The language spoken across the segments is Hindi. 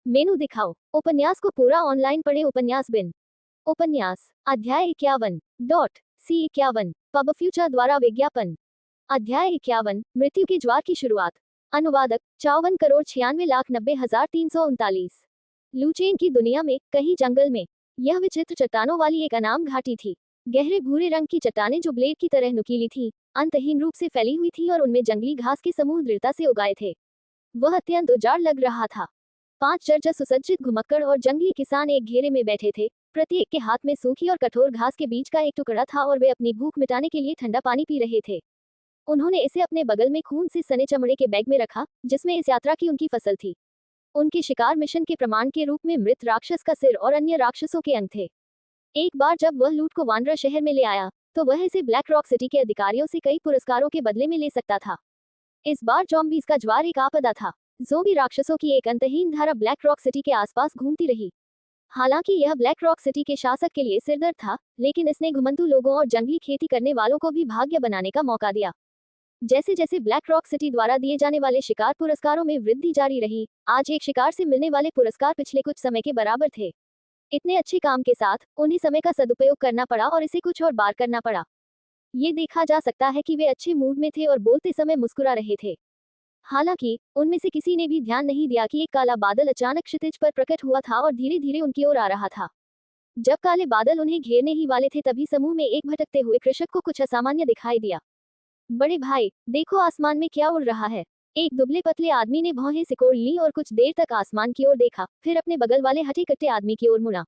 मेनू दिखाओ। उपन्यास को पूरा ऑनलाइन पढ़े। उपन्यास बिन। उपन्यास अध्याय 51 C51 पब फ्यूचर द्वारा विज्ञापन। अध्याय 51 मृत्यु के ज्वार की शुरुआत। अनुवादक 54,96,90,339। लूचेन की दुनिया में कहीं जंगल में यह विचित्र चट्टानों वाली एक अनाम घाटी थी। गहरे भूरे रंग की चट्टानें जो ब्लेड की तरह नुकीली थी, अंतहीन रूप से फैली हुई थी और उनमें जंगली घास के समूह दृढ़ता से उगाए थे। वह अत्यंत उजाड़ लग रहा था। 5 चर्चा सुसज्जित घुमक्कड़ और जंगली किसान एक घेरे में बैठे थे। प्रत्येक के हाथ में सूखी और कठोर घास के बीच का एक टुकड़ा था और वे अपनी भूख मिटाने के लिए ठंडा पानी पी रहे थे। उन्होंने इसे अपने बगल में खून से सने चमड़े के बैग में रखा, जिसमें इस यात्रा की उनकी फसल थी। उनके शिकार मिशन के प्रमाण के रूप में मृत राक्षस का सिर और अन्य राक्षसों के अंग थे। एक बार जब वह लूट को वानरा शहर में ले आया, तो वह इसे ब्लैक रॉक सिटी के अधिकारियों से कई पुरस्कारों के बदले में ले सकता था। इस बार ज़ॉम्बीज़ का ज्वार एक आपदा था। ज़ोंबी राक्षसों की एक अंतहीन धारा ब्लैक रॉक सिटी के आसपास घूमती रही। हालांकि यह ब्लैक रॉक सिटी के शासक के लिए सिरदर्द था, लेकिन इसने घुमंतू लोगों और जंगली खेती करने वालों को भी भाग्य बनाने का मौका दिया। जैसे जैसे ब्लैक रॉक सिटी द्वारा दिए जाने वाले शिकार पुरस्कारों में वृद्धि जारी रही, आज एक शिकार से मिलने वाले पुरस्कार पिछले कुछ समय के बराबर थे। इतने अच्छे काम के साथ उन्हें समय का सदुपयोग करना पड़ा और इसे कुछ और बार करना पड़ा। ये देखा जा सकता है कि वे अच्छे मूड में थे और बोलते समय मुस्कुरा रहे थे। हालांकि उनमें से किसी ने भी ध्यान नहीं दिया कि एक काला बादल अचानक क्षितिज पर प्रकट हुआ था और धीरे धीरे उनकी ओर आ रहा था। जब काले बादल उन्हें घेरने ही वाले थे, तभी समूह में एक भटकते हुए कृषक को कुछ असामान्य दिखाई दिया। बड़े भाई, देखो आसमान में क्या उड़ रहा है। एक दुबले पतले आदमी ने भौहें सिकोड़ ली और कुछ देर तक आसमान की ओर देखा, फिर अपने बगल वाले हटे कट्टे आदमी की ओर मुड़ा।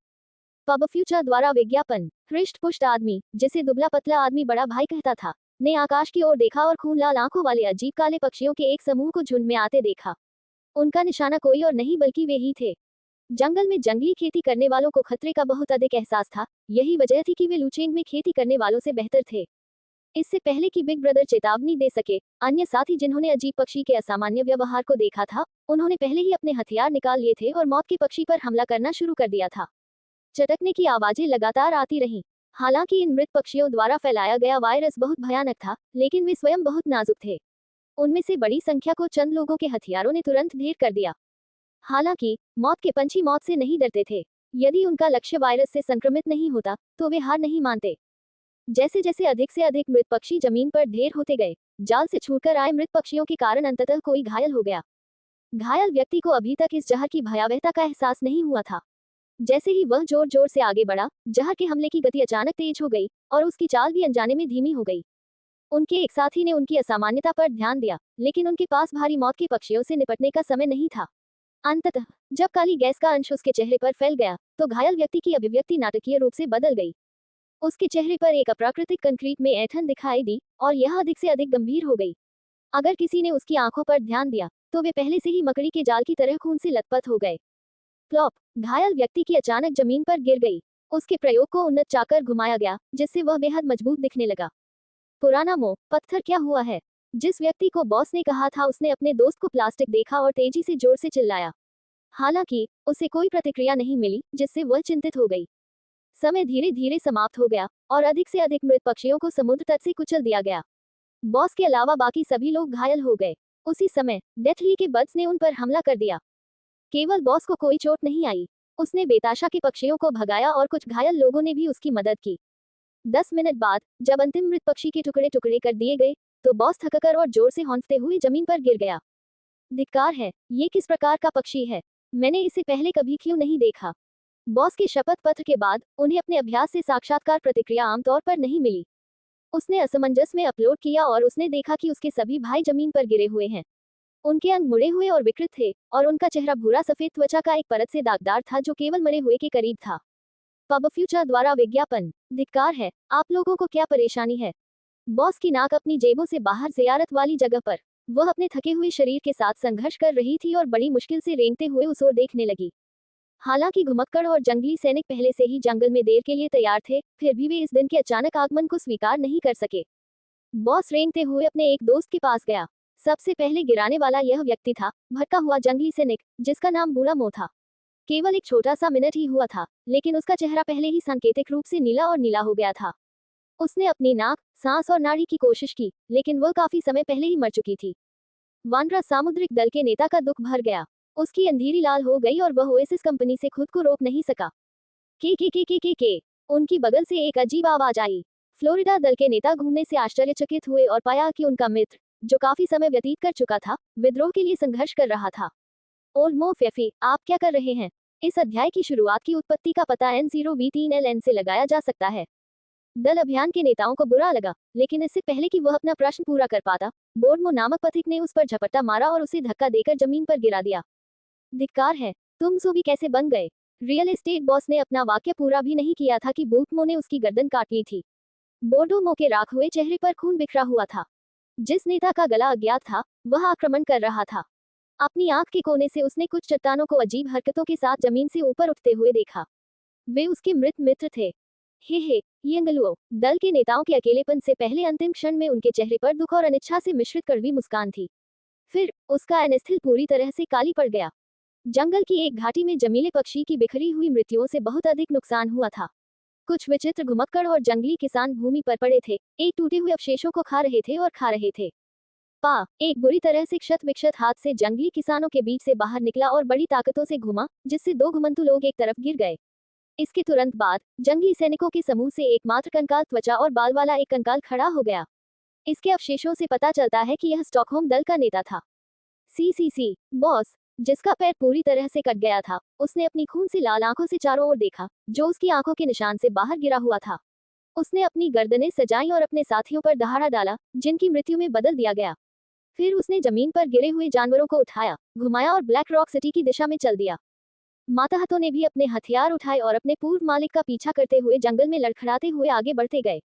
पब फ्यूचर द्वारा विज्ञापन। हृष्ट पुष्ट आदमी, जिसे दुबला पतला आदमी बड़ा भाई कहता था, ने आकाश की ओर देखा और खून लाल आंखों वाले अजीब काले पक्षियों के एक समूह को झुंड में आते देखा। उनका निशाना कोई और नहीं बल्कि वे ही थे। जंगल में जंगली खेती करने वालों को खतरे का बहुत अधिक एहसास था। यही वजह थी कि वे लूचेंग में खेती करने वालों से बेहतर थे। इससे पहले कि बिग ब्रदर चेतावनी दे सके, अन्य साथी जिन्होंने अजीब पक्षी के असामान्य व्यवहार को देखा था, उन्होंने पहले ही अपने हथियार निकाल लिए थे और मौत के पक्षी पर हमला करना शुरू कर दिया था। चटकने की आवाजें लगातार आती रहीं। हालांकि इन मृत पक्षियों द्वारा फैलाया गया वायरस बहुत भयानक था, लेकिन वे स्वयं बहुत नाजुक थे। उनमें से बड़ी संख्या को चंद लोगों के हथियारों ने तुरंत ढेर कर दिया। हालांकि मौत के पंछी मौत से नहीं डरते थे। यदि उनका लक्ष्य वायरस से संक्रमित नहीं होता, तो वे हार नहीं मानते। जैसे जैसे अधिक से अधिक मृत पक्षी जमीन पर ढेर होते गए, जाल से छूटकर आए मृत पक्षियों के कारण अंततः कोई घायल हो गया। घायल व्यक्ति को अभी तक इस जहर की भयावहता का एहसास नहीं हुआ था। जैसे ही वह जोर जोर से आगे बढ़ा, जहर के हमले की गति अचानक तेज हो गई और उसकी चाल भी अनजाने में धीमी हो गई। उनके एक साथी ने उनकी असामान्यता पर ध्यान दिया, लेकिन उनके पास भारी मौत के पक्षियों से निपटने का समय नहीं था। अंततः जब काली गैस का अंश उसके चेहरे पर फैल गया, तो घायल व्यक्ति की अभिव्यक्ति नाटकीय रूप से बदल गई। उसके चेहरे पर एक अप्राकृतिक कंक्रीट में ऐंठन दिखाई दी और यह अधिक से अधिक गंभीर हो गई। अगर किसी ने उसकी आंखों पर ध्यान दिया, तो वे पहले से ही मकड़ी के जाल की तरह खून से लथपथ हो गए। प्लॉप! घायल व्यक्ति की अचानक जमीन पर गिर गई। उसके प्रयोग को उन्नत चाकर घुमाया गया, जिससे वह बेहद मजबूत दिखने लगा। पुराना मोह, पत्थर क्या हुआ है? जिस व्यक्ति को बॉस ने कहा था, उसने अपने दोस्त को प्लास्टिक देखा और तेजी से जोर से चिल्लाया। हालांकि उसे कोई प्रतिक्रिया नहीं मिली, जिससे वह चिंतित हो गई। समय धीरे धीरे समाप्त हो गया और अधिक से अधिक मृत पक्षियों को समुद्र तट से कुचल दिया गया। बॉस के अलावा बाकी सभी लोग घायल हो गए। उसी समय डेथली के बर्ड्स ने उन पर हमला कर दिया। केवल बॉस को कोई चोट नहीं आई। उसने बेताशा के पक्षियों को भगाया और कुछ घायल लोगों ने भी उसकी मदद की। 10 मिनट बाद जब अंतिम मृत पक्षी के टुकड़े टुकड़े कर दिए गए, तो बॉस थककर और जोर से हौंकते हुए जमीन पर गिर गया। धिक्कार है, ये किस प्रकार का पक्षी है? मैंने इसे पहले कभी क्यों नहीं देखा? बॉस के शपथ पत्र के बाद उन्हें अपने अभ्यास से साक्षात्कार प्रतिक्रिया आमतौर पर नहीं मिली। उसने असमंजस में अपलोड किया और उसने देखा कि उसके सभी भाई जमीन पर गिरे हुए हैं। उनके अंग मुड़े हुए और विकृत थे और उनका चेहरा भूरा सफेद त्वचा का एक परत से दागदार था, जो केवल मरे हुए के करीब था। पब फ्यूचर द्वारा विज्ञापन। धिक्कार है, आप लोगों को क्या परेशानी है? बॉस की नाक अपनी जेबों से बाहर जियारत वाली जगह पर। वह अपने थके हुए शरीर के साथ संघर्ष कर रही थी और बड़ी मुश्किल से रेंगते हुए उस ओर देखने लगी। हालांकि घुमक्कड़ और जंगली सैनिक पहले से ही जंगल में देर के लिए तैयार थे, फिर भी वे इस दिन के अचानक आगमन को स्वीकार नहीं कर सके। बॉस रेंगते हुए अपने एक दोस्त के पास गया। सबसे पहले गिराने वाला यह व्यक्ति था, भटका हुआ जंगली सैनिक, जिसका नाम बूढ़ा मो था। केवल एक छोटा सा मिनट ही हुआ था, लेकिन उसका चेहरा पहले ही सांकेतिक रूप से नीला और नीला हो गया था। उसने अपनी नाक, सांस और नाड़ी की कोशिश की, लेकिन वह काफी समय पहले ही मर चुकी थी। वानरा सामुद्रिक दल के नेता का दुख भर गया। उसकी अंधेरी लाल हो गई और वह ओएसिस कंपनी से खुद को रोक नहीं सका। के। उनकी बगल से एक अजीब आवाज आई। फ्लोरिडा दल के नेता घूमने से आश्चर्यचकित हुए और पाया कि उनका मित्र, जो काफी समय व्यतीत कर चुका था, विद्रोह के लिए संघर्ष कर रहा था। ओल्मो फेफी, आप क्या कर रहे हैं? इस अध्याय की शुरुआत की उत्पत्ति का पता N0V3LN से लगाया जा सकता है। दल अभियान के नेताओं को बुरा लगा, लेकिन इससे पहले कि वह अपना प्रश्न पूरा कर पाता, बोर्डमो नामक पथिक ने उस पर झपट्टा मारा और उसे धक्का देकर जमीन पर गिरा दिया। धिक्कार है, तुम ज़ोंबी कैसे बन गए? रियल एस्टेट बॉस ने अपना वाक्य पूरा भी नहीं किया था कि बोर्डमो ने उसकी गर्दन काट ली थी। बोर्डमो के राख हुए चेहरे पर खून बिखरा हुआ था। जिस नेता का गला अज्ञात था, वह आक्रमण कर रहा था। अपनी आंख के कोने से उसने कुछ चट्टानों को अजीब हरकतों के साथ जमीन से ऊपर उठते हुए देखा। वे उसके मृत मित्र थे। हे, यंगलुओ। दल के नेताओं के अकेलेपन से पहले अंतिम क्षण में उनके चेहरे पर दुख और अनिच्छा से मिश्रित कड़वी मुस्कान थी। फिर उसका एनेस्थिल पूरी तरह से काली पड़ गया। जंगल की एक घाटी में जमीले पक्षी की बिखरी हुई मृत्युओं से बहुत अधिक नुकसान हुआ था। कुछ विचित्र घुमक्कड़ और जंगली किसान भूमि पर पड़े थे, एक टूटे हुए अवशेषों को खा रहे थे और खा रहे थे। एक बुरी तरह से क्षत विक्षत हाथ से जंगली किसानों के बीच से बाहर निकला और बड़ी ताकतों से घुमा, जिससे दो घुमंतु लोग एक तरफ गिर गए। इसके तुरंत बाद जंगली सैनिकों के समूह से एकमात्र कंकाल त्वचा और बाल वाला एक कंकाल खड़ा हो गया। इसके अवशेषों से पता चलता है कि यह स्टॉकहोम दल का नेता था। सी बॉस, जिसका पैर पूरी तरह से कट गया था, उसने अपनी खून से लाल आंखों से चारों ओर देखा, जो उसकी आंखों के निशान से बाहर गिरा हुआ था। उसने अपनी गर्दनें सजाई और अपने साथियों पर दहाड़ा डाला, जिनकी मृत्यु में बदल दिया गया। फिर उसने जमीन पर गिरे हुए जानवरों को उठाया, घुमाया और ब्लैक रॉक सिटी की दिशा में चल दिया। माताहतों ने भी अपने हथियार उठाए और अपने पूर्व मालिक का पीछा करते हुए जंगल में लड़खड़ाते हुए आगे बढ़ते गए।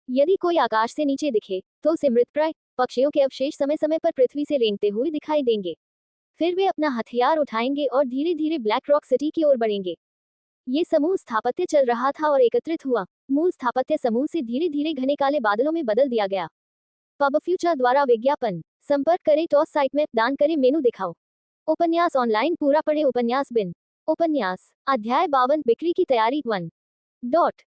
यदि कोई आकाश से नीचे दिखे, तो उसे मृतप्राय पक्षियों के अवशेष समय समय पर पृथ्वी से रेंगते हुए दिखाई देंगे। फिर वे अपना हथियार उठाएंगे और धीरे धीरे ब्लैक रॉक सिटी की ओर बढ़ेंगे। ये समूह स्थापत्य चल रहा था और एकत्रित हुआ। मूल स्थापत्य समूह से धीरे धीरे घने काले बादलों में बदल दिया गया। पब फ्यूचर द्वारा विज्ञापन। संपर्क करें टॉस साइट में, दान करें, मेनू दिखाओ। उपन्यास ऑनलाइन पूरा पढ़े। उपन्यास बिन। उपन्यास अध्याय 52। बिक्री की तैयारी 1.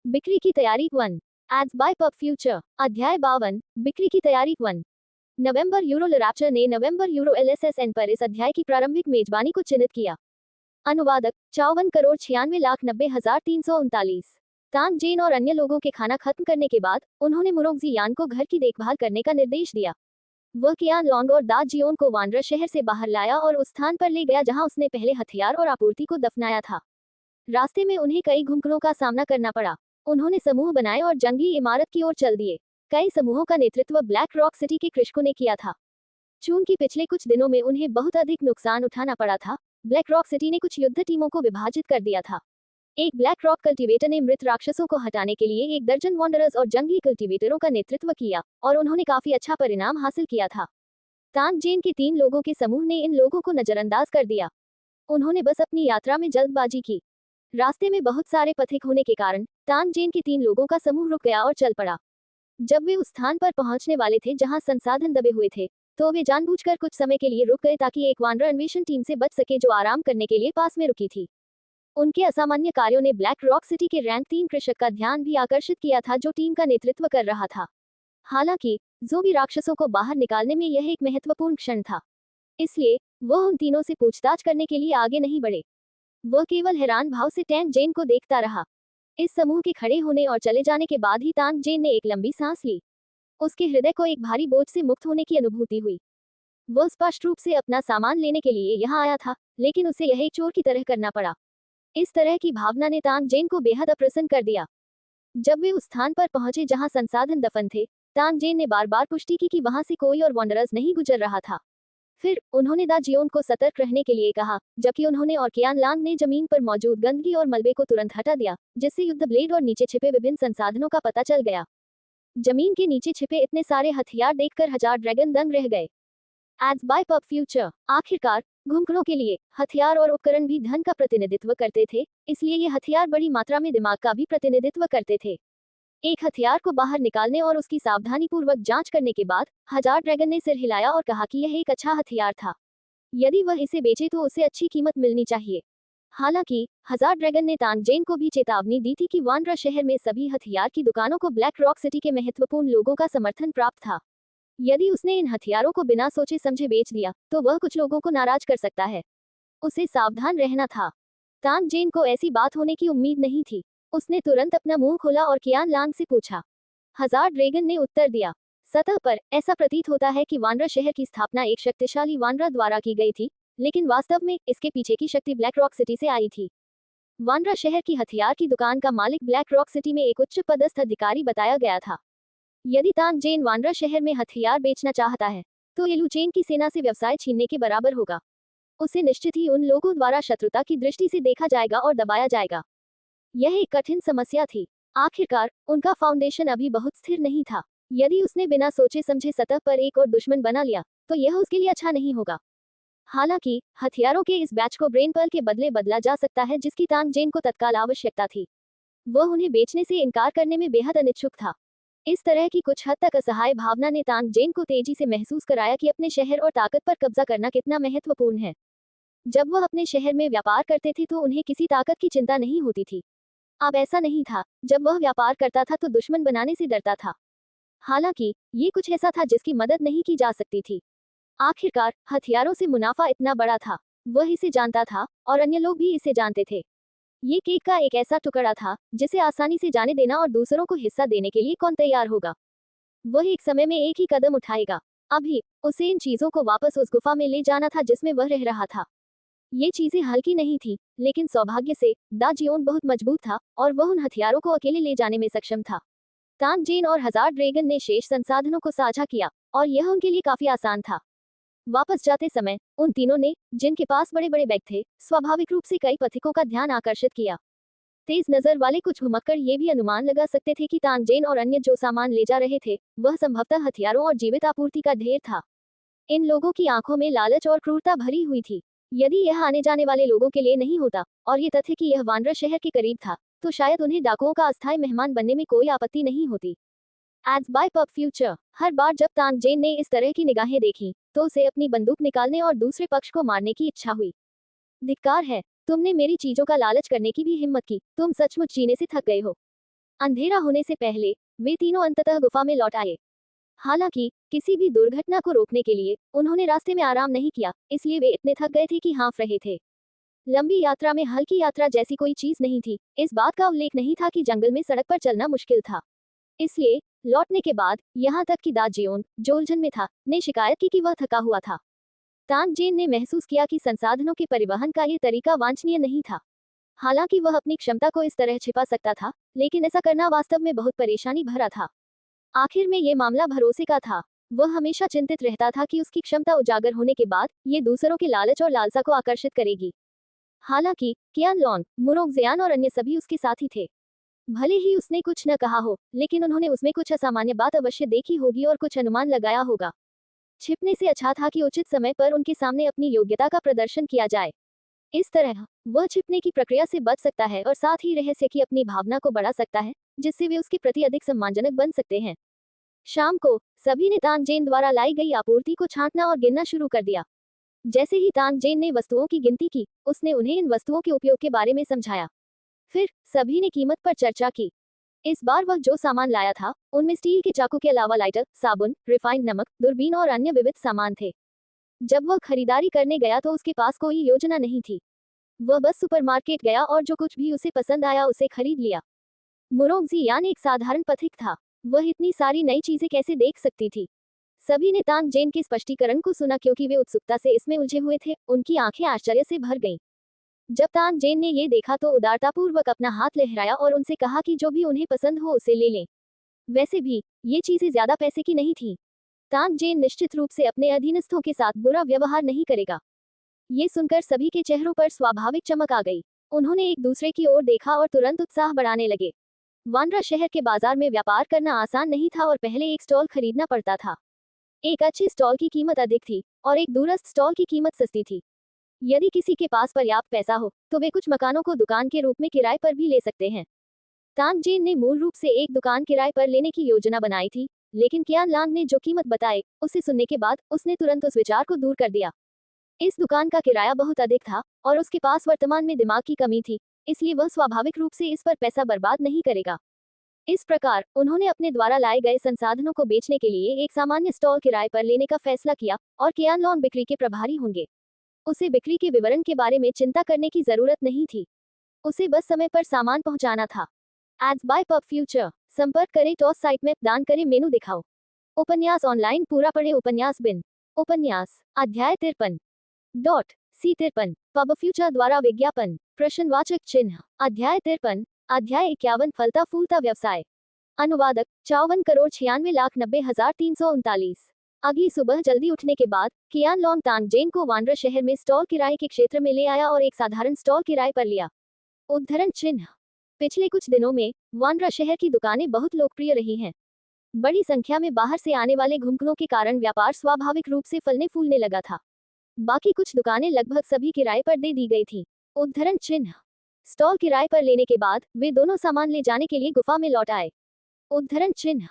बिक्री की तैयारी 1. Ads bye pub future. अध्याय 52। बिक्री की तैयारी 1. नवंबर यूरो लिटरेचर ने नवंबर यूरो LSSN पर इस अध्याय की प्रारंभिक मेजबानी को चिन्हित किया। अनुवादक 54,96,339। तांग जेन और अन्य लोगों के खाना खत्म करने के बाद उन्होंने मुरोंगजी यान को घर की देखभाल करने का निर्देश दिया। वह कियान लोंग और दा जियोन को वानरा शहर से बाहर लाया और उस स्थान पर ले गया जहां उसने पहले हथियार और आपूर्ति को दफनाया था। रास्ते में उन्हें कई घुमकड़ों का सामना करना पड़ा। उन्होंने समूह बनाए और जंगली इमारत की ओर चल दिए। कई समूहों का नेतृत्व ब्लैक रॉक सिटी के कृषकों ने किया था। चूंकि पिछले कुछ दिनों में उन्हें बहुत अधिक नुकसान उठाना पड़ा था, ब्लैक रॉक सिटी ने कुछ युद्ध टीमों को विभाजित कर दिया था। एक ब्लैक रॉक कल्टीवेटर ने मृत राक्षसों को हटाने के लिए एक दर्जन वॉन्डरर्स और जंगली कल्टीवेटरों का नेतृत्व किया, और उन्होंने काफी अच्छा परिणाम हासिल किया था। तांग जेन के 3 लोगों के समूह ने इन लोगों को नजरअंदाज कर दिया। उन्होंने बस अपनी यात्रा में जल्दबाजी की। रास्ते में बहुत सारे पथिक होने के कारण तांग जेन के 3 लोगों का समूह रुक गया और चल पड़ा। जब वे उस स्थान पर पहुंचने वाले थे जहां संसाधन दबे हुए थे, तो वे जानबूझकर कुछ समय के लिए रुक गए ताकि एक वानर अन्वेषण टीम से बच सके जो आराम करने के लिए पास में रुकी थी। उनके असामान्य कार्यों ने ब्लैक रॉक सिटी के रैंक 3 कृषक का ध्यान भी आकर्षित किया था जो टीम का नेतृत्व कर रहा था। हालांकि ज़ोंबी राक्षसों को बाहर निकालने में यह एक महत्वपूर्ण क्षण था, इसलिए वह उन तीनों से पूछताछ करने के लिए आगे नहीं बढ़े। वह केवल हैरान भाव से टैंग जेन को देखता रहा। इस समूह के खड़े होने और चले जाने के बाद ही तांग जेन ने एक लंबी सांस ली। उसके हृदय को एक भारी बोझ से मुक्त होने की अनुभूति हुई। वह स्पष्ट रूप से अपना सामान लेने के लिए यहाँ आया था, लेकिन उसे यह एक चोर की तरह करना पड़ा। इस तरह की भावना ने तांग जेन को बेहद अप्रसन्न कर दिया। जब वे उस स्थान पर पहुंचे जहां संसाधन दफन थे, तांग जेन ने बार बार पुष्टि की कि वहां से कोई और वॉन्डरर्स नहीं गुजर रहा था। फिर उन्होंने दा जियोन को सतर्क रहने के लिए कहा, जबकि उन्होंने और कियान लांग ने जमीन पर मौजूद गंदगी और मलबे को तुरंत हटा दिया, जिससे युद्ध ब्लेड और नीचे छिपे विभिन्न संसाधनों का पता चल गया। जमीन के नीचे छिपे इतने सारे हथियार देखकर हजार ड्रैगन दंग रह गए। Ads bye pub future. आखिरकार घुमकड़ों के लिए हथियार और उपकरण भी धन का प्रतिनिधित्व करते थे, इसलिए ये हथियार बड़ी मात्रा में दिमाग का भी प्रतिनिधित्व करते थे। एक हथियार को बाहर निकालने और उसकी सावधानीपूर्वक जांच करने के बाद हजार ड्रैगन ने सिर हिलाया और कहा कि यह एक अच्छा हथियार था। यदि वह इसे बेचे तो उसे अच्छी कीमत मिलनी चाहिए। हालांकि हजार ड्रैगन ने तांग जेन को भी चेतावनी दी थी कि वानरा शहर में सभी हथियार की दुकानों को ब्लैक रॉक सिटी के महत्वपूर्ण लोगों का समर्थन प्राप्त था। यदि उसने इन हथियारों को बिना सोचे समझे बेच दिया, तो वह कुछ लोगों को नाराज कर सकता है। उसे सावधान रहना था। तांग जेन को ऐसी बात होने की उम्मीद नहीं थी। उसने तुरंत अपना मुंह खोला और कियान लांग से पूछा। हजार ड्रैगन ने उत्तर दिया। सतह पर ऐसा प्रतीत होता है कि वानरा शहर की स्थापना एक शक्तिशाली वानरा द्वारा की गई थी, लेकिन वास्तव में इसके पीछे की शक्ति ब्लैक रॉक सिटी से आई थी। वानरा शहर की हथियार की दुकान का मालिक ब्लैक रॉक सिटी में एक उच्च पदस्थ अधिकारी बताया गया था। यदि तांग जेन वानरा शहर में हथियार बेचना चाहता है, तो ये लुचेन की सेना से व्यवसाय छीनने के बराबर होगा। उसे निश्चित ही उन लोगों द्वारा शत्रुता की दृष्टि से देखा जाएगा और दबाया जाएगा। यह एक कठिन समस्या थी। आखिरकार उनका फाउंडेशन अभी बहुत स्थिर नहीं था। यदि उसने बिना सोचे समझे सतह पर एक और दुश्मन बना लिया, तो यह उसके लिए अच्छा नहीं होगा। हालांकि हथियारों के इस बैच को ब्रेन पर्ल के बदले बदला जा सकता है, जिसकी तांग जेन को तत्काल आवश्यकता थी। वह उन्हें बेचने से इनकार करने में बेहद अनिच्छुक था। इस तरह की कुछ हद तक असहाय भावना ने तांग जेन को तेजी से महसूस कराया कि अपने शहर और ताकत पर कब्जा करना कितना महत्वपूर्ण है। जब वह अपने शहर में व्यापार करते थे तो उन्हें किसी ताकत की चिंता नहीं होती थी। अब ऐसा नहीं था। जब वह व्यापार करता था तो दुश्मन बनाने से डरता था। हालांकि ये कुछ ऐसा था जिसकी मदद नहीं की जा सकती थी। आखिरकार हथियारों से मुनाफा इतना बड़ा था। वह इसे जानता था और अन्य लोग भी इसे जानते थे। ये केक का एक ऐसा टुकड़ा था जिसे आसानी से जाने देना और दूसरों को हिस्सा देने के लिए कौन तैयार होगा। वह एक समय में एक ही कदम उठाएगा। अभी उसे इन चीजों को वापस उस गुफा में ले जाना था जिसमें वह रह रहा था। ये चीजें हल्की नहीं थी, लेकिन सौभाग्य से दा जियोन बहुत मजबूत था और वह उन हथियारों को अकेले ले जाने में सक्षम था। तांग जेन और हजार ड्रैगन ने शेष संसाधनों को साझा किया और यह उनके लिए काफी आसान था। वापस जाते समय उन तीनों ने, जिनके पास बड़े बड़े बैग थे, स्वाभाविक रूप से कई पथिकों का ध्यान आकर्षित किया। तेज नजर वाले कुछ घुमक्कड़ ये भी अनुमान लगा सकते थे कि तांग जेन और अन्य जो सामान ले जा रहे थे, वह संभवतः हथियारों और जीवित आपूर्ति का ढेर था। इन लोगों की आंखों में लालच और क्रूरता भरी हुई थी। यदि यह आने जाने वाले लोगों के लिए नहीं होता और ये तथ्य कि यह वानरा शहर के करीब था, तो शायद उन्हें डाकुओं का अस्थायी मेहमान बनने में कोई आपत्ति नहीं होती। एज बाय पब फ्यूचर, हर बार जब तांग जेन ने इस तरह की निगाहें देखी, तो उसे अपनी बंदूक निकालने और दूसरे पक्ष को मारने की इच्छा हुई। धिक्कार है, तुमने मेरी चीजों का लालच करने की भी हिम्मत की। तुम सचमुच जीने से थक गए हो। अंधेरा होने से पहले वे तीनों अंततः गुफा में लौट आए। हालांकि किसी भी दुर्घटना को रोकने के लिए उन्होंने रास्ते में आराम नहीं किया, इसलिए वे इतने थक गए थे कि हाँफ रहे थे। लंबी यात्रा में हल्की यात्रा जैसी कोई चीज नहीं थी। इस बात का उल्लेख नहीं था कि जंगल में सड़क पर चलना मुश्किल था। इसलिए लौटने के बाद यहाँ तक कि दा जियोन, जो उलझन में था, ने शिकायत की कि वह थका हुआ था। तांग जेन ने महसूस किया कि संसाधनों के परिवहन का ये तरीका वांछनीय नहीं था। हालांकि वह अपनी क्षमता को इस तरह छिपा सकता था, लेकिन ऐसा करना वास्तव में बहुत परेशानी भरा था। आखिर में ये मामला भरोसे का था। वह हमेशा चिंतित रहता था कि उसकी क्षमता उजागर होने के बाद ये दूसरों के लालच और लालसा को आकर्षित करेगी। हालांकि कियान लॉन, मुरोंग जियान और अन्य सभी उसके साथी थे। भले ही उसने कुछ न कहा हो, लेकिन उन्होंने उसमें कुछ असामान्य बात अवश्य देखी होगी और कुछ अनुमान लगाया होगा। छिपने से अच्छा था कि उचित समय पर उनके सामने अपनी योग्यता का प्रदर्शन किया जाए। इस तरह वह छिपने की प्रक्रिया से बच सकता है और साथ ही रहस्य की अपनी भावना को बढ़ा सकता है, जिससे वे उसके प्रति अधिक सम्मानजनक बन सकते हैं। शाम को सभी ने तांग जेन द्वारा लाई गई आपूर्ति को छांटना और गिनना शुरू कर दिया। जैसे ही तांग जेन ने वस्तुओं की गिनती की, उसने उन्हें इन वस्तुओं के उपयोग के बारे में समझाया। फिर सभी ने कीमत पर चर्चा की। इस बार वह जो सामान लाया था, उनमें स्टील के चाकू के अलावा लाइटर, साबुन, रिफाइंड नमक, दूरबीन और अन्य विविध सामान थे। जब वह खरीदारी करने गया तो उसके पास कोई योजना नहीं थी। वह बस सुपरमार्केट गया और जो कुछ भी उसे पसंद आया उसे खरीद लिया। मुरोंग जियान एक साधारण पथिक था। वह इतनी सारी नई चीजें कैसे देख सकती थी? सभी ने तांग जेन के स्पष्टीकरण को सुना क्योंकि वे उत्सुकता से इसमें उलझे हुए थे। उनकी आंखें आश्चर्य से भर गईं। जब तांग जेन ने ये देखा तो उदारतापूर्वक अपना हाथ लहराया और उनसे कहा कि जो भी उन्हें पसंद हो उसे ले लें। वैसे भी ये चीजें ज्यादा पैसे की नहीं थीं। तांग जेन निश्चित रूप से अपने अधीनस्थों के साथ बुरा व्यवहार नहीं करेगा। ये सुनकर सभी के चेहरों पर स्वाभाविक चमक आ गई। उन्होंने एक दूसरे की ओर देखा और तुरंत उत्साह बढ़ाने लगे। वानरा शहर के बाजार में व्यापार करना आसान नहीं था और पहले एक स्टॉल खरीदना पड़ता था। एक अच्छे स्टॉल की कीमत अधिक थी और एक दूरस्थ स्टॉल की कीमत सस्ती थी। यदि किसी के पास पर्याप्त पैसा हो तो वे कुछ मकानों को दुकान के रूप में किराए पर भी ले सकते हैं। तांग जेन ने मूल रूप से एक दुकान किराए पर लेने की योजना बनाई थी, लेकिन कियान लांग ने जो कीमत बताई, उसे सुनने के बाद उसने तुरंत उस विचार को दूर कर दिया। इस दुकान का किराया बहुत अधिक था और उसके पास वर्तमान में दिमाग की कमी थी, इसलिए वह स्वाभाविक रूप से इस पर पैसा बर्बाद नहीं करेगा। इस प्रकार उन्होंने अपने द्वारा लाए गए संसाधनों को बेचने के लिए एक सामान्य स्टॉल किराए पर लेने का फैसला किया और कियान लॉन बिक्री के प्रभारी होंगे। उसे बिक्री के विवरण के बारे में चिंता करने की जरूरत नहीं थी। उसे बस समय पर सामान पहुंचाना था। Ads bye pub future. संपर्क करें टॉस साइट में, दान करें, मेनू दिखाओ। उपन्यास ऑनलाइन पूरा पढ़े। उपन्यास बिन। उपन्यास अध्याय 53 C53 पब फ्यूचर द्वारा विज्ञापन प्रश्नवाचक चिन्ह। अध्याय 53 अध्याय 51 फलता फूलता व्यवसाय। अनुवादक 54,96,90,339। अगली सुबह जल्दी उठने के बाद कियान लोंग तांग जेन को वांड्रा शहर में स्टॉल किराए के क्षेत्र में ले आया और एक साधारण स्टॉल किराए पर लिया। उद्धरण चिन्ह। पिछले कुछ दिनों में वांड्रा शहर की दुकानें बहुत लोकप्रिय रही हैं। बड़ी संख्या में बाहर से आने वाले घुमक्कड़ों के कारण व्यापार स्वाभाविक रूप से फलने फूलने लगा था। बाकी कुछ दुकानें लगभग सभी किराए पर दे दी गई थी। उद्धरण चिन्ह। स्टॉल किराए पर लेने के बाद वे दोनों सामान ले जाने के लिए गुफा में लौट आए। उद्धरण चिन्ह।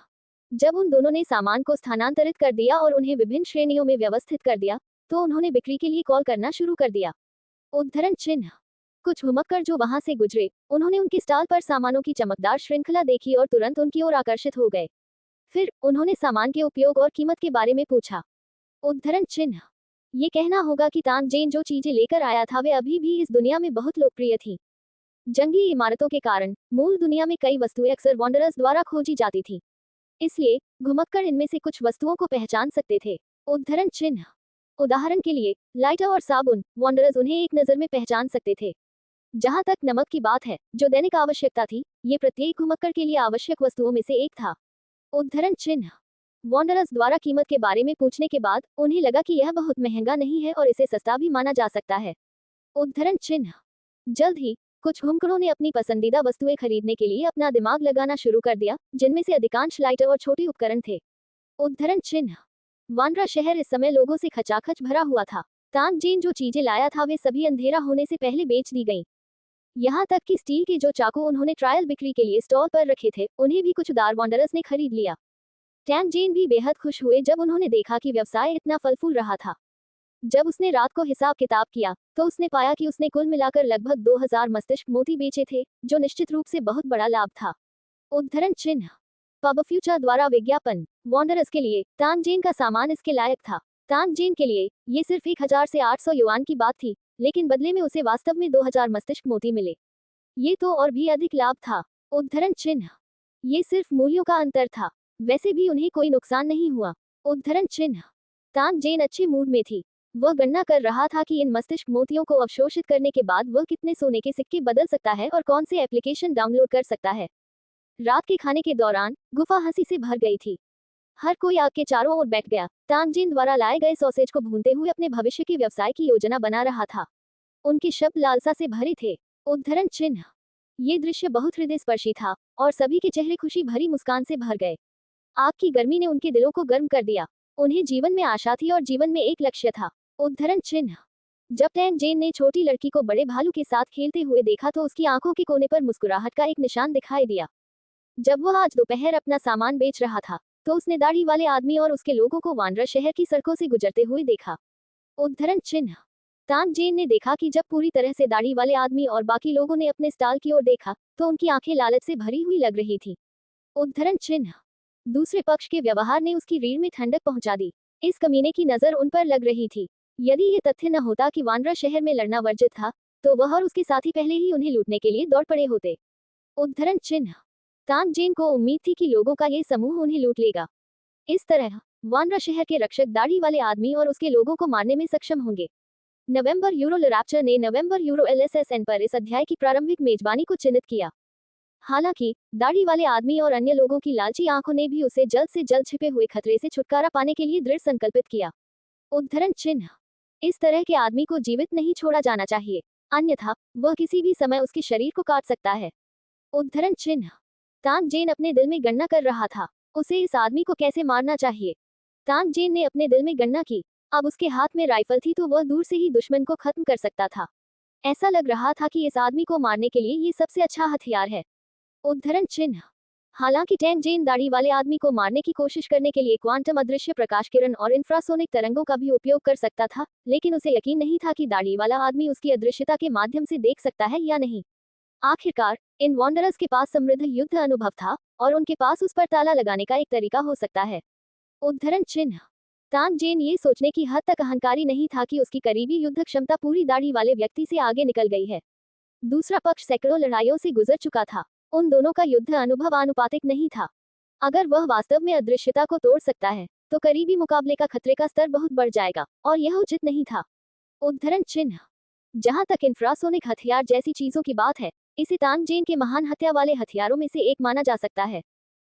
जब उन दोनों ने सामान को स्थानांतरित कर दिया और उन्हें विभिन्न श्रेणियों में व्यवस्थित कर दिया, तो उन्होंने बिक्री के लिए कॉल करना शुरू कर दिया। उद्धरण चिन्ह। कुछ घुमक्कड़ जो वहां से गुजरे, उन्होंने उनके स्टॉल पर सामानों की चमकदार श्रृंखला देखी और तुरंत उनकी ओर आकर्षित हो गए। फिर उन्होंने सामान के उपयोग और कीमत के बारे में पूछा। उद्धरण चिन्ह। ये कहना होगा कि तांग जेन जो चीजें लेकर आया था वे अभी भी इस दुनिया में बहुत लोकप्रिय थी। जंगली इमारतों के कारण मूल दुनिया में कई वस्तुएं अक्सर वॉन्डरर्स द्वारा खोजी जाती थी। इसलिए घुमक्कड़ इनमें से कुछ वस्तुओं को पहचान सकते थे। उद्धरण चिन्ह। उदाहरण के लिए लाइटर और साबुन, वॉन्डरर्स उन्हें एक नजर में पहचान सकते थे। जहां तक नमक की बात है, जो दैनिक आवश्यकता थी, ये प्रत्येक घुमक्कड़ के लिए आवश्यक वस्तुओं में से एक था। उद्धरण चिन्ह। वॉन्डरर्स द्वारा कीमत के बारे में पूछने के बाद उन्हें लगा कि यह बहुत महंगा नहीं है और इसे सस्ता भी माना जा सकता है। उद्धरण चिन्ह। जल्द ही कुछ घुमक्कड़ों ने अपनी पसंदीदा वस्तुएं खरीदने के लिए अपना दिमाग लगाना शुरू कर दिया, जिनमें से अधिकांश लाइटर और छोटे उपकरण थे। उद्धरण चिन्ह। वांड्रा शहर इस समय लोगों से खचाखच भरा हुआ था। तांग जेन जो चीजें लाया था वे सभी अंधेरा होने से पहले बेच दी गईं। यहाँ तक कि स्टील के जो चाकू उन्होंने ट्रायल बिक्री के लिए स्टॉल पर रखे थे, उन्हें भी कुछ उदार वॉन्डरर्स ने खरीद लिया। टैंग जेन भी बेहद खुश हुए जब उन्होंने देखा कि व्यवसाय इतना फल फूल रहा था। जब उसने रात को हिसाब किताब किया, तो उसने पाया कि उसने कुल मिलाकर लगभग 2000 मस्तिष्क मोती बेचे थे, जो निश्चित रूप से बहुत बड़ा लाभ था। उद्धरण चिन्ह। पब फ्यूचर द्वारा विज्ञापन वॉन्डरर्स के लिए तांग जेन का सामान इसके लायक था। तांग जेन के लिए ये सिर्फ 1000 से 800 युआन की बात थी, लेकिन बदले में उसे वास्तव में 2000 मस्तिष्क मोती मिले। ये तो और भी अधिक लाभ था। उद्धरण चिन्ह। ये सिर्फ मूल्यों का अंतर था, वैसे भी उन्हें कोई नुकसान नहीं हुआ। उद्धरण चिन्ह। तांग जेन अच्छे मूड में थी। वह गणना कर रहा था कि इन मस्तिष्क मोतियों को अवशोषित करने के बाद वह कितने सोने के सिक्के बदल सकता है और कौन से एप्लीकेशन डाउनलोड कर सकता है। रात के खाने के दौरान गुफा हंसी से भर गई थी। हर कोई आग के चारों ओर बैठ गया। तांग जेन द्वारा लाए गए सॉसेज को भूनते हुए अपने भविष्य के व्यवसाय की योजना बना रहा था। उनके शब्द लालसा से भरे थे। उद्धरण चिन्ह। ये दृश्य बहुत हृदय स्पर्शी था और सभी के चेहरे खुशी भरी मुस्कान से भर गए। आग की गर्मी ने उनके दिलों को गर्म कर दिया। उन्हें जीवन में आशा थी और जीवन में एक लक्ष्य था। उद्धरण चिन्ह। जब टैंग जेन ने छोटी लड़की को बड़े भालू के साथ खेलते हुए देखा तो उसकी आंखों के कोने पर मुस्कुराहट का एक निशान दिखाई दिया। जब वह आज दोपहर अपना सामान बेच रहा था, तो उसने दाढ़ी वाले आदमी और उसके लोगों को वांड्रा शहर की सड़कों से गुजरते हुए देखा। उद्धरण चिन्ह। तांग जेन ने देखा कि जब पूरी तरह से दाढ़ी वाले आदमी और बाकी लोगों ने अपने स्टॉल की ओर देखा, तो उनकी आंखें लालच से भरी हुई लग रही थी। उद्धरण चिन्ह। दूसरे पक्ष के व्यवहार ने उसकी रीढ़ में ठंडक पहुंचा दी। इस कमीने की नजर उन पर लग रही थी। यदि ये तथ्य न होता कि वांड्रा शहर में लड़ना वर्जित था, तो वह और उसके साथी पहले ही उन्हें लूटने के लिए दौड़ पड़े होते। उद्धरण चिन्ह। तांग जेन को उम्मीद थी कि लोगों का ये समूह उन्हें लूट लेगा। इस तरह वांड्रा शहर के रक्षक दाढ़ी वाले आदमी और उसके लोगों को मारने में सक्षम होंगे। नवंबर यूरो लिटरेचर ने नवंबर यूरो LSSN पर इस अध्याय की प्रारंभिक मेजबानी को चिन्हित किया। हालांकि दाढ़ी वाले आदमी और अन्य लोगों की लालची आंखों ने भी उसे जल्द से जल्द छिपे हुए खतरे से छुटकारा पाने के लिए दृढ़ संकल्पित किया। उद्धरण चिन्ह। इस तरह के आदमी को जीवित नहीं छोड़ा जाना चाहिए, अन्यथा वह किसी भी समय उसके शरीर को काट सकता है। उद्धरण चिन्ह। तांग जेन अपने दिल में गणना कर रहा था, उसे इस आदमी को कैसे मारना चाहिए। तांग जेन ने अपने दिल में गणना की। अब उसके हाथ में राइफल थी तो वह दूर से ही दुश्मन को खत्म कर सकता था। ऐसा लग रहा था कि इस आदमी को मारने के लिए ये सबसे अच्छा हथियार है। उद्धरण चिन्ह। हालांकि टैंग जेन दाढ़ी वाले आदमी को मारने की कोशिश करने के लिए क्वांटम अदृश्य प्रकाश किरण और इंफ्रासोनिक तरंगों का भी उपयोग कर सकता था, लेकिन उसे यकीन नहीं था कि दाढ़ी वाला आदमी उसकी अदृश्यता के माध्यम से देख सकता है या नहीं। आखिरकार इन वॉन्डरर्स के पास समृद्ध युद्ध अनुभव था और उनके पास उस पर ताला लगाने का एक तरीका हो सकता है। उद्धरण चिन्ह। तान जेन ये सोचने की हद तक अहंकारी नहीं था कि उसकी करीबी युद्ध क्षमता पूरी दाढ़ी वाले व्यक्ति से आगे निकल गई है। दूसरा पक्ष सैकड़ों लड़ाइयों से गुजर चुका था। उन दोनों का युद्ध अनुभव आनुपातिक नहीं था। अगर वह वास्तव में अदृश्यता को तोड़ सकता है तो करीबी मुकाबले का खतरे का स्तर बहुत बढ़ जाएगा, और यह उचित नहीं था। उद्धरण चिन्ह। जहां तक इंफ्रासोनिक हथियार जैसी चीजों की बात है, इसे तान जेन के महान हत्या वाले हथियारों में से एक माना जा सकता है।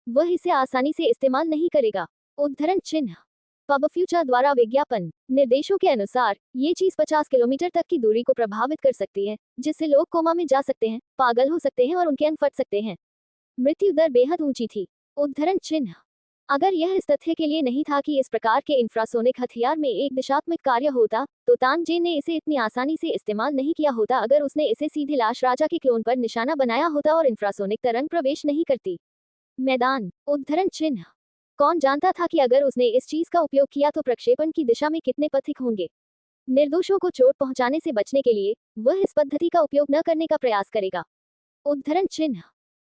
वह इसे आसानी से इस्तेमाल नहीं करेगा। उद्धरण चिन्ह। पबफ्यूचर द्वारा विज्ञापन निर्देशों के अनुसार ये चीज 50 किलोमीटर तक की दूरी को प्रभावित कर सकती है, जिससे लोग कोमा में जा सकते हैं, पागल हो सकते हैं और उनके अंग फट सकते हैं। मृत्यु दर बेहद ऊंची थी। उद्धरण चिन्ह। अगर यह इस तथ्य के लिए नहीं था कि इस प्रकार के इंफ्रासोनिक हथियार में एक दिशात्मक कार्य होता, तो तान जेन ने इसे इतनी आसानी से इस्तेमाल नहीं किया होता। अगर उसने इसे सीधे लाश राजा के क्लोन पर निशाना बनाया होता और इंफ्रासोनिक तरंग प्रवेश नहीं करती। मैदान। उद्धरण चिन्ह। कौन जानता था कि अगर उसने इस चीज का उपयोग किया तो प्रक्षेपण की दिशा में कितने पथिक होंगे। निर्दोषों को चोट पहुंचाने से बचने के लिए वह इस पद्धति का उपयोग न करने का प्रयास करेगा। उद्धरण चिन्ह।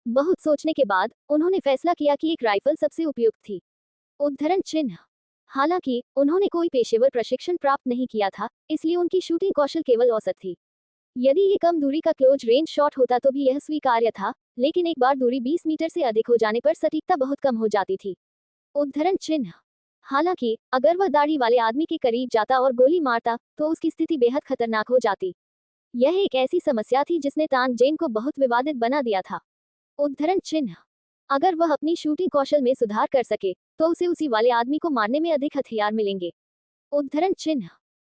बहुत सोचने के बाद उन्होंने फैसला किया कि एक राइफल सबसे उपयुक्त थी। उद्धरण चिन्ह। हालांकि उन्होंने कोई पेशेवर प्रशिक्षण प्राप्त नहीं किया था, इसलिए उनकी शूटिंग कौशल केवल औसत थी। यदि ये कम दूरी का क्लोज रेंज शॉट होता तो भी यह स्वीकार्य था, लेकिन एक बार दूरी 20 मीटर से अधिक हो जाने पर सटीकता बहुत कम हो जाती थी। उद्धरण चिन्ह। हालांकि अगर वह दाढ़ी वाले आदमी के करीब जाता और गोली मारता तो उसकी स्थिति बेहद खतरनाक हो जाती। यह एक ऐसी समस्या थी जिसने तान जेन को बहुत विवादित बना दिया था। उद्धरण चिन्ह। अगर वह अपनी शूटिंग कौशल में सुधार कर सके तो उसे उसी वाले आदमी को मारने में अधिक हथियार मिलेंगे। उद्धरण चिन्ह।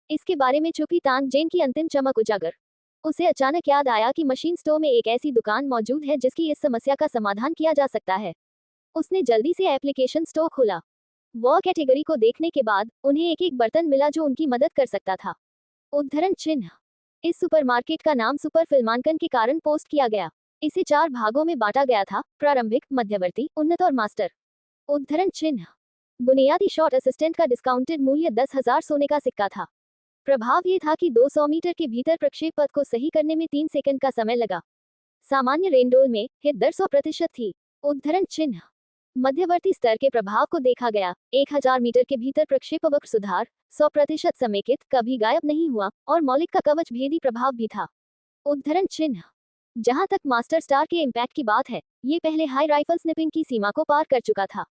इसके बारे में चुपी तान जेन की अंतिम चमक उजागर। उसे अचानक याद आया कि मशीन स्टोर में एक ऐसी दुकान मौजूद है जिसकी इस समस्या का समाधान किया जा सकता है। उसने जल्दी से एप्लीकेशन स्टोर खोला। वह कैटेगरी को देखने के बाद उन्हें एक एक बर्तन मिला जो उनकी मदद कर सकता था। उद्धरण चिन्ह। इस सुपरमार्केट का नाम सुपर फिल्मांकन के कारण पोस्ट किया गया। इसे 4 भागों में बांटा गया था: प्रारंभिक, मध्यवर्ती, उन्नत और मास्टर। उद्धरण चिन्ह। बुनियादी शॉट असिस्टेंट का डिस्काउंटेड मूल्य 10,000 सोने का सिक्का था। प्रभाव ये था कि 200 मीटर के भीतर प्रक्षेप पथ को सही करने में 3 सेकंड का समय लगा। सामान्य रेनडोल में हिट दर 100% थी। उद्धरण चिन्ह। मध्यवर्ती स्तर के प्रभाव को देखा गया। 1000 मीटर के भीतर प्रक्षेपवक्र सुधार 100% समेकित, कभी गायब नहीं हुआ, और मौलिक का कवच भेदी प्रभाव भी था। उद्धरण चिन्ह। जहां तक मास्टर स्टार के इम्पैक्ट की बात है, ये पहले हाई राइफल स्निपिंग की सीमा को पार कर चुका था।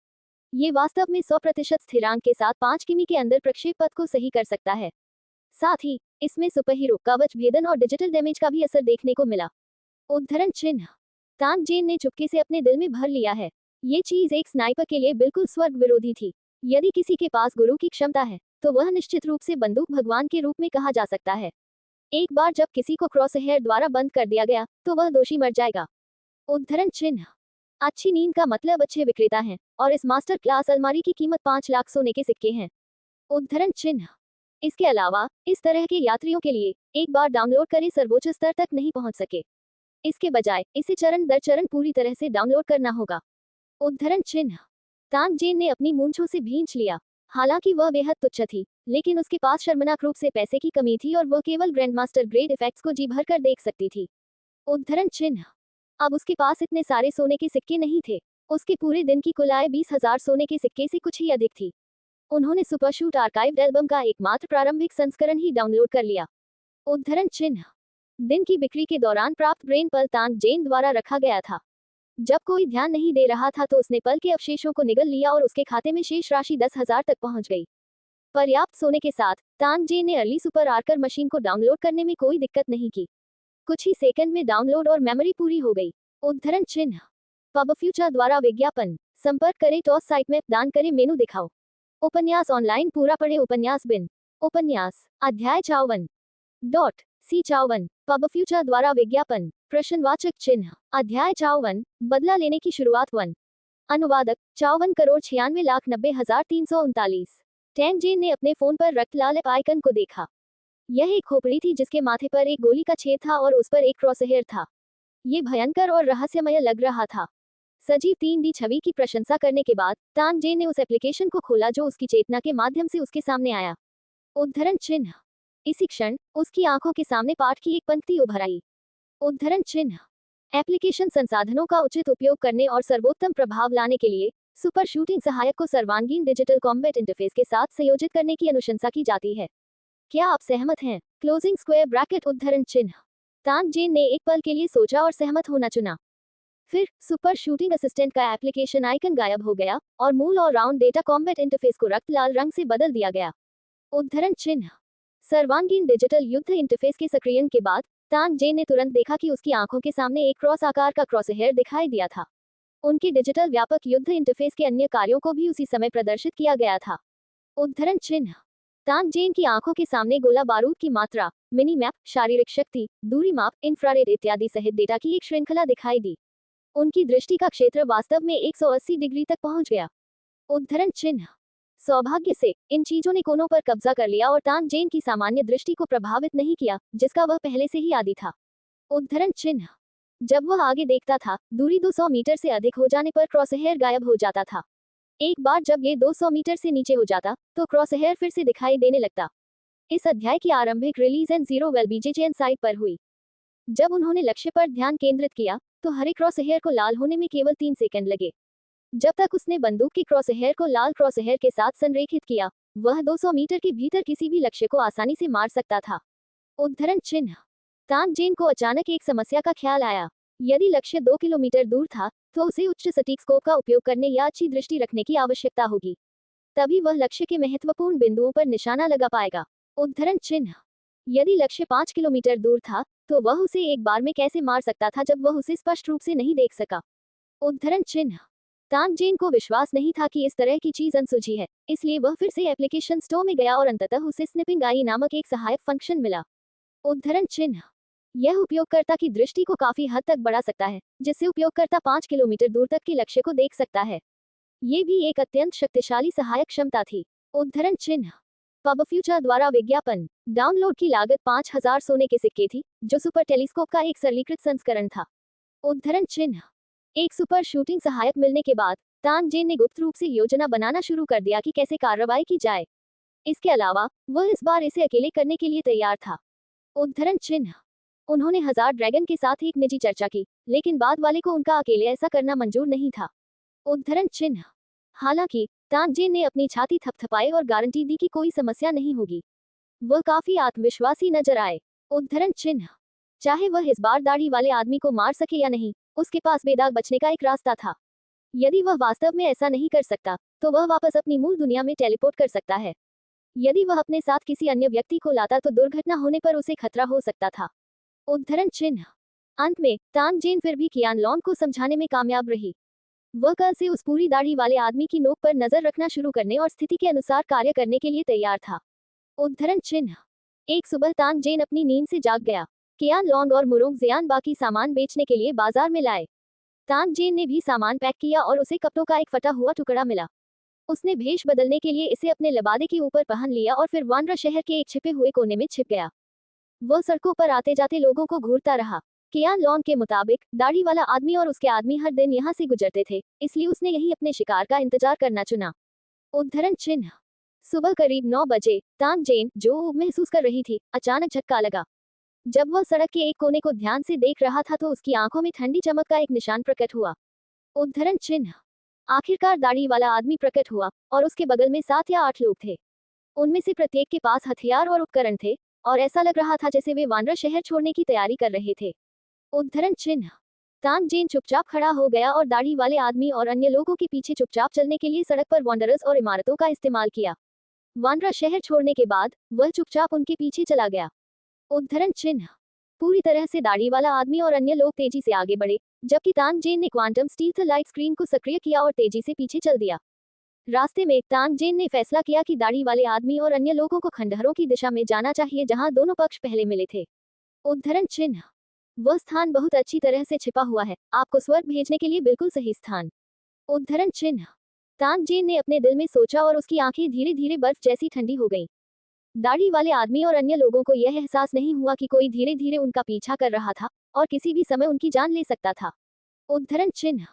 ये वास्तव में 100% स्थिरांक के साथ 5 किमी के अंदर प्रक्षेप पथ को सही कर सकता है। साथ ही इसमें सुपरहीरो कवच भेदन और डिजिटल डैमेज का भी असर देखने को मिला। उद्धरण चिन्ह। तान जेन ने चुपके से अपने दिल में भर लिया है। ये चीज एक स्नाइपर के लिए बिल्कुल स्वर्ग विरोधी थी। यदि किसी के पास गुरु की क्षमता है तो वह निश्चित रूप से बंदूक भगवान के रूप में कहा जा सकता है। एक बार जब किसी को क्रॉसहेयर द्वारा बंद कर दिया गया तो वह दोषी मर जाएगा। उद्धरण चिन्ह। अच्छी नींद का मतलब अच्छे विक्रेता हैं, और इस मास्टर क्लास अलमारी की कीमत 5 लाख सोने के सिक्के हैं। उद्धरण चिन्ह। इसके अलावा इस तरह के यात्रियों के लिए एक बार डाउनलोड करे सर्वोच्च स्तर तक नहीं पहुंच सके। इसके बजाय इसे चरण दर चरण पूरी तरह से डाउनलोड करना होगा। उद्धरण चिन्ह। तान जेन ने अपनी मूंछों से भींच लिया। हालांकि वह बेहद तुच्छ थी, लेकिन उसके पास शर्मनाक रूप से पैसे की कमी थी और वह केवल ग्रैंडमास्टर ग्रेड इफेक्ट्स को जी भर कर देख सकती थी। उद्धरण चिन्ह। अब उसके पास इतने सारे सोने के सिक्के नहीं थे। उसके पूरे दिन की कुल आय 20,000 सोने के सिक्के से कुछ ही अधिक थी। उन्होंने सुपरशूट आर्काइव्ड एल्बम का एकमात्र प्रारंभिक संस्करण ही डाउनलोड कर लिया। उद्धरण चिन्ह। दिन की बिक्री के दौरान प्राप्त ब्रेन पल तान जेन द्वारा रखा गया था। जब कोई ध्यान नहीं दे रहा था तो उसने पल के अवशेषों को निगल लिया और उसके खाते में शेष राशि 10,000 तक पहुंच गई। पर्याप्त सोने के साथ तान जेन ने अर्ली सुपर आर्कर मशीन को डाउनलोड करने में कोई दिक्कत नहीं की। कुछ ही सेकंड में डाउनलोड और मेमोरी पूरी हो गई। उद्धरण चिन्ह। पबफ्यूचर द्वारा विज्ञापन। संपर्क करें टॉस साइट में दान करें मेनू दिखाओ। उपन्यास ऑनलाइन पूरा पढ़े उपन्यास बिन। उपन्यास अध्याय 54 C54 पबफ्यूचर द्वारा विज्ञापन प्रश्नवाचक चिन्ह अध्याय 54 बदला लेने की शुरुआत 1 अनुवादक 54,96,90,339 टैन जेन ने अपने फोन पर रक्त लाल आइकन को देखा। यह एक खोपड़ी थी जिसके माथे पर एक गोली का छेद था और उस पर एक क्रॉसहेयर था। ये भयंकर और रहस्यमय लग रहा था। सजीव 3D छवि की प्रशंसा करने के बाद तान जेन ने उस एप्लीकेशन को खोला जो उसकी चेतना के माध्यम से उसके सामने आया। उद्धरण चिन्ह। इसी क्षण उसकी आंखों के सामने पाठ की एक पंक्ति उभर आई। उद्धरण चिन्ह। एप्लीकेशन संसाधनों का उचित उपयोग करने और सर्वोत्तम प्रभाव लाने के लिए सुपर शूटिंग सहायक को सर्वांगीण डिजिटल कॉम्बैट इंटरफेस के साथ संयोजित करने की अनुशंसा की जाती है। क्या आप सहमत हैं? क्लोजिंग स्क्वायर ब्रैकेट उद्धरण चिन्ह। तानसेन ने एक पल के लिए सोचा और सहमत होना चुना। फिर सुपर शूटिंग असिस्टेंट का एप्लीकेशन आइकन गायब हो गया और मूल और राउंड डेटा कॉम्बैट इंटरफेस को रक्त लाल रंग से बदल दिया गया। उद्धरण चिन्ह। सर्वांगीण डिजिटल युद्ध इंटरफेस के सक्रियण के बाद तानसेन ने तुरंत देखा कि उसकी आंखों के सामने एक क्रॉस आकार का क्रॉसहेयर दिखाई दिया था। उनकी डिजिटल व्यापक युद्ध इंटरफेस के अन्य कार्यों को भी उसी समय प्रदर्शित किया गया था। उद्धरण चिन्ह। तानसेन की आंखों के सामने गोला बारूद की मात्रा, मिनी मैप, शारीरिक शक्ति, दूरी माप, इंफ्रारेड इत्यादि सहित डेटा की एक श्रृंखला दिखाई दी। उनकी दृष्टि का क्षेत्र वास्तव में 180 डिग्री तक पहुंच गया। उद्धरण चिन्ह। सौभाग्य से इन चीजों ने कोनों पर कब्जा कर लिया और तानसेन की सामान्य दृष्टि को प्रभावित नहीं किया, जिसका वह पहले से ही आदी था। उद्धरण चिन्ह। जब वह आगे देखता था, दूरी 200 मीटर से अधिक हो जाने पर क्रॉसहेयर गायब हो जाता था। एक बार जब ये 200 मीटर से नीचे हो जाता, तो क्रॉसहेयर फिर से दिखाई देने लगता। इस अध्याय की आरंभिक रिलीज एंड जीरो वेल बीजेचेन साइट पर हुई। जब उन्होंने लक्ष्य पर ध्यान केंद्रित किया, तो हरे क्रॉसहेयर को लाल होने में केवल 3 सेकंड लगे। जब तक उसने बंदूक के क्रॉसहेयर को लाल क्रॉसहेयर के साथ संरेखित किया, वह 200 मीटर के भीतर किसी भी लक्ष्य को आसानी से मार सकता था। उद्धरण चिन्ह। तानसेन को अचानक एक समस्या का ख्याल आया। यदि लक्ष्य 2 किलोमीटर दूर था, तो उसे उच्च सटीक स्कोप का उपयोग करने या अच्छी दृष्टि रखने की आवश्यकता होगी। तभी वह लक्ष्य के महत्वपूर्ण बिंदुओं पर निशाना लगा पाएगा। उद्धरण चिन्ह। यदि लक्ष्य 5 किलोमीटर दूर था, तो वह उसे एक बार में कैसे मार सकता था जब वह उसे स्पष्ट रूप से नहीं देख सका। उद्धरण चिन्ह। तानसेन को विश्वास नहीं था कि इस तरह की चीज अनसुलझी है, इसलिए वह फिर से एप्लीकेशन स्टोर में गया और अंततः उसे स्निपिंग आई नामक एक सहायक फंक्शन मिला। उद्धरण चिन्ह। यह उपयोगकर्ता की दृष्टि को काफी हद तक बढ़ा सकता है, जिससे उपयोगकर्ता 5 किलोमीटर दूर तक के लक्ष्य को देख सकता है। ये भी एक अत्यंत शक्तिशाली सहायक क्षमता थी। उद्धरण चिन्ह। पबफ्यूचर द्वारा विज्ञापन। डाउनलोड की लागत 5000 सोने के सिक्के थी, जो सुपर टेलीस्कोप का एक सरलीकृत संस्करण था। उद्धरण चिन्ह। एक सुपर शूटिंग सहायक मिलने के बाद तानसेन ने गुप्त रूप से योजना बनाना शुरू कर दिया कि कैसे कार्रवाई की जाए। इसके अलावा वह इस बार इसे अकेले करने के लिए तैयार था। उद्धरण चिन्ह। उन्होंने 1000 ड्रैगन के साथ एक निजी चर्चा की, लेकिन बाद वाले को उनका अकेले ऐसा करना मंजूर नहीं था। उद्धरण चिन्ह। हालांकि तानसेन ने अपनी छाती थपथपाई और गारंटी दी कि कोई समस्या नहीं होगी। वह काफी आत्मविश्वासी नजर आए। उद्धरण चिन्ह। चाहे वह इस बार दाढ़ी वाले आदमी को मार सके या नहीं, उसके पास बेदाग बचने का एक रास्ता था। यदि वह वास्तव में ऐसा नहीं कर सकता, तो वह वापस अपनी मूल दुनिया में टेलीपोर्ट कर सकता है। यदि वह अपने साथ किसी अन्य व्यक्ति को लाता तो दुर्घटना होने पर उसे खतरा हो सकता था। उद्धरण चिन्ह। अंत में तानसेन फिर भी कियान लॉन्ग को समझाने में कामयाब रही। वह कल से उस पूरी दाढ़ी वाले आदमी की नोक पर नजर रखना शुरू करने और स्थिति के अनुसार कार्य करने के लिए तैयार था। उद्धरण चिन्ह। एक सुबह तानसेन अपनी नींद से जाग गया। कियान लॉन्ग और मुरोंग जियान बाकी सामान बेचने के लिए बाजार में लाए। तानसेन ने भी सामान पैक किया और उसे कपड़ों का एक फटा हुआ टुकड़ा मिला। उसने भेष बदलने के लिए इसे अपने लबादे के ऊपर पहन लिया और फिर वांड्रा शहर के एक छिपे हुए कोने में छिप गया। वह सड़कों पर आते जाते लोगों को घूरता रहा। कियान लॉन्ग के मुताबिक दाढ़ी वाला आदमी और उसके आदमी हर दिन यहाँ से गुजरते थे, इसलिए उसने यहीं अपने शिकार का इंतजार करना चुना। उद्धरण चिन्ह। सुबह करीब 9 बजे तानसेन जो ऊब महसूस कर रही थी, अचानक झटका लगा। जब वह सड़क के एक कोने को ध्यान से देख रहा था तो उसकी आंखों में ठंडी चमक का एक निशान प्रकट हुआ। उद्धरण चिन्ह। आखिरकार दाढ़ी वाला आदमी प्रकट हुआ और उसके बगल में 7 या 8 लोग थे। उनमें से प्रत्येक के पास हथियार और उपकरण थे और ऐसा लग रहा था जैसे वे वांड्रा शहर छोड़ने की तैयारी कर रहे थे। उद्धरण चिन्ह। तानसेन चुपचाप खड़ा हो गया और दाढ़ी वाले आदमी और अन्य लोगों के पीछे चुपचाप चलने के लिए सड़क पर वांडरर्स और इमारतों का इस्तेमाल किया। वांड्रा शहर छोड़ने के बाद वह चुपचाप उनके पीछे चला गया। उद्धरण चिन्ह। पूरी तरह से दाढ़ी वाला आदमी और अन्य लोग तेजी से आगे बढ़े, जबकि तानसेन ने क्वांटम स्टील्थ लाइट स्क्रीन को सक्रिय किया और तेजी से पीछे चल दिया। रास्ते में तानसेन ने फैसला किया कि दाढ़ी वाले आदमी और अन्य लोगों को खंडहरों की दिशा में जाना चाहिए जहां दोनों पक्ष पहले मिले थे। उद्धरण चिन्ह। वह स्थान बहुत अच्छी तरह से छिपा हुआ है, आपको स्वर्ग भेजने के लिए बिल्कुल सही स्थान। उद्धरण चिन्ह। तानसेन ने अपने दिल में सोचा और उसकी आंखें धीरे धीरे बर्फ जैसी ठंडी हो गईं। दाढ़ी वाले आदमी और अन्य लोगों को यह एहसास नहीं हुआ कि कोई धीरे धीरे उनका पीछा कर रहा था और किसी भी समय उनकी जान ले सकता था। उद्धरण चिन्ह।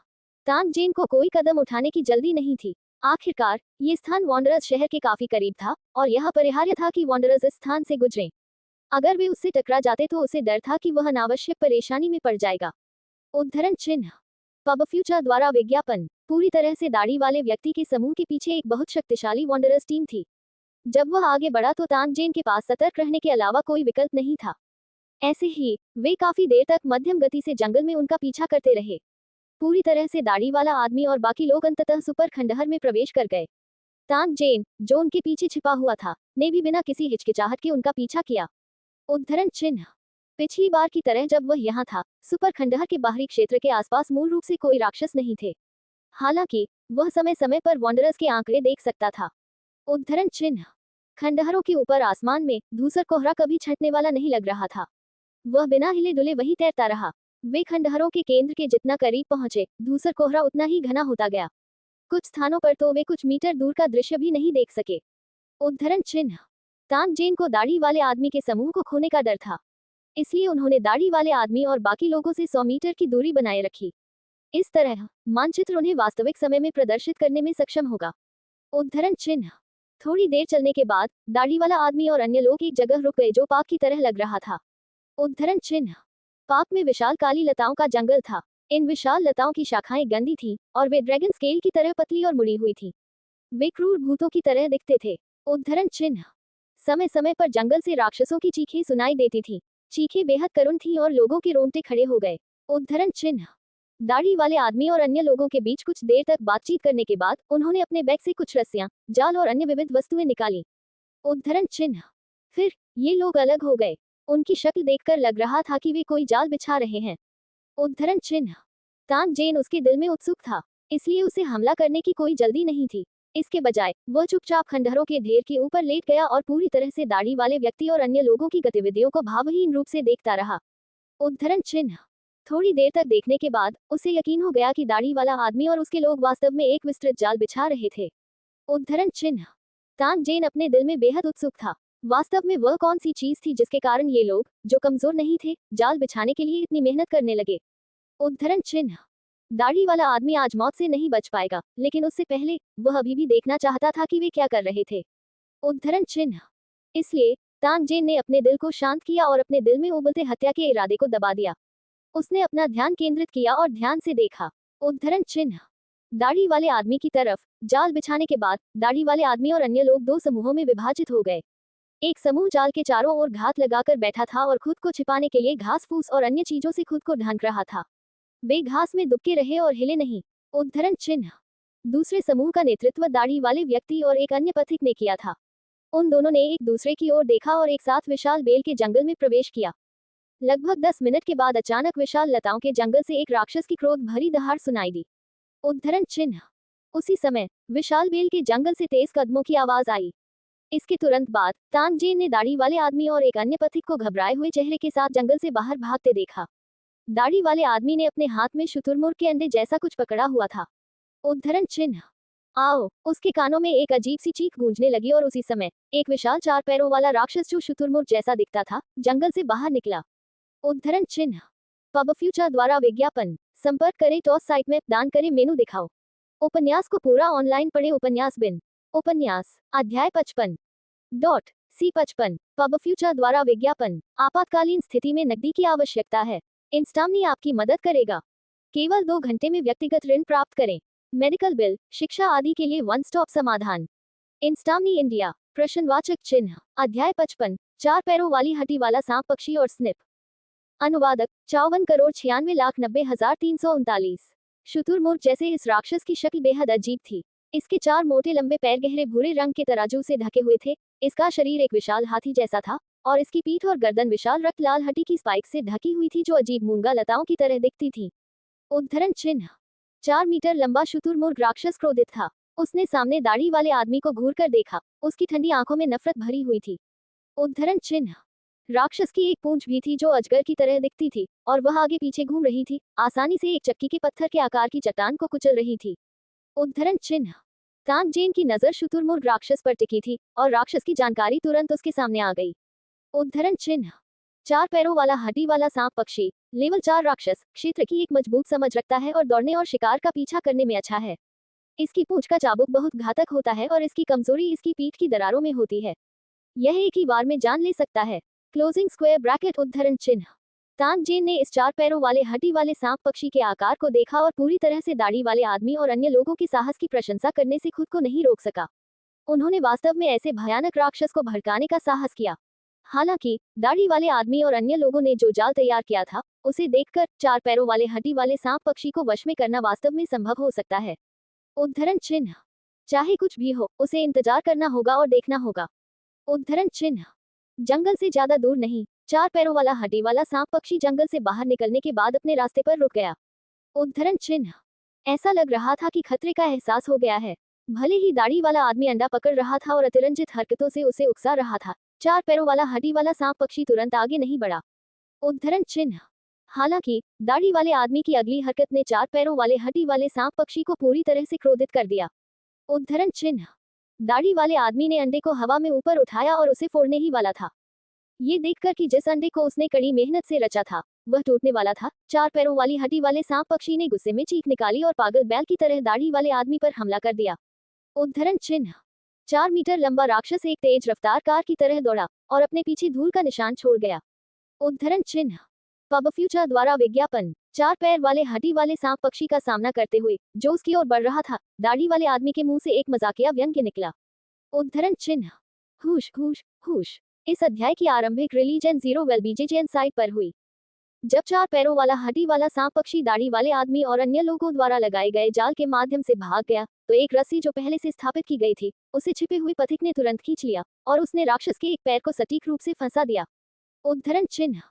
तानसेन को कोई कदम उठाने की जल्दी नहीं थी। आखिरकार ये स्थान वांडरर्स शहर के काफी करीब था और यह अपरिहार्य था कि वांडरर्स इस स्थान से गुजरें। अगर वे उससे टकरा जाते तो उसे डर था कि वह अनावश्यक परेशानी में पड़ जाएगा। उद्धरण चिन्ह। पब फ्यूचर द्वारा विज्ञापन। पूरी तरह से दाढ़ी वाले व्यक्ति के समूह के पीछे एक बहुत शक्तिशाली वॉन्डरर्स टीम थी। जब वह आगे बढ़ा तो तानजेन के पास सतर्क रहने के अलावा कोई विकल्प नहीं था। ऐसे ही वे काफी देर तक मध्यम गति से जंगल में उनका पीछा करते रहे। पूरी तरह से दाढ़ी वाला आदमी और बाकी लोग अंततः सुपर खंडहर में प्रवेश कर गए। तानजेन, जो उनके पीछे छिपा हुआ था, ने भी बिना किसी हिचकिचाहट के उनका पीछा किया। उद्धरण चिन्ह। पिछली बार की तरह जब वह यहाँ था, सुपर खंडहर के बाहरी क्षेत्र के आसपास मूल रूप से कोई राक्षस नहीं थे। हालांकि वह समय समय पर वॉन्डरर्स के आंकड़े देख सकता था। उद्धरण चिन्ह। खंडहरों के ऊपर आसमान में धूसर कोहरा कभी छंटने वाला नहीं लग रहा था। वह बिना हिले डुले वहीं तैरता रहा। वे खंडहरों के केंद्र के जितना करीब पहुंचे, धूसर कोहरा उतना ही घना होता गया। कुछ स्थानों पर तो वे कुछ मीटर दूर का दृश्य भी नहीं देख सके। उद्धरण चिन्ह। तानजेन को दाढ़ी वाले आदमी के समूह को खोने का डर था, इसलिए उन्होंने दाढ़ी वाले आदमी और बाकी लोगों से 100 मीटर की दूरी बनाए रखी। इस तरह मानचित्र उन्हें वास्तविक समय में प्रदर्शित करने में सक्षम होगा। उद्धरण चिन्ह। थोड़ी देर चलने के बाद दाढ़ी वाला आदमी और अन्य लोग एक जगह रुक गए जो पार्क की तरह लग रहा था। उद्धरण चिन्ह। पार्क में विशाल काली लताओं का जंगल था। इन विशाल लताओं की शाखाएं गंदी थीं और वे ड्रैगन स्केल की तरह पतली और मुड़ी हुई थीं। वे क्रूर भूतों की तरह दिखते थे। उद्धरण चिन्ह। समय समय पर जंगल से राक्षसों की चीखें सुनाई देती थीं। चीखें बेहद करुण थीं और लोगों के रोंगटे खड़े हो गए। उद्धरण चिन्ह। दाढ़ी वाले आदमी और अन्य लोगों के बीच कुछ देर तक बातचीत करने के बाद उन्होंने अपने बैग से कुछ रस्सियां, जाल और अन्य विविध वस्तुएं निकाली। उद्धरण चिन्ह। फिर ये लोग अलग हो गए। उनकी शक्ल देखकर लग रहा था कि वे कोई जाल बिछा रहे हैं। उद्धरण चिन्ह। तानजेन उसके दिल में उत्सुक था, इसलिए उसे हमला करने की कोई जल्दी नहीं थी। इसके बजाय वह चुपचाप खंडहरों के ढेर के ऊपर लेट गया और पूरी तरह से दाढ़ी वाले व्यक्ति और अन्य लोगों की गतिविधियों को भावहीन रूप से देखता रहा। उद्धरण चिन्ह। थोड़ी देर तक देखने के बाद उसे यकीन हो गया कि दाढ़ी वाला आदमी और उसके लोग वास्तव में एक विस्तृत जाल बिछा रहे थे। उद्धरण चिन्ह। तानजेन अपने दिल में बेहद उत्सुक था। वास्तव में वह कौन सी चीज थी जिसके कारण ये लोग, जो कमजोर नहीं थे, जाल बिछाने के लिए इतनी मेहनत करने लगे। उद्धरण चिन्ह। दाढ़ी वाला आदमी आज मौत से नहीं बच पाएगा, लेकिन उससे पहले वह अभी भी देखना चाहता था कि वे क्या कर रहे थे। उद्धरण चिन्ह। इसलिए तानजेन ने अपने दिल को शांत किया और अपने दिल में उबलते हत्या के इरादे को दबा दिया। उसने अपना ध्यान केंद्रित किया और ध्यान से देखा। उद्धरण चिन्ह। दाढ़ी वाले आदमी की तरफ जाल बिछाने के बाद दाढ़ी वाले आदमी और अन्य लोग दो समूहों में विभाजित हो गए। एक समूह जाल के चारों ओर घात लगाकर बैठा था और खुद को छिपाने के लिए घास फूस और अन्य चीजों से खुद को ढांक रहा था। वे घास में दुबके रहे और हिले नहीं। उद्धरण चिन्ह। दूसरे समूह का नेतृत्व दाढ़ी वाले व्यक्ति और एक अन्य पथिक ने किया था। उन दोनों ने एक दूसरे की ओर देखा और एक साथ विशाल बेल के जंगल में प्रवेश किया। लगभग 10 मिनट के बाद अचानक विशाल लताओं के जंगल से एक राक्षस की क्रोध भरी दहाड़ सुनाई दी। उद्धरण चिन्ह। उसी समय विशाल बेल के जंगल से तेज कदमों की आवाज आई। इसके तुरंत बाद तानजेन ने दाढ़ी वाले आदमी और एक अन्य पथिक को घबराए हुए चेहरे के साथ जंगल से बाहर भागते देखा। दाढ़ी वाले आदमी ने अपने हाथ में शुतुरमुर्ग के अंडे जैसा कुछ पकड़ा हुआ था। उद्धरण चिन्ह। आओ! उसके कानों में एक अजीब सी चीख गूंजने लगी और उसी समय एक विशाल 4 पैरों वाला राक्षस जो शुतुरमुर्ग जैसा दिखता था, जंगल से बाहर निकला। उद्धरण चिन्ह। पब फ्यूचर द्वारा विज्ञापन। संपर्क करें टॉस साइट में दान करें मेनू दिखाओ। उपन्यास को पूरा ऑनलाइन पढ़ें। उपन्यास बिन। उपन्यास अध्याय 55। C55। पब फ्यूचर द्वारा विज्ञापन। आपातकालीन स्थिति में नकदी की आवश्यकता है। इंस्टामनी आपकी मदद करेगा। केवल 2 घंटे में व्यक्तिगत ऋण प्राप्त करें। मेडिकल बिल, शिक्षा आदि के लिए वन स्टॉप समाधान। इंस्टामनी इंडिया। प्रश्नवाचक चिन्ह। अध्याय 55। 4 पैरों वाली हड्डी वाला सांप पक्षी और स्निप। अनुवादक 54,96,90,339। शुतुरमुर्ग जैसे इस राक्षस की शक्ल बेहद अजीब थी। इसके 4 मोटे लंबे पैर गहरे भूरे रंग के तराजू से ढके हुए थे। इसका शरीर एक विशाल हाथी जैसा था और इसकी पीठ और गर्दन विशाल रक्त लाल हड्डी की स्पाइक से ढकी हुई थी जो अजीब मूंगा लताओं की तरह दिखती थी। उद्धरण चिन्ह। 4 मीटर लंबा शुतुरमुर्ग राक्षस क्रोधित था। उसने सामने दाढ़ी वाले आदमी को घूर कर देखा। उसकी ठंडी आंखों में नफरत भरी हुई थी। उद्धरण चिन्ह। राक्षस की एक पूंछ भी थी जो अजगर की तरह दिखती थी और वह आगे पीछे घूम रही थी, आसानी से एक चक्की के पत्थर के आकार की चट्टान को कुचल रही थी। उद्धरण चिन्ह। तानजेन की नजर शुतुरमुर्ग राक्षस पर टिकी थी और राक्षस की जानकारी तुरंत उसके सामने आ गई। उद्धरण चिन्ह। 4 पैरों वाला हड्डी वाला सांप पक्षी, लेवल 4 राक्षस, क्षेत्र की एक मजबूत समझ रखता है और दौड़ने और शिकार का पीछा करने में अच्छा है। इसकी पूंछ का चाबुक बहुत घातक होता है और इसकी कमजोरी इसकी पीठ की दरारों में होती है। यह एक ही बार में जान ले सकता है। Closing square bracket. उद्धरण चिन्ह। तानसेन ने इस 4 पैरों वाले हड्डी वाले सांप पक्षी के आकार को देखा और पूरी तरह से दाढ़ी वाले आदमी और अन्य लोगों के साहस की प्रशंसा करने से खुद को नहीं रोक सका। उन्होंने वास्तव में ऐसे भयानक राक्षस को भड़काने का साहस किया। हालांकि दाढ़ी वाले आदमी और अन्य लोगों ने जो जाल तैयार किया था, उसे देखकर 4 पैरों वाले हड्डी वाले सांप पक्षी को वश में करना वास्तव में संभव हो सकता है। उद्धरण चिन्ह। चाहे कुछ भी हो, उसे इंतजार करना होगा और देखना होगा। उद्धरण चिन्ह। जंगल से ज्यादा दूर नहीं, 4 पैरों वाला हड्डी वाला सांप पक्षी जंगल से बाहर निकलने के बाद अपने रास्ते पर रुक गया। उद्धरण चिन्ह। ऐसा लग रहा था कि खतरे का एहसास हो गया है। भले ही दाढ़ी वाला आदमी अंडा पकड़ रहा था और अतिरंजित हरकतों से उसे उकसा रहा था, 4 पैरों वाला हड्डी वाला सांप पक्षी तुरंत आगे नहीं बढ़ा। उद्धरण चिन्ह। हालांकि दाढ़ी वाले आदमी की अगली हरकत ने 4 पैरों वाले हड्डी वाले सांप पक्षी को पूरी तरह से क्रोधित कर दिया। उद्धरण चिन्ह। दाढ़ी वाले आदमी ने अंडे को हवा में ऊपर उठाया और उसे फोड़ने ही वाला था। ये देखकर कि जिस अंडे को उसने कड़ी मेहनत से रचा था, वह टूटने वाला था, 4 पैरों वाली हड्डी वाले सांप पक्षी ने गुस्से में चीख निकाली और पागल बैल की तरह दाढ़ी वाले आदमी पर हमला कर दिया। उद्धरण चिन्ह। 4 मीटर लंबा राक्षस एक तेज रफ्तार कार की तरह दौड़ा और अपने पीछे धूल का निशान छोड़ गया। उद्धरण चिन्ह। पब फ्यूचर द्वारा विज्ञापन। 4 पैर वाले हड्डी वाले सांप पक्षी का सामना करते हुए जो उसकी ओर बढ़ रहा था, दाढ़ी वाले आदमी के मुंह से एक मजाकिया व्यंग्य निकला। उद्धरण चिन्ह। हुश हुश हुश। इस अध्याय की आरंभिक रिलीज N0 वेलबीजेजेन साइट पर हुई। जब 4 पैरों वाला हड्डी वाला सांप पक्षी दाढ़ी वाले आदमी और अन्य लोगों द्वारा लगाए गए जाल के माध्यम से भाग गया, तो एक रस्सी जो पहले से स्थापित की गई थी, उसे छिपे हुए पथिक ने तुरंत खींच लिया और उसने राक्षस के एक पैर को सटीक रूप से फंसा दिया। उद्धरण चिन्ह।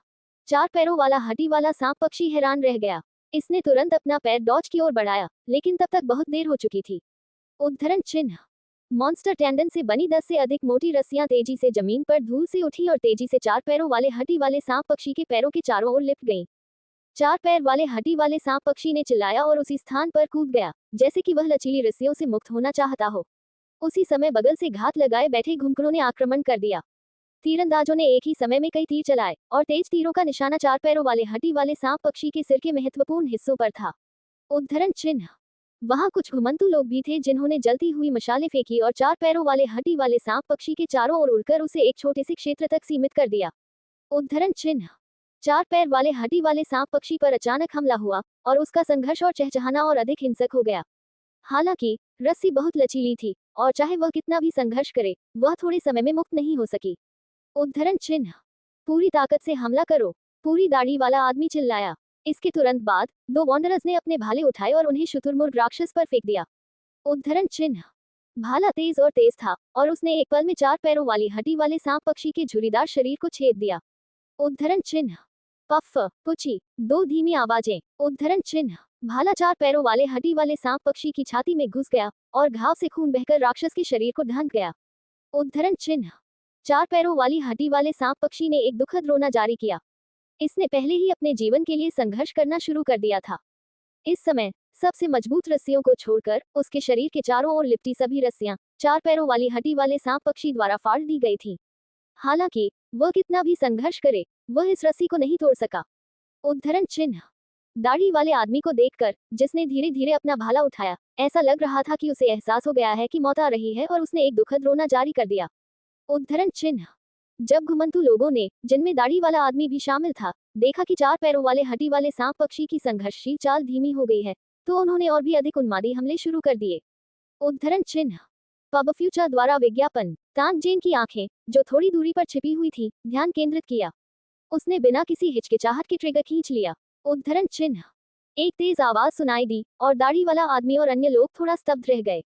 4 पैरों वाला हड्डी वाला सांप पक्षी हैरान रह गया। इसने तुरंत अपना पैर डॉज की ओर बढ़ाया, लेकिन तब तक बहुत देर हो चुकी थी। उद्धरण चिन्ह। मॉन्स्टर टेंडन से बनी 10 से अधिक मोटी रस्सियां तेजी से जमीन पर धूल से उठी और तेजी से 4 पैरों वाले हड्डी वाले सांप पक्षी के पैरों के चारों ओर लिपट गईं। 4 पैर वाले हड्डी वाले सांप पक्षी ने चिल्लाया और उसी स्थान पर कूद गया, जैसे कि वह लचीली रस्सियों से मुक्त होना चाहता हो। उसी समय बगल से घात लगाए बैठे घुमकड़ों ने आक्रमण कर दिया। तीरंदाजों ने एक ही समय में कई तीर चलाए और तेज तीरों का निशाना 4 पैरों वाले हड्डी वाले सांप पक्षी के सिर के महत्वपूर्ण हिस्सों पर था। उद्धरण चिन्ह। वहां कुछ घुमंतु लोग भी थे जिन्होंने जलती हुई मशालें फेंकी और 4 पैरों वाले हड्डी वाले सांप पक्षी के चारों ओर उड़कर उसे एक छोटे से क्षेत्र तक सीमित कर दिया। उद्धरण चिन्ह। 4 पैर वाले हड्डी वाले सांप पक्षी पर अचानक हमला हुआ और उसका संघर्ष और चहचहाना और अधिक हिंसक हो गया। हालांकि रस्सी बहुत लचीली थी और चाहे वह कितना भी संघर्ष करे, वह थोड़े समय में मुक्त नहीं हो सकी। उद्धरण चिन्ह। पूरी ताकत से हमला करो, पूरी दाढ़ी वाला आदमी चिल्लाया। इसके तुरंत बाद 2 वॉन्डरर्स ने अपने भाले उठाए और उन्हें शुतुरमुर्ग राक्षस पर फेंक दिया। उद्धरण चिन्ह। भाला तेज और तेज था और उसने एक पल में 4 पैरों वाली हड्डी वाले सांप पक्षी के झुर्रीदार शरीर को छेद दिया। उद्धरण चिन्ह। पफ पुची 2 धीमी आवाजें। उद्धरण चिन्ह। भाला 4 पैरों वाले हड्डी वाले सांप पक्षी की छाती में घुस गया और घाव से खून बहकर राक्षस के शरीर को ढंक गया। उद्धरण चिन्ह। 4 पैरों वाली हड्डी वाले सांप पक्षी ने एक दुखद रोना जारी किया। इसने पहले ही अपने जीवन के लिए संघर्ष करना शुरू कर दिया था। इस समय सबसे मजबूत रस्सियों को छोड़कर उसके शरीर के चारों ओर लिपटी सभी रस्सियां 4 पैरों वाली हड्डी वाले सांप पक्षी द्वारा फाड़ दी गई थी। हालांकि वह कितना भी संघर्ष करे, वह इस रस्सी को नहीं तोड़ सका। उद्धरण चिन्ह। दाढ़ी वाले आदमी को देखकर, जिसने धीरे धीरे अपना भाला उठाया, ऐसा लग रहा था कि उसे एहसास हो गया है कि मौत आ रही है और उसने एक दुखद रोना जारी कर दिया। उद्धरण चिन्ह। जब घुमंतु लोगों ने, जिनमें दाढ़ी वाला आदमी भी शामिल था, देखा कि 4 पैरों वाले हड्डी वाले सांप पक्षी की संघर्षशील चाल धीमी हो गई है, तो उन्होंने और भी अधिक उन्मादी हमले शुरू कर दिए। उद्धरण चिन्ह। पब फ्यूचर द्वारा विज्ञापन। तानसेन की आंखें, जो थोड़ी दूरी पर छिपी हुई थी, ध्यान केंद्रित किया। उसने बिना किसी हिचकिचाहट के ट्रिगर खींच लिया। उद्धरण चिन्ह। एक तेज आवाज सुनाई दी और दाढ़ी वाला आदमी और अन्य लोग थोड़ा स्तब्ध रह गए।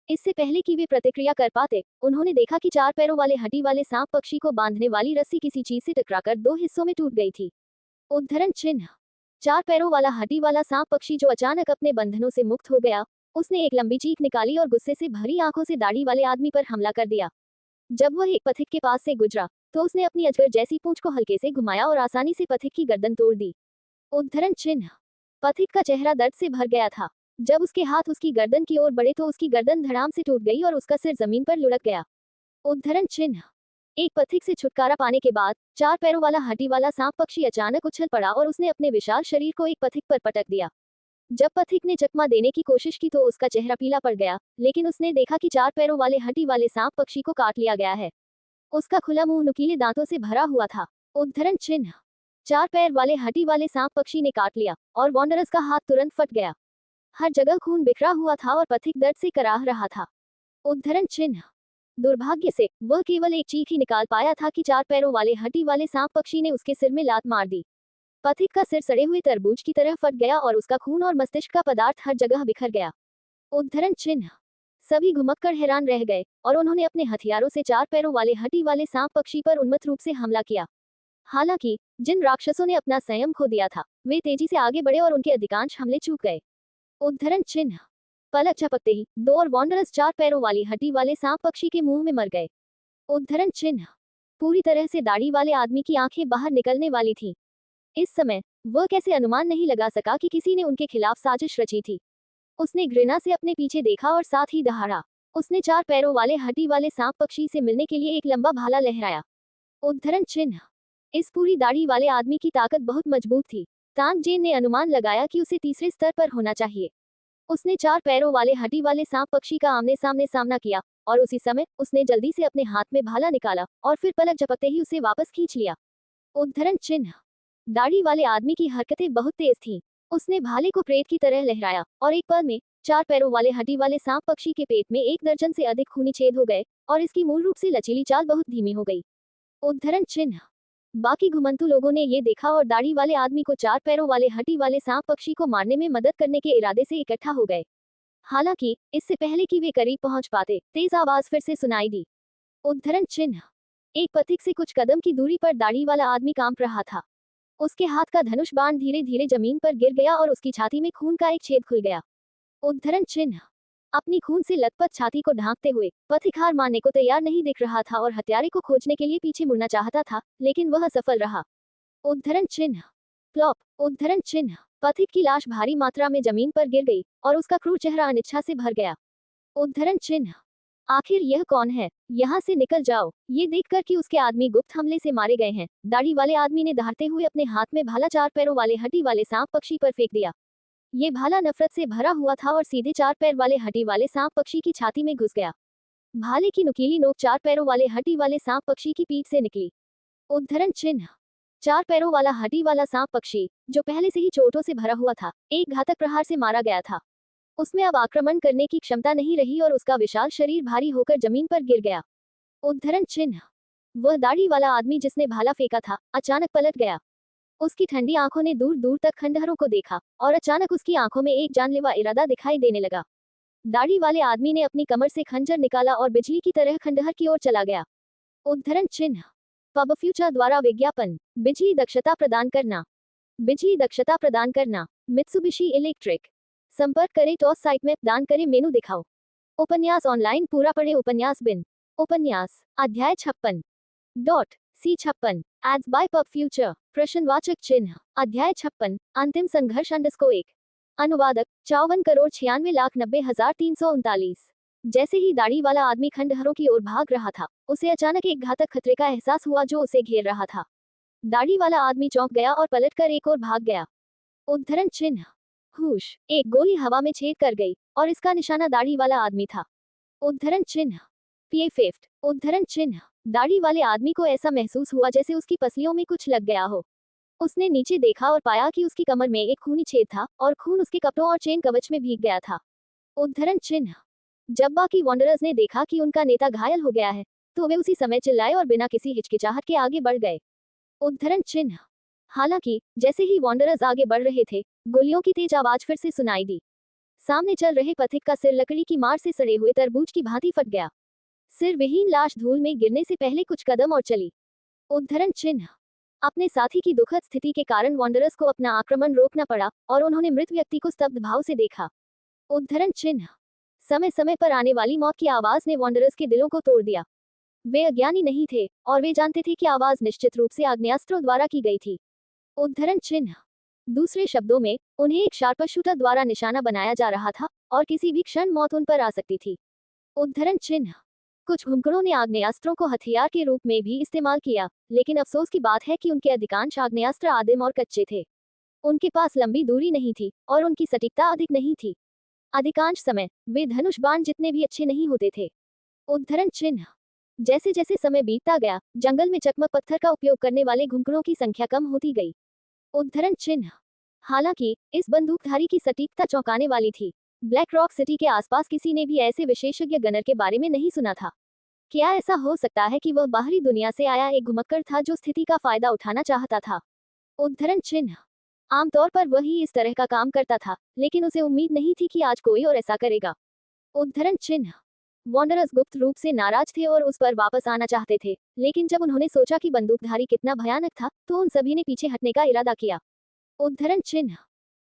इससे पहले कि वे प्रतिक्रिया कर पाते, उन्होंने देखा कि 4 पैरों वाले हड्डी वाले सांप पक्षी को बांधने वाली रस्सी किसी चीज से टकराकर 2 हिस्सों में टूट गई थी। उद्धरण चिन्ह। 4 पैरों वाला हड्डी वाला सांप पक्षी जो अचानक अपने बंधनों से मुक्त हो गया, उसने एक लंबी चीख निकाली और गुस्से से भरी आंखों से दाढ़ी वाले आदमी पर हमला कर दिया। जब वह एक पथिक के पास से गुजरा, तो उसने अपनी अजगर जैसी पूंछ को हल्के से घुमाया और आसानी से पथिक की गर्दन तोड़ दी। उद्धरण चिन्ह। पथिक का चेहरा दर्द से भर गया था। जब उसके हाथ उसकी गर्दन की ओर बढ़े तो उसकी गर्दन धड़ाम से टूट गई और उसका सिर जमीन पर लुढ़क गया। उद्धरण चिन्ह। एक पथिक से छुटकारा पाने के बाद 4 पैरों वाला हड्डी वाला सांप पक्षी अचानक उछल पड़ा और उसने अपने विशाल शरीर को एक पथिक पर पटक दिया। जब पथिक ने चकमा देने की कोशिश की तो उसका चेहरा पीला पड़ गया, लेकिन उसने देखा कि 4 पैरों वाले हड्डी वाले सांप पक्षी को काट लिया गया है। उसका खुला मुंह नुकीले दांतों से भरा हुआ था। उद्धरण चिन्ह। 4 पैर वाले हड्डी वाले सांप पक्षी ने काट लिया और वॉन्डरस का हाथ तुरंत फट गया। हर जगह खून बिखरा हुआ था और पथिक दर्द से कराह रहा था। उद्धरण चिन्ह। दुर्भाग्य से वह केवल एक चीख ही निकाल पाया था कि 4 पैरों वाले हड्डी वाले सांप पक्षी ने उसके सिर में लात मार दी। पथिक का सिर सड़े हुए तरबूज की तरह फट गया और उसका खून और मस्तिष्क का पदार्थ हर जगह बिखर गया। उद्धरण चिन्ह। सभी घुमक्कड़ हैरान रह गए और उन्होंने अपने हथियारों से 4 पैरों वाले हड्डी वाले सांप पक्षी पर उन्मत्त रूप से हमला किया। हालांकि जिन राक्षसों ने अपना संयम खो दिया था वे तेजी से आगे बढ़े और उनके अधिकांश हमले चूक गए। उद्धरण चिन्ह। पलक झपकते ही 2 और वॉन्डरस 4 पैरों वाली हड्डी वाले सांप पक्षी के मुंह में मर गए। उद्धरण चिन्ह। पूरी तरह से दाढ़ी वाले आदमी की आंखें बाहर निकलने वाली थीं। इस समय वह कैसे अनुमान नहीं लगा सका कि किसी ने उनके खिलाफ साजिश रची थी। उसने घृणा से अपने पीछे देखा और साथ ही दहाड़ा। उसने 4 पैरों वाले हड्डी वाले सांप पक्षी से मिलने के लिए एक लंबा भाला लहराया। उद्धरण चिन्ह। इस पूरी दाढ़ी वाले आदमी की ताकत बहुत मजबूत थी। तांगजेन ने अनुमान लगाया कि उसे तीसरे स्तर पर होना चाहिए। उसने 4 पैरों वाले हड्डी वाले सांप पक्षी का आमने सामने सामना किया और उसी समय उसने जल्दी से अपने हाथ में भाला निकाला और फिर पलक झपकते ही उसे वापस खींच लिया। उद्धरण चिन्ह। दाढ़ी वाले आदमी की हरकतें बहुत तेज थीं। उसने भाले को प्रेत की तरह लहराया और एक पल में 4 पैरों वाले हड्डी वाले सांप पक्षी के पेट में 1 दर्जन से अधिक खूनी छेद हो गए और इसकी मूल रूप से लचीली चाल बहुत धीमी हो गई। उद्धरण चिन्ह। बाकी घुमंतु लोगों ने ये देखा और दाढ़ी वाले आदमी को 4 पैरों वाले हड्डी वाले सांप पक्षी को मारने में मदद करने के इरादे से इकट्ठा हो गए। हालांकि इससे पहले कि वे करीब पहुंच पाते तेज आवाज फिर से सुनाई दी। उद्धरण चिन्ह। एक पथिक से कुछ कदम की दूरी पर दाढ़ी वाला आदमी कांप रहा था। उसके हाथ का धनुष बाण धीरे धीरे जमीन पर गिर गया और उसकी छाती में खून का एक छेद खुल गया। उद्धरण चिन्ह। अपनी खून से लथपथ छाती को ढांकते हुए पथिक हार मानने को तैयार नहीं दिख रहा था और हत्यारे को खोजने के लिए पीछे मुड़ना चाहता था, लेकिन वह असफल रहा। उद्धरण चिन्ह। प्लॉप। उद्धरण चिन्ह। पथिक की लाश भारी मात्रा में जमीन पर गिर गई और उसका क्रूर चेहरा अनिच्छा से भर गया। उद्धरण चिन्ह। आखिर यह कौन है? यहाँ से निकल जाओ। ये देखकर कि उसके आदमी गुप्त हमले से मारे गए हैं, दाढ़ी वाले आदमी ने दहाड़ते हुए अपने हाथ में भाला 4 पैरों वाले हड्डी वाले सांप पक्षी पर फेंक दिया। ये भाला नफरत से भरा हुआ था और सीधे 4 पैर वाले हड्डी वाले सांप पक्षी की छाती में घुस गया। भाले की नुकीली नोक 4 पैरों वाले हड्डी वाले सांप पक्षी की पीठ से निकली। उद्धरण चिन्ह। 4 पैरों वाला हड्डी वाला सांप पक्षी, जो पहले से ही चोटों से भरा हुआ था, एक घातक प्रहार से मारा गया था। उसमें अब आक्रमण करने की क्षमता नहीं रही और उसका विशाल शरीर भारी होकर जमीन पर गिर गया। उद्धरण चिन्ह। वह दाढ़ी वाला आदमी जिसने भाला फेंका था अचानक पलट गया। उसकी ठंडी आंखों ने दूर दूर तक खंडहरों को देखा और अचानक उसकी आंखों में एक जानलेवा इरादा दिखाई देने लगा। दाढ़ी वाले आदमी ने अपनी कमर से खंजर निकाला और बिजली की तरह खंडहर की ओर चला गया। उद्धरण चिन्ह। पब फ्यूचर द्वारा विज्ञापन। बिजली दक्षता प्रदान करना। बिजली दक्षता प्रदान करना। Mitsubishi electric. संपर्क करें टॉस साइट में दान करें मेनू दिखाओ। उपन्यास ऑनलाइन पूरा पढ़े उपन्यास बिन। उपन्यास अध्याय 56 dot C56 ads bye pub future प्रश्नवाचक चिन्ह अध्याय 56 अंतिम संघर्ष _1 अनुवादक 54,96,90,339। जैसे ही दाढ़ी वाला आदमी खंडहरों की ओर भाग रहा था उसे अचानक एक घातक खतरे का एहसास हुआ जो उसे घेर रहा था। दाढ़ी वाला आदमी चौंक गया और पलटकर एक ओर भाग गया। उद्धरण चिन्ह। हुश। एक गोली हवा में छेद कर गई और इसका निशाना दाढ़ी वाला आदमी था। उद्धरण चिन्ह। P5 उद्धरण चिन्ह। दाढ़ी वाले आदमी को ऐसा महसूस हुआ जैसे उसकी पसलियों में कुछ लग गया हो। उसने नीचे देखा और पाया कि उसकी कमर में एक खूनी छेद था और खून उसके कपड़ों और चेन कवच में भीग गया था। उद्धरण चिन्ह। जब बाकी वॉन्डरर्स ने देखा कि उनका नेता घायल हो गया है तो वे उसी समय चिल्लाए और बिना किसी हिचकिचाहट के आगे बढ़ गए। उद्धरण चिन्ह। हालांकि जैसे ही वॉन्डरर्स आगे बढ़ रहे थे गोलियों की तेज आवाज फिर से सुनाई दी। सामने चल रहे पथिक का सिर लकड़ी की मार से सड़े हुए तरबूज की भांति फट गया। सिर विहीन लाश धूल में गिरने से पहले कुछ कदम और चली। उद्धरण चिन्ह। अपने साथी की दुखद स्थिति के कारण वॉन्डरर्स को अपना आक्रमण रोकना पड़ा और उन्होंने मृत व्यक्ति को स्तब्ध भाव से देखा। उद्धरण चिन्ह। समय समय पर आने वाली मौत की आवाज ने वॉन्डरर्स के दिलों को तोड़ दिया। वे अज्ञानी नहीं थे और वे जानते थे कि आवाज निश्चित रूप से आग्नेयास्त्रों द्वारा की गई थी। उद्धरण चिन्ह। दूसरे शब्दों में उन्हें एक शार्पशूटर द्वारा निशाना बनाया जा रहा था और किसी भी क्षण मौत उन पर आ सकती थी। उद्धरण चिन्ह। कुछ घुमक्कड़ों ने आग्नेयास्त्रों को हथियार के रूप में भी इस्तेमाल किया, लेकिन अफसोस की बात है कि उनके अधिकांश आग्नेयास्त्र आदिम और कच्चे थे। उनके पास लंबी दूरी नहीं थी और उनकी सटीकता अधिक नहीं थी। अधिकांश समय वे धनुष बाण जितने भी अच्छे नहीं होते थे। उद्धरण चिन्ह। जैसे जैसे समय बीतता गया, जंगल में चकमक पत्थर का उपयोग करने वाले घुमक्कड़ों की संख्या कम होती गई। उद्धरण चिन्ह। हालांकि इस बंदूकधारी की सटीकता चौंकाने वाली थी। ब्लैक रॉक सिटी के आसपास किसी ने भी ऐसे विशेषज्ञ गनर के बारे में नहीं सुना था। क्या ऐसा हो सकता है कि वह बाहरी दुनिया से आया एक घुमक्कड़ था जो स्थिति का फायदा उठाना चाहता था? उद्धरण चिन्ह। आमतौर पर वही इस तरह का काम करता था, लेकिन उसे उम्मीद नहीं थी कि आज कोई और ऐसा करेगा। उद्धरण चिन्ह। वॉन्डरर्स गुप्त रूप से नाराज थे और उस पर वापस आना चाहते थे, लेकिन जब उन्होंने सोचा कि बंदूकधारी कितना भयानक था, तो उन सभी ने पीछे हटने का इरादा किया। उद्धरण चिन्ह।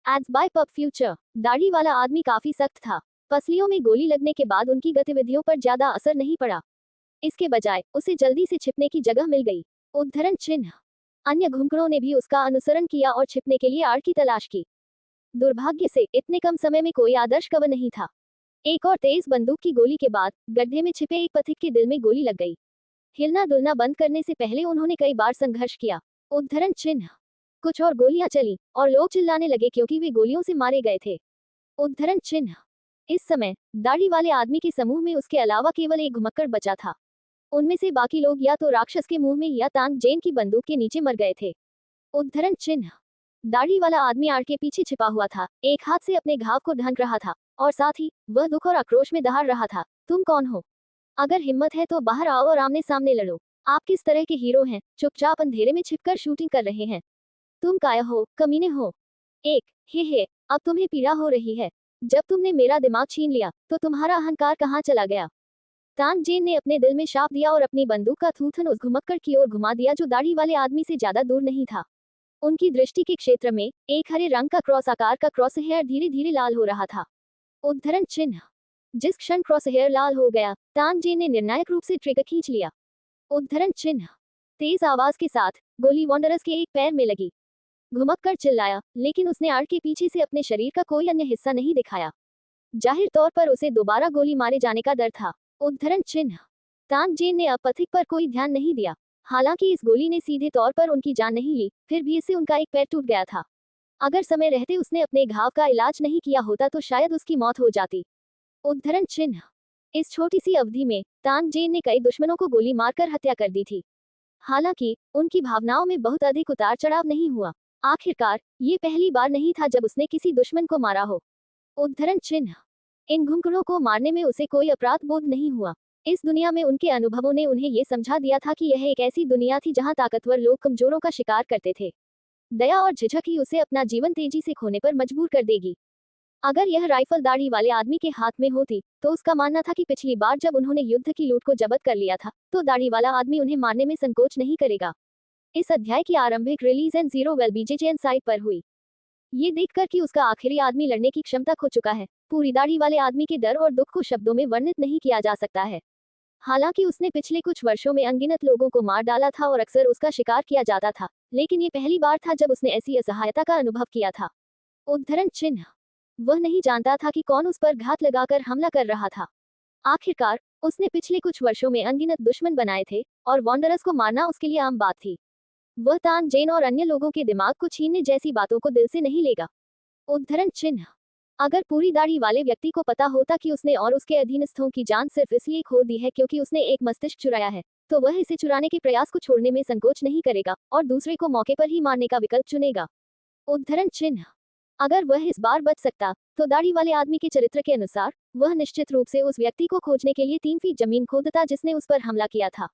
Ads bye pub future. दाढ़ी वाला आदमी काफी सख्त था। पसलियों में गोली लगने के बाद उनकी गतिविधियों पर ज्यादा असर नहीं पड़ा। इसके बजाय उसे जल्दी से छिपने की जगह मिल गई। उद्धरण चिन्ह। अन्य घुमक्कड़ों ने भी उसका अनुसरण किया और छिपने के लिए आड़ की तलाश की। दुर्भाग्य से इतने कम समय में कोई आदर्श कवर नहीं था। एक और तेज बंदूक की गोली के बाद गड्ढे में छिपे एक पथिक के दिल में गोली लग गई। हिलना डुलना बंद करने से पहले उन्होंने कई बार संघर्ष किया। उद्धरण चिन्ह। कुछ और गोलियां चली और लोग चिल्लाने लगे क्योंकि वे गोलियों से मारे गए थे। उद्धरण चिन्ह। इस समय दाढ़ी वाले आदमी के समूह में उसके अलावा केवल एक घुमक्कड़ बचा था। उनमें से बाकी लोग या तो राक्षस के मुंह में या तांग जेन की बंदूक के नीचे मर गए थे। उद्धरण चिन्ह। दाढ़ी वाला आदमी आड़ के पीछे छिपा हुआ था, एक हाथ से अपने घाव को ढंक रहा था और साथ ही वह दुख और आक्रोश में दहाड़ रहा था। तुम कौन हो? अगर हिम्मत है तो बाहर आओ और आमने सामने लड़ो। आप किस तरह के हीरो हैं, चुपचाप अंधेरे में छिपकर शूटिंग कर रहे हैं? तुम काया हो, कमीने हो। एक हे, अब तुम्हें पीड़ा हो रही है। जब तुमने मेरा दिमाग छीन लिया तो तुम्हारा अहंकार कहाँ चला गया? तांग जेन ने अपने दिल में शाप दिया और अपनी बंदूक का थूथन उस घुमक्कड़ की ओर घुमा दिया जो दाढ़ी वाले आदमी से ज्यादा दूर नहीं था। उनकी दृष्टि के क्षेत्र में एक हरे रंग का क्रॉस आकार का क्रॉस हेयर धीरे धीरे लाल हो रहा था। उद्धरण चिन्ह। जिस क्षण क्रॉस हेयर लाल हो गया, तांग जेन ने निर्णायक रूप से ट्रिगर खींच लिया। उद्धरण चिन्ह। तेज आवाज के साथ गोली वॉन्डरस के एक पैर में लगी। घुमक्कड़ चिल्लाया, लेकिन उसने आड़ के पीछे से अपने शरीर का कोई अन्य हिस्सा नहीं दिखाया। जाहिर तौर पर उसे दोबारा गोली मारे जाने का डर था। उद्धरण चिन्ह। तांग जेन ने अब पथिक पर कोई ध्यान नहीं दिया। हालांकि इस गोली ने सीधे तौर पर उनकी जान नहीं ली, फिर भी इससे उनका एक पैर टूट गया था। अगर समय रहते उसने अपने घाव का इलाज नहीं किया होता तो शायद उसकी मौत हो जाती। उद्धरण चिन्ह। इस छोटी सी अवधि में तांग जेन ने कई दुश्मनों को गोली मारकर हत्या कर दी थी। हालांकि उनकी भावनाओं में बहुत अधिक उतार चढ़ाव नहीं हुआ। आखिरकार ये पहली बार नहीं था जब उसने किसी दुश्मन को मारा हो। उद्धरण चिन्ह। इन घुमक्कड़ों को मारने में उसे कोई अपराध बोध नहीं हुआ। इस दुनिया में उनके अनुभवों ने उन्हें ये समझा दिया था कि यह एक ऐसी दुनिया थी जहां ताकतवर लोग कमजोरों का शिकार करते थे। दया और झिझक ही उसे अपना जीवन तेजी से खोने पर मजबूर कर देगी। अगर यह राइफल दाढ़ी वाले आदमी के हाथ में होती, तो उसका मानना था कि पिछली बार जब उन्होंने युद्ध की लूट को जब्त कर लिया था, तो दाढ़ी वाला आदमी उन्हें मारने में संकोच नहीं करेगा। इस अध्याय की आरंभिक रिलीज एंड जीरो वेल बीजेजेएन साइट पर हुई। ये देखकर कि उसका आखिरी आदमी लड़ने की क्षमता खो चुका है, पूरी दाढ़ी वाले आदमी के डर और दुख को शब्दों में वर्णित नहीं किया जा सकता है। हालांकि उसने पिछले कुछ वर्षों में अनगिनत लोगों को मार डाला था और अक्सर उसका शिकार किया जाता था, लेकिन ये पहली बार था जब उसने ऐसी असहायता का अनुभव किया था। उद्धरण चिन्ह। वह नहीं जानता था कि कौन उस पर घात लगाकर हमला कर रहा था। आखिरकार उसने पिछले कुछ वर्षों में अनगिनत दुश्मन बनाए थे और वॉन्डरस को मारना उसके लिए आम बात थी। वह तान जेन और अन्य लोगों के दिमाग को छीनने जैसी बातों को दिल से नहीं लेगा। उद्धरण चिन्ह। अगर पूरी दाढ़ी वाले व्यक्ति को पता होता कि उसने और उसके अधीनस्थों की जान सिर्फ इसलिए खो दी है क्योंकि उसने एक मस्तिष्क चुराया है, तो वह इसे चुराने के प्रयास को छोड़ने में संकोच नहीं करेगा और दूसरे को मौके पर ही मारने का विकल्प चुनेगा। उद्धरण चिन्ह। अगर वह इस बार बच सकता, तो दाढ़ी वाले आदमी के चरित्र के अनुसार वह निश्चित रूप से उस व्यक्ति को खोजने के लिए 3 फीट जमीन खोदता जिसने उस पर हमला किया था।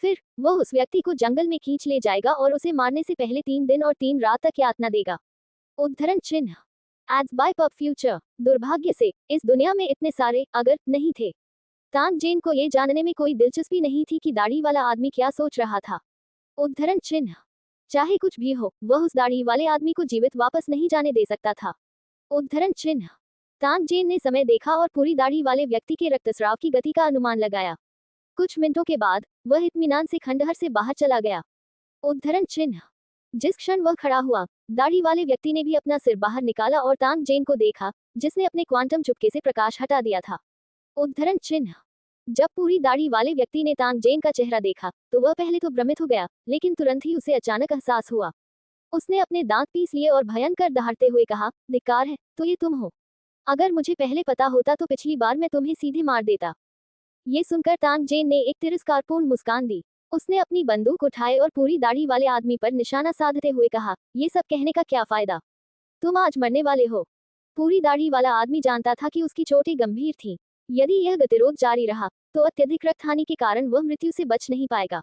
फिर वह उस व्यक्ति को जंगल में खींच ले जाएगा और उसे मारने से पहले 3 दिन और 3 रात तक यातना देगा। उद्धरण चिन्ह। Ads bye pub future. दुर्भाग्य से इस दुनिया में इतने सारे अगर नहीं थे। तांग जेन को ये जानने में कोई दिलचस्पी नहीं थी कि दाढ़ी वाला आदमी क्या सोच रहा था। उद्धरण चिन्ह। चाहे कुछ भी हो, वह उस दाढ़ी वाले आदमी को जीवित वापस नहीं जाने दे सकता था। उद्धरण चिन्ह। तांग जेन ने समय देखा और पूरी दाढ़ी वाले व्यक्ति के रक्तस्राव की गति का अनुमान लगाया। कुछ मिनटों के बाद वह इत्मीनान से खंडहर से बाहर चला गया। उद्धरण चिन्ह। जिस क्षण वह खड़ा हुआ, दाढ़ी वाले व्यक्ति ने भी अपना सिर बाहर निकाला और तांग जेन को देखा, जिसने अपने क्वांटम चुपके से प्रकाश हटा दिया था। उद्धरण चिन्ह। जब पूरी दाढ़ी वाले व्यक्ति ने तांग जेन का चेहरा देखा, तो वह पहले तो भ्रमित हो गया, लेकिन तुरंत ही उसे अचानक एहसास हुआ। उसने अपने दांत पीस लिए और भयंकर दहाड़ते हुए कहा, धिक्कार है, तो ये तुम हो। अगर मुझे पहले पता होता तो पिछली बार मैं तुम्हें सीधे मार देता। ये सुनकर तांग जेन ने एक तिरस्कारपूर्ण मुस्कान दी। उसने अपनी बंदूक उठाई और पूरी दाढ़ी वाले आदमी पर निशाना साधते हुए कहा, ये सब कहने का क्या फायदा, तुम आज मरने वाले हो। पूरी दाढ़ी वाला आदमी जानता था कि उसकी चोटें गंभीर थीं। यदि यह गतिरोध जारी रहा तो अत्यधिक रक्तहानि के कारण वह मृत्यु से बच नहीं पाएगा।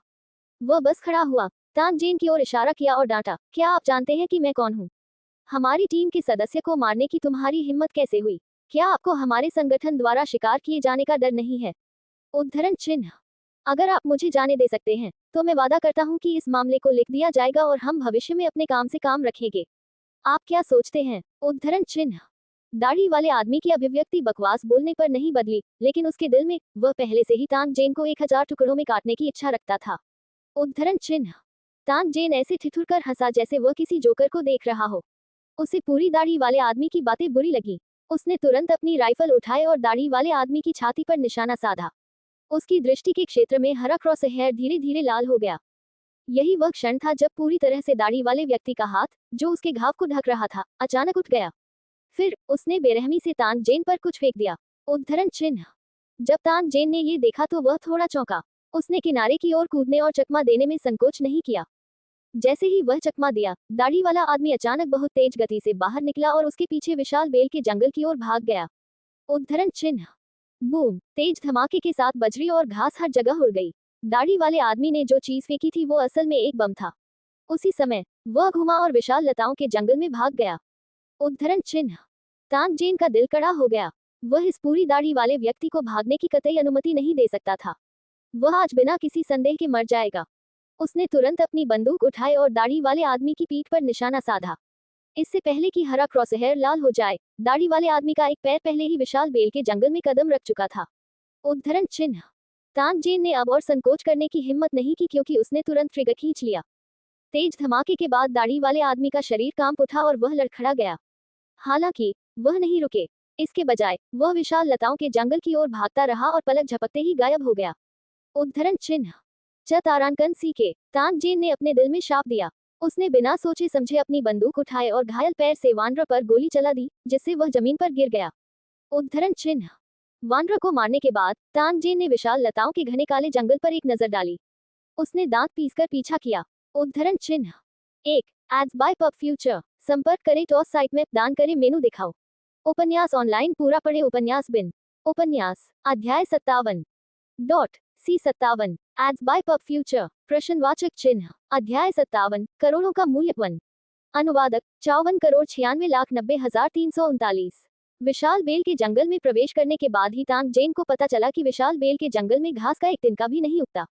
वह बस खड़ा हुआ, तांग जेन की ओर इशारा किया और डांटा, क्या आप जानते हैं कि मैं कौन हूँ? हमारी टीम के सदस्य को मारने की तुम्हारी हिम्मत कैसे हुई? क्या आपको हमारे संगठन द्वारा शिकार किए जाने का डर नहीं है? उद्धरण चिन्ह। अगर आप मुझे जाने दे सकते हैं तो मैं वादा करता हूँ कि इस मामले को लिख दिया जाएगा और हम भविष्य में अपने काम से काम रखेंगे। आप क्या सोचते हैं? उद्धरण चिन्ह। दाढ़ी वाले आदमी की अभिव्यक्ति बकवास बोलने पर नहीं बदली, लेकिन उसके दिल में वह पहले से ही तांग जेन को 1000 टुकड़ों में काटने की इच्छा रखता था। उद्धरण चिन्ह। तांग जेन ऐसे ठिठुरकर हंसा जैसे वह किसी जोकर को देख रहा हो। उसे पूरी दाढ़ी वाले आदमी की बातें बुरी लगी। उसने तुरंत अपनी राइफल उठाई और दाढ़ी वाले आदमी की छाती पर निशाना साधा। उसकी दृष्टि के क्षेत्र में हरा क्रॉस हेयर धीरे धीरे लाल हो गया। यही वह क्षण था जब पूरी तरह से दाढ़ी वाले व्यक्ति का हाथ, जो उसके घाव को ढक रहा था, अचानक उठ गया। फिर उसने बेरहमी से तांग जेन पर कुछ फेंक दिया। उद्धरण चिन्ह। जब तांग जेन ने ये देखा तो वह थोड़ा चौंका। उसने किनारे की ओर कूदने और चकमा देने में संकोच नहीं किया। जैसे ही वह चकमा दिया, दाढ़ी वाला आदमी अचानक बहुत तेज गति से बाहर निकला और उसके पीछे विशाल बेल के जंगल की ओर भाग गया। उद्धरण चिन्ह। बूम! तेज धमाके के साथ बजरी और घास हर जगह उड़ गई। दाढ़ी वाले आदमी ने जो चीज फेंकी थी वो असल में एक बम था। उसी समय वह घुमा और विशाल लताओं के जंगल में भाग गया। उद्धरण चिन्ह। तांग जेन का दिल कड़ा हो गया। वह इस पूरी दाढ़ी वाले व्यक्ति को भागने की कतई अनुमति नहीं दे सकता था। वह आज बिना किसी संदेह के मर जाएगा। उसने तुरंत अपनी बंदूक उठाई और दाढ़ी वाले आदमी की पीठ पर निशाना साधा। इससे पहले कि हरा क्रॉसहेयर लाल हो जाए, दाढ़ी वाले आदमी का एक पैर पहले ही विशाल बेल के जंगल में कदम रख चुका था। उद्धरण चिन्ह। तांग जेन ने अब और संकोच करने की हिम्मत नहीं की क्योंकि उसने तुरंत ट्रिगर खींच लिया। तेज धमाके के बाद दाढ़ी वाले आदमी का शरीर कांप उठा और वह लड़खड़ा गया। हालांकि वह नहीं रुके। इसके बजाय वह विशाल लताओं के जंगल की ओर भागता रहा और पलक झपकते ही गायब हो गया। उद्धरण चिन्ह। च तारांकन सी के। तांग जेन ने अपने दिल में शाप दिया। उसने बिना सोचे समझे अपनी बंदूक उठाए और घायल पैर से वानर पर गोली चला दी, जिससे वह जमीन पर गिर गया। उद्धरण चिन्ह। वानर को मारने के बाद तांग जेन ने विशाल लताओं के घने काले जंगल पर एक नजर डाली। उसने दांत पीसकर पीछा किया। उद्धरण चिन्ह। एक एड्स बाय पब फ्यूचर। संपर्क करें टॉस साइट में दान करें मेनू दिखाओ। उपन्यास ऑनलाइन पूरा पढ़े उपन्यास बिन। उपन्यास अध्याय 57 C57 ads bye pub future प्रश्नवाचक चिन्ह अध्याय 57 करोड़ों का मूल्य 1 अनुवादक 54,96,90,339 विशाल बेल के जंगल में प्रवेश करने के बाद ही तांग जेन को पता चला कि विशाल बेल के जंगल में घास का एक तिनका भी नहीं उगता।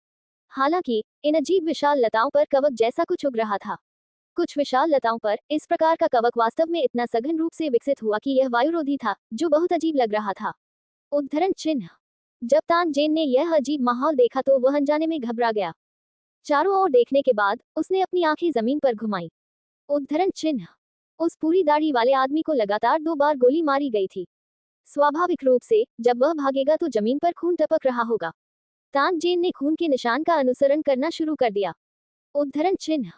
हालांकि इन अजीब विशाल लताओं पर कवक जैसा कुछ उग रहा था। कुछ विशाल लताओं पर इस प्रकार का कवक वास्तव में इतना सघन रूप से विकसित हुआ कि यह वायुरोधी था, जो बहुत अजीब लग रहा था। उद्धरण चिन्ह। जब तांग जेन ने यह अजीब माहौल देखा तो वह अनजाने में घबरा गया। चारों ओर देखने के बाद उसने अपनी आंखें जमीन पर घुमाई। उद्धरण चिन्ह। उस पूरी दाढ़ी वाले आदमी को लगातार 2 बार गोली मारी गई थी। स्वाभाविक रूप से जब वह भागेगा तो जमीन पर खून टपक रहा होगा। तांग जेन ने खून के निशान का अनुसरण करना शुरू कर दिया। उद्धरण चिन्ह।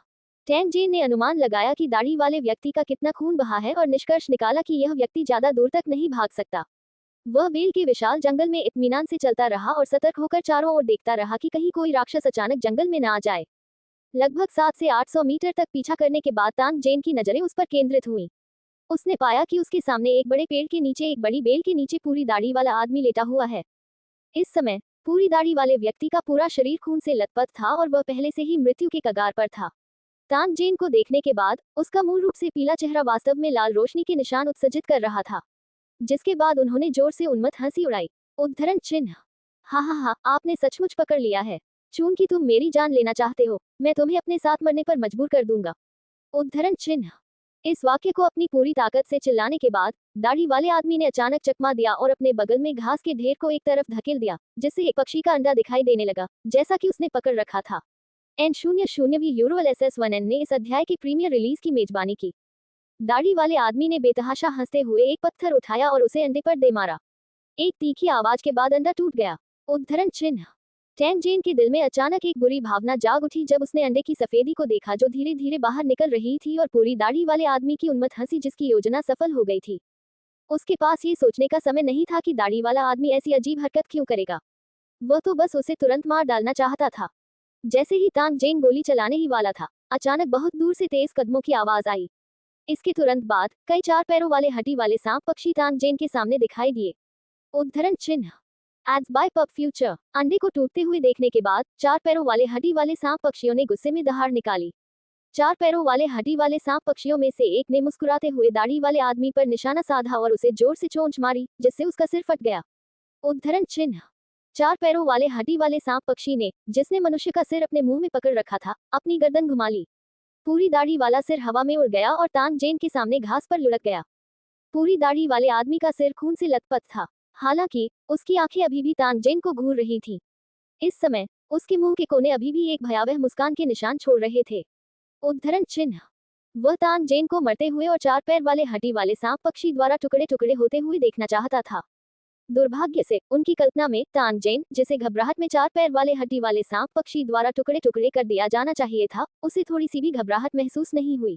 टैंग जेन ने अनुमान लगाया कि दाढ़ी वाले व्यक्ति का कितना खून बहा है और निष्कर्ष निकाला कि यह व्यक्ति ज्यादा दूर तक नहीं भाग सकता। वह बेल के विशाल जंगल में इत्मीनान से चलता रहा और सतर्क होकर चारों ओर देखता रहा कि कहीं कोई राक्षस अचानक जंगल में न आ जाए। लगभग 700 से 800 मीटर तक पीछा करने के बाद तांग जेन की नजरें उस पर केंद्रित हुईं। उसने पाया कि उसके सामने एक बड़े पेड़ के नीचे एक बड़ी बेल के नीचे पूरी दाढ़ी वाला आदमी लेटा हुआ है। इस समय पूरी दाढ़ी वाले व्यक्ति का पूरा शरीर खून से लथपथ था और वह पहले से ही मृत्यु के कगार पर था। तांग जेन को देखने के बाद उसका मूल रूप से पीला चेहरा वास्तव में लाल रोशनी के निशान उत्सर्जित कर रहा था, जिसके बाद उन्होंने जोर से उन्मत्त हंसी उड़ाई। उद्धरण चिन्ह। हा हा हा, आपने सचमुच पकड़ लिया है। चूंकि तुम मेरी जान लेना चाहते हो, मैं तुम्हें अपने साथ मरने पर मजबूर कर दूंगा। उद्धरण चिन्ह। इस वाक्य को अपनी पूरी ताकत से चिल्लाने के बाद दाढ़ी वाले आदमी ने अचानक चकमा दिया और अपने बगल में घास के ढेर को एक तरफ धकेल दिया, जिससे एक पक्षी का अंडा दिखाई देने लगा, जैसा कि उसने पकड़ रखा था। N00 EURLSS1N ने इस अध्याय की प्रीमियर रिलीज की मेजबानी की। दाढ़ी वाले आदमी ने बेतहाशा हंसते हुए एक पत्थर उठाया और उसे अंडे पर दे मारा। एक तीखी आवाज के बाद अंडा टूट गया। उद्धरण चिन्ह। टैंग जेन के दिल में अचानक एक बुरी भावना जाग उठी जब उसने अंडे की सफेदी को देखा जो धीरे धीरे बाहर निकल रही थी और पूरी दाढ़ी वाले आदमी की उन्मत्त हंसी जिसकी योजना सफल हो गई थी। उसके पास ये सोचने का समय नहीं था कि दाढ़ी वाला आदमी ऐसी अजीब हरकत क्यों करेगा। वह तो बस उसे तुरंत मार डालना चाहता था। जैसे ही तांग जेन गोली चलाने ही वाला था, अचानक बहुत दूर से तेज कदमों की आवाज आई। इसके तुरंत बाद कई 4 पैरों वाले हड्डी वाले सांप पक्षी तांग जेन के सामने दिखाई दिए। उद्धरण चिन्ह एड्स बाय पब फ्यूचर। अंडे को टूटते हुए देखने के बाद 4 पैरों वाले हड्डी वाले सांप पक्षियों ने गुस्से में दहाड़ निकाली। 4 पैरों वाले हड्डी वाले सांप पक्षियों में से एक ने मुस्कुराते हुए दाढ़ी वाले आदमी पर निशाना साधा और उसे जोर से चोंच मारी, जिससे उसका सिर फट गया। उद्धरण चिन्ह 4 पैरों वाले हड्डी वाले सांप पक्षी ने, जिसने मनुष्य का सिर अपने मुंह में पकड़ रखा था, अपनी गर्दन घुमा ली। पूरी दाढ़ी वाला सिर हवा में उड़ गया और तांग जेन के सामने घास पर लुढ़क गया। पूरी दाढ़ी वाले आदमी का सिर खून से लथपथ था। हालांकि उसकी आंखें अभी भी तांग जेन को घूर रही थीं। इस समय उसके मुंह के कोने अभी भी एक भयावह मुस्कान के निशान छोड़ रहे थे। उद्धरण चिन्ह वह तांग जेन को मरते हुए और 4 पैर वाले हड्डी वाले सांप पक्षी द्वारा टुकड़े टुकड़े होते हुए देखना चाहता था। दुर्भाग्य से उनकी कल्पना में तांग जेन, जिसे घबराहट में 4 पैर वाले हड्डी वाले सांप पक्षी द्वारा टुकड़े टुकड़े कर दिया जाना चाहिए था, उसे थोड़ी सी भी घबराहट महसूस नहीं हुई।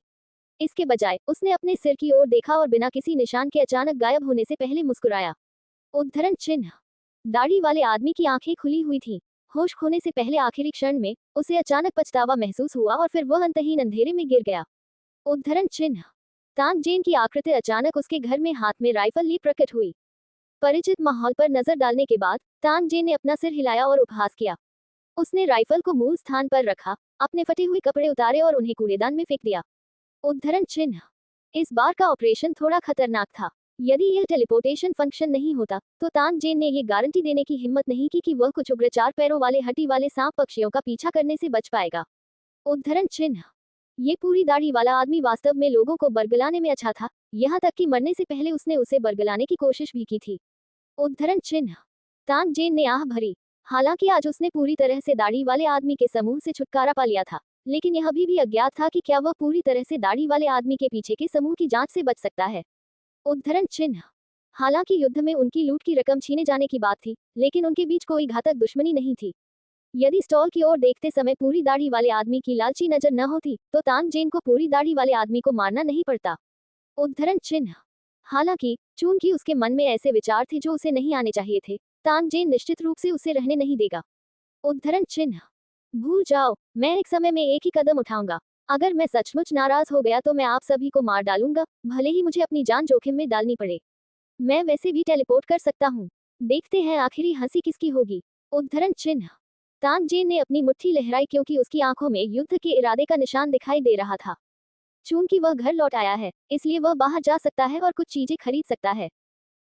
इसके बजाय उसने अपने सिर की ओर देखा और बिना किसी निशान के अचानक गायब होने से पहले मुस्कुराया। उद्धरण चिन्ह दाढ़ी वाले आदमी की आंखें खुली हुई थीं। होश खोने से पहले आखिरी क्षण में उसे अचानक पछतावा महसूस हुआ और फिर वह अंतहीन अंधेरे में गिर गया। उद्धरण चिन्ह तांग जेन की आकृति अचानक उसके घर में हाथ में राइफल लिए प्रकट हुई। परिचित माहौल पर नजर डालने के बाद तांग जेन ने अपना सिर हिलाया और उपहास किया। उसने राइफल को मूल स्थान पर रखा, अपने फटे हुए कपड़े उतारे और उन्हें कूड़ेदान में फेंक दिया। उद्धरण चिन्ह इस बार का ऑपरेशन थोड़ा खतरनाक था। यदि यह टेलीपोर्टेशन फंक्शन नहीं होता तो तांग जेन ने ये गारंटी देने की हिम्मत नहीं की कि वह कुछ उग्र 4 पैरों वाले हड्डी वाले सांप पक्षियों का पीछा करने से बच पाएगा। उद्धरण चिन्ह ये पूरी दाढ़ी वाला आदमी वास्तव में लोगों को बरगलाने में अच्छा था, यहाँ तक कि मरने से पहले उसने उसे बरगलाने की कोशिश भी की थी। उद्धरण चिन्ह तांग जेन ने आह भरी। हालांकि आज उसने पूरी तरह से दाढ़ी वाले आदमी के समूह से छुटकारा पा लिया था, लेकिन यह अभी भी अज्ञात था कि क्या वह पूरी तरह से दाढ़ी वाले आदमी के पीछे के समूह की जांच से बच सकता है। उद्धरण चिन्ह हालांकि युद्ध में उनकी लूट की रकम छीने जाने की बात थी, लेकिन उनके बीच कोई घातक दुश्मनी नहीं थी। यदि स्टॉल की ओर देखते समय पूरी दाढ़ी वाले आदमी की लालची नजर न होती तो तांग जेन को पूरी दाढ़ी वाले आदमी को मारना नहीं पड़ता। उद्धरण चिन्ह हालांकि चूंकि उसके मन में ऐसे विचार थे जो उसे नहीं आने चाहिए थे, तांग जेन निश्चित रूप से उसे रहने नहीं देगा। उद्धरण चिन्ह भूल जाओ, मैं एक समय में एक ही कदम उठाऊंगा। अगर मैं सचमुच नाराज हो गया तो मैं आप सभी को मार डालूंगा, भले ही मुझे अपनी जान जोखिम में डालनी पड़े। मैं वैसे भी टेलीपोर्ट कर सकता हूँ। देखते हैं आखिरी हंसी किसकी होगी। उद्धरण चिन्ह तांग जेन ने अपनी मुट्ठी लहराई क्योंकि उसकी आंखों में युद्ध के इरादे का निशान दिखाई दे रहा था। चूंकि वह घर लौट आया है, इसलिए वह बाहर जा सकता है और कुछ चीजें खरीद सकता है।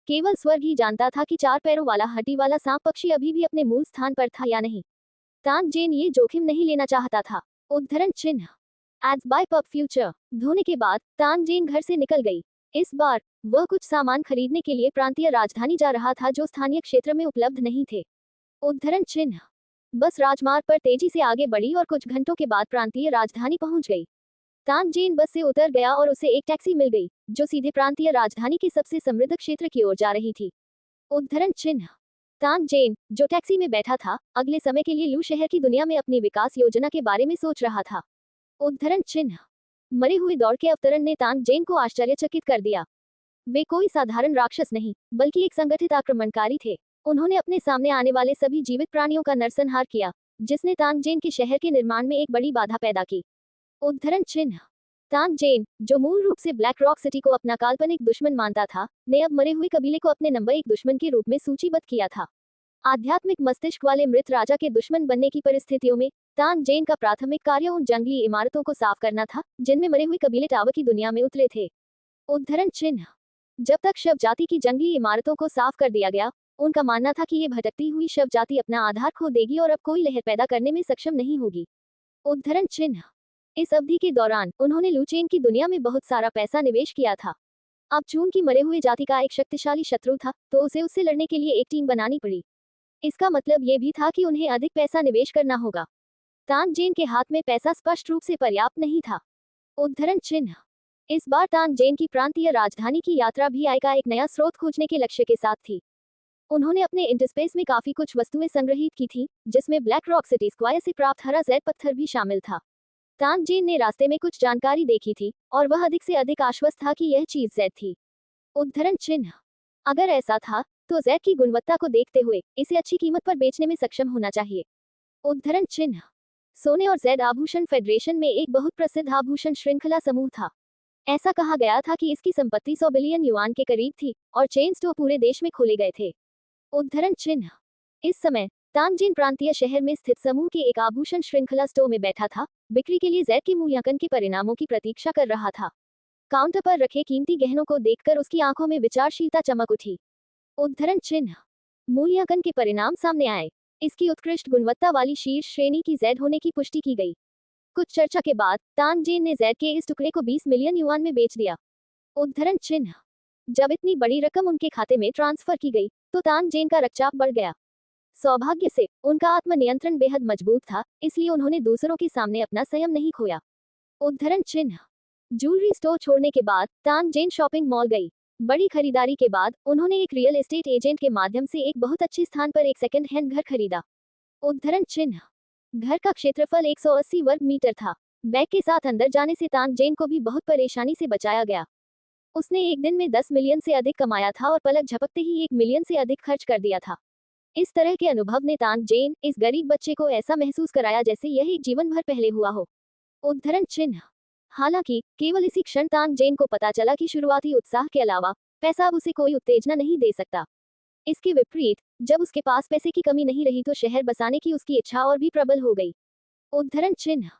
केवल स्वर्ग ही जानता था कि 4 पैरों वाला हड्डी वाला सांप पक्षी अभी भी अपने मूल स्थान पर था या नहीं। तांग जेन ये जोखिम नहीं लेना चाहता था। उद्धरण चिन्ह एड्स बाय पब फ्यूचर। धोने के बाद तांग जेन घर से निकल गई। इस बार वह कुछ सामान खरीदने के लिए प्रांतीय राजधानी जा रहा था जो स्थानीय क्षेत्र में उपलब्ध नहीं थे। उद्धरण चिन्ह बस राजमार्ग पर तेजी से आगे बढ़ी और कुछ घंटों के बाद प्रांतीय राजधानी पहुंच गई। तांग जेन बस से उतर गया और उसे एक टैक्सी मिल गई जो सीधे प्रांतीय राजधानी के सबसे समृद्ध क्षेत्र की ओर जा रही थी। उद्धरण चिन्ह तांग जेन, जो टैक्सी में बैठा था, अगले समय के लिए लू शहर की दुनिया में अपनी विकास योजना के बारे में सोच रहा था। उद्धरण चिन्ह मरे हुए दौड़ के अवतरण ने तांग जेन को आश्चर्यचकित कर दिया। वे कोई साधारण राक्षस नहीं, बल्कि एक संगठित आक्रमणकारी थे। उन्होंने अपने सामने आने वाले सभी जीवित प्राणियों का नरसंहार किया, जिसने तांग जेन के शहर के निर्माण में एक बड़ी बाधा पैदा की। उद्धरण चिन्ह तांग जेन, जो मूल रूप से ब्लैक रॉक सिटी को अपना काल्पनिक दुश्मन मानता था, ने अब मरे हुए कबीले को अपने नंबर 1 दुश्मन के रूप में सूचीबद्ध किया था। आध्यात्मिक मस्तिष्क वाले मृत राजा के दुश्मन बनने की परिस्थितियों में तांग जेन का प्राथमिक कार्य उन जंगली इमारतों को साफ करना था जिनमें मरे हुए कबीले टावर की दुनिया में उतरे थे। उद्धरण चिन्ह जब तक शव जाति की जंगली इमारतों को साफ कर दिया गया, उनका मानना था कि ये भटकती हुई शव जाति अपना आधार खो देगी और अब कोई लहर पैदा करने में सक्षम नहीं होगी। उद्धरण चिन्ह इस अवधि के दौरान उन्होंने लूचेन की दुनिया में बहुत सारा पैसा निवेश किया था। अब चूंकि मरे हुए जाति का एक शक्तिशाली शत्रु था, तो उसे उससे लड़ने के लिए एक टीम बनानी पड़ी। इसका मतलब ये भी था कि उन्हें अधिक पैसा निवेश करना होगा। तांग जेन के हाथ में पैसा स्पष्ट रूप से पर्याप्त नहीं था। उद्धरण चिन्ह इस बार तांग जेन की प्रांतीय राजधानी की यात्रा भी आय का एक नया स्रोत खोजने के लक्ष्य के साथ थी। उन्होंने अपने इंटरस्पेस में काफी कुछ वस्तुएं संग्रहित की थी, जिसमें ब्लैक रॉक सिटी स्क्वायर से प्राप्त हरा जेड पत्थर भी शामिल था। तांग जेन ने रास्ते में कुछ जानकारी देखी थी और वह अधिक से अधिक आश्वस्त था कि यह चीज जेड थी। उद्धरण चिन्ह अगर ऐसा था तो Z की गुणवत्ता को देखते हुए इसे अच्छी कीमत पर बेचने में सक्षम होना चाहिए। उद्धरण चिन्ह। सोने और Z आभूषण फेडरेशन में एक बहुत प्रसिद्ध आभूषण श्रृंखला समूह था। ऐसा कहा गया था कि इसकी संपत्ति 100 बिलियन युआन के करीब थी और चेन स्टोर पूरे देश में खोले गए थे। उद्धरण चिन्ह। इस समय तांजिन प्रांतीय शहर में स्थित समूह के एक आभूषण श्रृंखला स्टोर में बैठा था, बिक्री के लिए Z के मूल्यांकन के परिणामों की प्रतीक्षा कर रहा था। काउंटर पर रखे कीमती गहनों को देखकर उसकी आंखों में विचारशीलता चमक उठी। उद्धरण चिन्ह। मूल्यांकन के परिणाम सामने आए। इसकी उत्कृष्ट गुणवत्ता वाली शीर्ष श्रेणी की Z होने की पुष्टि की गई। कुछ चर्चा के बाद तांजिन ने Z के इस टुकड़े को 20 मिलियन युआन में बेच दिया। उद्धरण चिन्ह। जब इतनी बड़ी रकम उनके खाते में ट्रांसफर की गई तो तांजिन का रक्तचाप बढ़ गया। सौभाग्य से उनका आत्मनियंत्रण बेहद मजबूत था, इसलिए उन्होंने दूसरों के सामने अपना संयम नहीं खोया। उद्धरण चिन्ह। ज्वेलरी स्टोर छोड़ने के बाद तांजिन शॉपिंग मॉल गई। बड़ी खरीदारी के बाद उन्होंने एक रियल एस्टेट एजेंट के माध्यम से एक बहुत अच्छे स्थान पर एक सेकंड हैंड घर खरीदा। उद्धरण चिन्ह। घर का क्षेत्रफल 180 वर्ग मीटर था। बैग के साथ अंदर जाने से तांजिन को भी बहुत परेशानी से बचाया गया। उसने एक दिन में 10 मिलियन से अधिक कमाया था और पलक झपकते ही 1 मिलियन से अधिक खर्च कर दिया था। इस तरह के अनुभव ने तांजिन, इस गरीब बच्चे को ऐसा महसूस कराया जैसे यह एक जीवन भर पहले हुआ हो। उद्धरण चिन्ह। हालांकि केवल इसी क्षण तांजिन को पता चला कि शुरुआती उत्साह के अलावा पैसा अब उसे कोई उत्तेजना नहीं दे सकता। इसके विपरीत, जब उसके पास पैसे की कमी नहीं रही तो शहर बसाने की उसकी इच्छा और भी प्रबल हो गई। उद्धरण चिन्ह।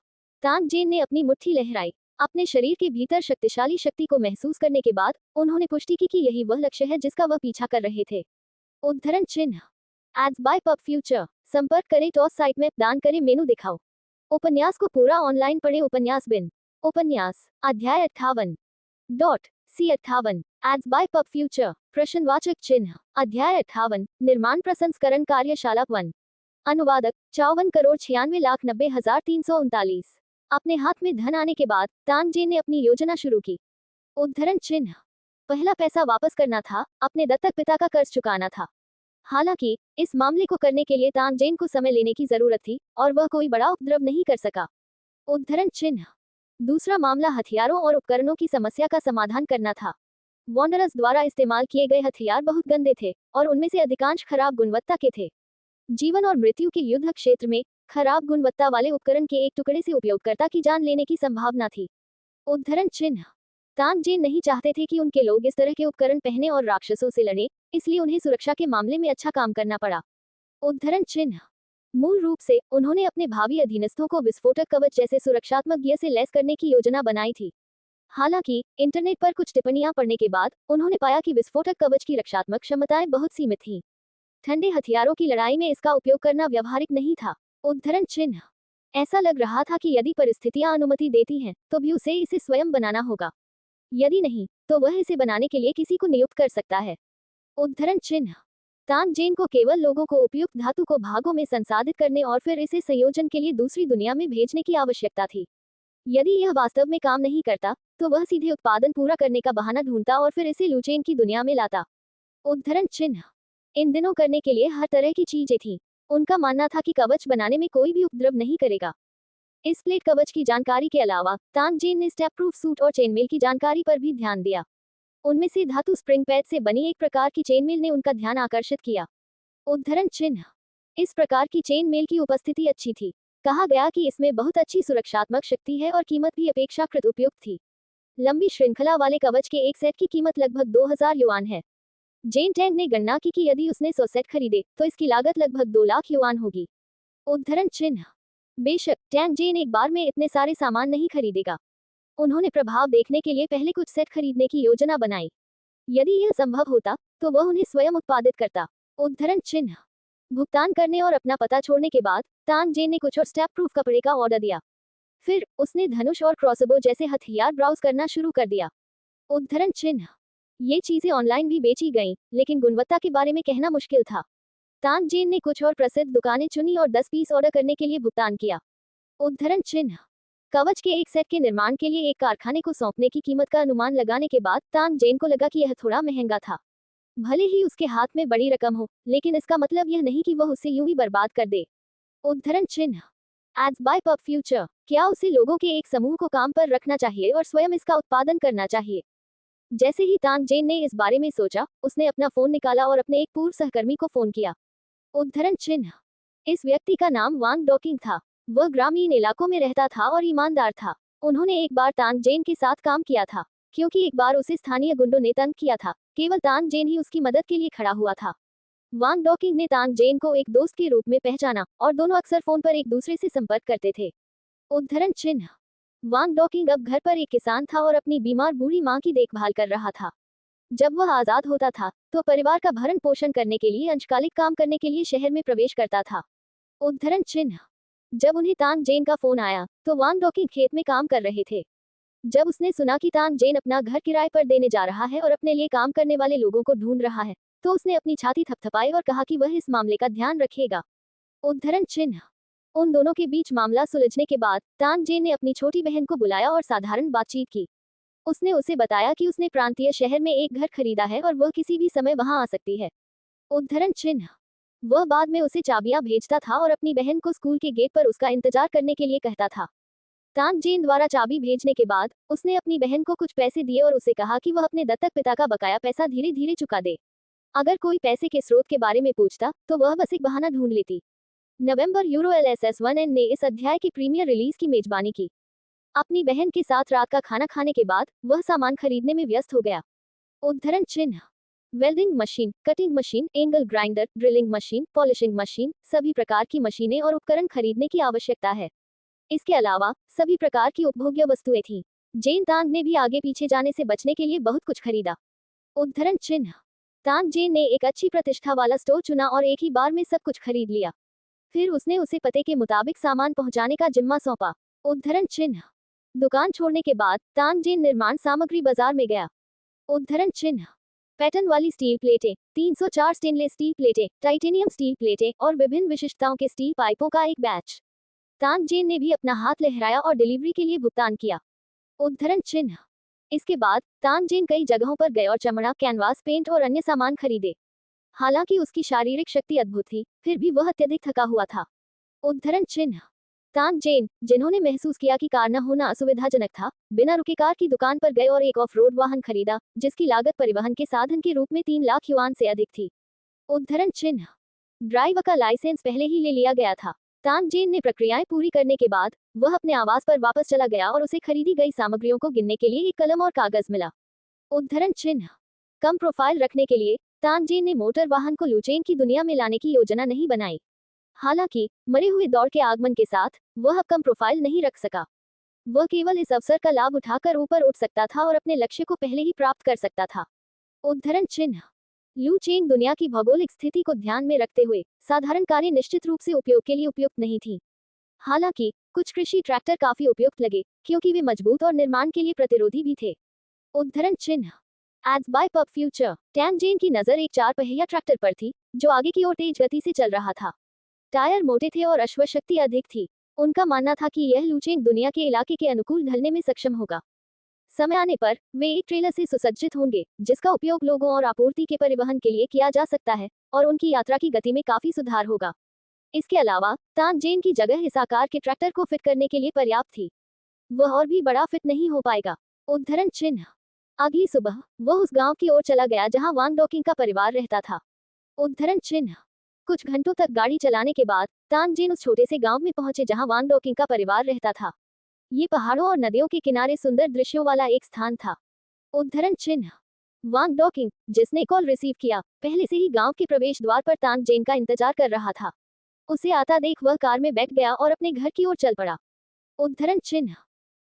तांजिन ने अपनी मुट्ठी लहराई। अपने शरीर के भीतर शक्तिशाली शक्ति को महसूस करने के बाद उन्होंने पुष्टि की कि यही वह लक्ष्य है जिसका वह पीछा कर रहे थे। उद्धरण चिन्ह। Ads bye pub future. संपर्क करें टॉस साइट में, दान करें, मेनू दिखाओ। उपन्यास को पूरा ऑनलाइन पढ़े। उपन्यास बिन। उपन्यास अध्याय 58 C58 ads bye pub future. प्रश्नवाचक चिन्ह। अध्याय 58 निर्माण प्रसंस्करण कार्यशाला 1। अनुवादक 54,96,90,339। अपने हाथ में धन आने के बाद तांजिन ने अपनी योजना शुरू की। उद्धरण चिन्ह। पहला पैसा वापस करना था, अपने दत्तक पिता का कर्ज चुकाना था। हालांकि इस मामले को करने के लिए तांजिन को समय लेने की जरूरत थी और वह कोई बड़ा उपद्रव नहीं कर सका। उद्धरण चिन्ह। दूसरा मामला हथियारों और उपकरणों की समस्या का समाधान करना था। वॉन्डरर्स द्वारा इस्तेमाल किए गए हथियार बहुत गंदे थे और उनमें से अधिकांश खराब गुणवत्ता के थे। जीवन और मृत्यु के युद्ध क्षेत्र में खराब गुणवत्ता वाले उपकरण के एक टुकड़े से उपयोगकर्ता की जान लेने की संभावना थी। उद्धरण चिन्ह। तांजिन नहीं चाहते थे कि उनके लोग इस तरह के उपकरण पहने और राक्षसों से लड़े, इसलिए उन्हें सुरक्षा के मामले में अच्छा काम करना पड़ा। उद्धरण चिन्ह। मूल रूप से उन्होंने अपने भावी अधीनस्थों को विस्फोटक कवच जैसे सुरक्षात्मक गियर से लैस करने की योजना बनाई थी। हालांकि इंटरनेट पर कुछ टिप्पणियां पढ़ने के बाद उन्होंने पाया कि विस्फोटक कवच की रक्षात्मक क्षमताएं बहुत सीमित थीं। ठंडे हथियारों की लड़ाई में इसका उपयोग करना व्यवहारिक नहीं था। उद्धरण चिन्ह। ऐसा लग रहा था कि यदि परिस्थितियां अनुमति देती हैं तो भी उसे इसे स्वयं बनाना होगा। यदि नहीं तो वह इसे बनाने के लिए किसी को नियुक्त कर सकता है। उद्धरण चिन्ह। तांजिन को केवल लोगों को उपयुक्त धातु को भागों में संसाधित करने और फिर इसे संयोजन के लिए दूसरी दुनिया में भेजने की आवश्यकता थी। यदि यह वास्तव में काम नहीं करता तो वह सीधे उत्पादन पूरा करने का बहाना ढूंढता और फिर इसे लुचेन की दुनिया में लाता। उद्धरण चिन्ह। इन दिनों करने के लिए हर तरह की चीजें थीं। उनका मानना था कि कवच बनाने में कोई भी उपद्रव नहीं करेगा। इस प्लेट कवच की जानकारी के अलावा तांजिन ने स्टेप प्रूफ सूट और चेनमेल की जानकारी पर भी ध्यान दिया। उनमें से धातु स्प्रिंग पैड से बनी एक प्रकार की चेनमेल ने उनका ध्यान आकर्षित किया। उद्धरण चिन्ह। इस प्रकार की चेनमेल की उपस्थिति अच्छी थी। कहा गया कि इसमें बहुत अच्छी सुरक्षात्मक शक्ति है और कीमत भी अपेक्षाकृत उपयुक्त थी। लंबी श्रृंखला वाले कवच के एक सेट की कीमत लगभग 2000 युआन है। जेन टैंग ने गणना की कि यदि उसने 100 सेट खरीदे तो इसकी लागत लगभग 2 लाख युआन होगी। उद्धरण चिन्ह। बेशक टैंग जेन एक बार में इतने सारे सामान नहीं खरीदेगा। उन्होंने प्रभाव देखने के लिए पहले कुछ सेट खरीदने की योजना बनाई। यदि यह संभव होता तो वह उन्हें स्वयं उत्पादित करता। उद्धरण चिन्ह। भुगतान करने और अपना पता छोड़ने के बाद तांजिन ने कुछ और स्टेप प्रूफ कपड़े का ऑर्डर दिया। फिर उसने धनुष और क्रॉसबो जैसे हथियार ब्राउज करना शुरू कर दिया। उद्धरण चिन्ह। ये चीजें ऑनलाइन भी बेची गईं, लेकिन गुणवत्ता के बारे में कहना मुश्किल था। तांजिन ने कुछ और प्रसिद्ध दुकानें चुनी और 10 पीस ऑर्डर करने के लिए भुगतान किया। उद्धरण चिन्ह। कवच के एक सेट के निर्माण के लिए एक कारखाने को सौंपने की कीमत का अनुमान लगाने के बाद तांजिन को लगा कि यह थोड़ा महंगा था। भले ही उसके हाथ में बड़ी रकम हो, लेकिन इसका मतलब यह नहीं कि वह उसे यूं ही बर्बाद कर दे। उद्धरण चिन्ह। Ads bye pub future. क्या उसे लोगों के एक समूह को काम पर रखना चाहिए और स्वयं इसका उत्पादन करना चाहिए? जैसे ही तांग जेन ने इस बारे में सोचा, उसने अपना फोन निकाला और अपने एक पूर्व सहकर्मी को फोन किया। उद्धरण चिन्ह। इस व्यक्ति का नाम वांग डॉकिंग था। वह ग्रामीण इलाकों में रहता था और ईमानदार था। उन्होंने एक बार तांग जेन के साथ काम किया था, क्योंकि एक बार उसे स्थानीय गुंडों ने तंग किया था। केवल तांग जेन ही उसकी मदद के लिए खड़ा हुआ था। वांग डॉकिंग ने तांग जेन को एक दोस्त के रूप में पहचाना और दोनों अक्सर फोन पर एक दूसरे से संपर्क करते थे। उद्धरण चिन्ह। वांग डॉकिंग अब घर पर एक किसान था और अपनी बीमार बूढ़ी मां की देखभाल कर रहा था। जब वह आजाद होता था, तो परिवार का भरण पोषण करने के लिए अंशकालिक काम करने के लिए शहर में प्रवेश करता था। उद्धरण चिन्ह। जब उन्हें तांग जेन का फोन आया, तो वांग डॉकिंग खेत में काम कर रहे थे। जब उसने सुना कि तांग जेन अपना घर किराए पर देने जा रहा है और अपने लिए काम करने वाले लोगों को ढूंढ रहा है, तो उसने अपनी छाती थपथपाई और कहा कि वह इस मामले का ध्यान रखेगा। उद्धरण चिन्ह। उन दोनों के बीच मामला सुलझने के बाद तांग जेन ने अपनी छोटी बहन को बुलाया और साधारण बातचीत की। उसने उसे बताया कि उसने प्रांतीय शहर में एक घर खरीदा है और वह किसी भी समय वहां आ सकती है। उद्धरण चिन्ह। वह बाद में उसे चाबियां भेजता था और अपनी बहन को स्कूल के गेट पर उसका इंतजार करने के लिए कहता था। तांग जेन द्वारा चाबी भेजने के बाद उसने अपनी बहन को कुछ पैसे दिए और उसे कहा कि वह अपने दत्तक पिता का बकाया पैसा धीरे धीरे चुका दे। अगर कोई पैसे के स्रोत के बारे में पूछता, तो वह बस एक बहाना ढूंढ लेती। नवंबर यूरो LSS1N ने इस अध्याय की प्रीमियर रिलीज की मेजबानी की। अपनी बहन के साथ रात का खाना खाने के बाद वह सामान खरीदने में व्यस्त हो गया। उद्धरण चिन्ह। Welding machine, cutting machine, angle grinder, drilling machine, polishing machine, सभी प्रकार की मशीनें और उपकरण खरीदने की आवश्यकता है। इसके अलावा सभी प्रकार की उपभोग्य वस्तुएं थीं। जेन तांग ने भी आगे पीछे जाने से बचने के लिए बहुत कुछ खरीदा। उद्धरण चिन्ह। तांग जेन ने एक अच्छी प्रतिष्ठा वाला स्टोर चुना और एक ही बार में सब कुछ खरीद लिया। फिर उसने उसे पते के मुताबिक सामान पहुंचाने का जिम्मा सौंपा। उद्धरण चिन्ह। दुकान छोड़ने के बाद तांग जेन निर्माण सामग्री बाजार में गया। उद्धरण चिन्ह। पैटर्न वाली स्टील प्लेटें, 304 स्टेनलेस स्टील प्लेटें, टाइटेनियम स्टील प्लेटें और विभिन्न विशिष्टताओं के स्टील पाइपों का एक बैच। तांग जेन ने भी अपना हाथ लहराया और डिलीवरी के लिए भुगतान किया। उद्धरण चिन्ह। इसके बाद तांग जेन कई जगहों पर गए और चमड़ा, कैनवास, पेंट और अन्य सामान खरीदे। हालांकि उसकी शारीरिक शक्ति अद्भुत थी, फिर भी वह अत्यधिक थका हुआ था। उद्धरण चिन्ह। तांग जेन, जिन्होंने महसूस किया कि कार न होना असुविधाजनक था, बिना रुके कार की दुकान पर गए और एक ऑफ रोड वाहन खरीदा, जिसकी लागत परिवहन के साधन के रूप में 3 लाख युआन से अधिक थी। उद्धरण चिन्ह। ड्राइवर का लाइसेंस पहले ही ले लिया गया था। तांग जेन ने प्रक्रियाएं पूरी करने के बाद वह अपने आवास पर वापस चला गया और उसे खरीदी गई सामग्रियों को गिनने के लिए एक कलम और कागज मिला। उद्धरण चिन्ह। कम प्रोफाइल रखने के लिए तांग जेन ने मोटर वाहन को लुचेन की दुनिया में लाने की योजना नहीं बनाई। हालांकि मरे हुए दौड़ के आगमन के साथ वह अब कम प्रोफाइल नहीं रख सका। वह केवल इस अवसर का लाभ उठाकर ऊपर उठ सकता था और अपने लक्ष्य को पहले ही प्राप्त कर सकता था। उद्धरण चिन्ह। लू चेंग दुनिया की भौगोलिक स्थिति को ध्यान में रखते हुए साधारण कारें निश्चित रूप से उपयोग के लिए उपयुक्त नहीं थीं। हालांकि कुछ कृषि ट्रैक्टर काफी उपयुक्त लगे, क्योंकि वे मजबूत और निर्माण के लिए प्रतिरोधी भी थे। उद्धरण चिन्ह। एड्स बाय पब फ्यूचर। टैंग जेन की नजर एक 4 पहिया ट्रैक्टर पर थी, जो आगे की ओर तेज गति से चल रहा था। टायर मोटे थे और अश्वशक्ति अधिक थी। उनका मानना था कि यह लूचेंग दुनिया के इलाके के अनुकूल ढलने में सक्षम होगा। समय आने पर वे एक ट्रेलर से सुसज्जित होंगे, जिसका उपयोग लोगों और आपूर्ति के परिवहन के लिए किया जा सकता है, और उनकी यात्रा की गति में काफी सुधार होगा। इसके अलावा तांग जेन की जगह इस आकार के ट्रैक्टर को फिट करने के लिए पर्याप्त थी। वह और भी बड़ा फिट नहीं हो पाएगा। उद्धरण चिन्ह। अगली सुबह वह उस गांव की ओर चला गया जहां वांग डॉकिंग का परिवार रहता था। उद्धरण चिन्ह। कुछ घंटों तक गाड़ी चलाने के बाद तांग जेन उस छोटे से गांव में पहुंचे जहां वांग डॉकिंग का परिवार रहता था। ये पहाड़ों और नदियों के किनारे सुंदर दृश्यों वाला एक स्थान था। उद्धरण चिन्ह। वांग डॉकिंग, जिसने कॉल रिसीव किया, पहले से ही गांव के प्रवेश द्वार पर तांग जेन का इंतजार कर रहा था। उसे आता देख वह कार में बैठ गया और अपने घर की ओर चल पड़ा। उद्धरण चिन्ह।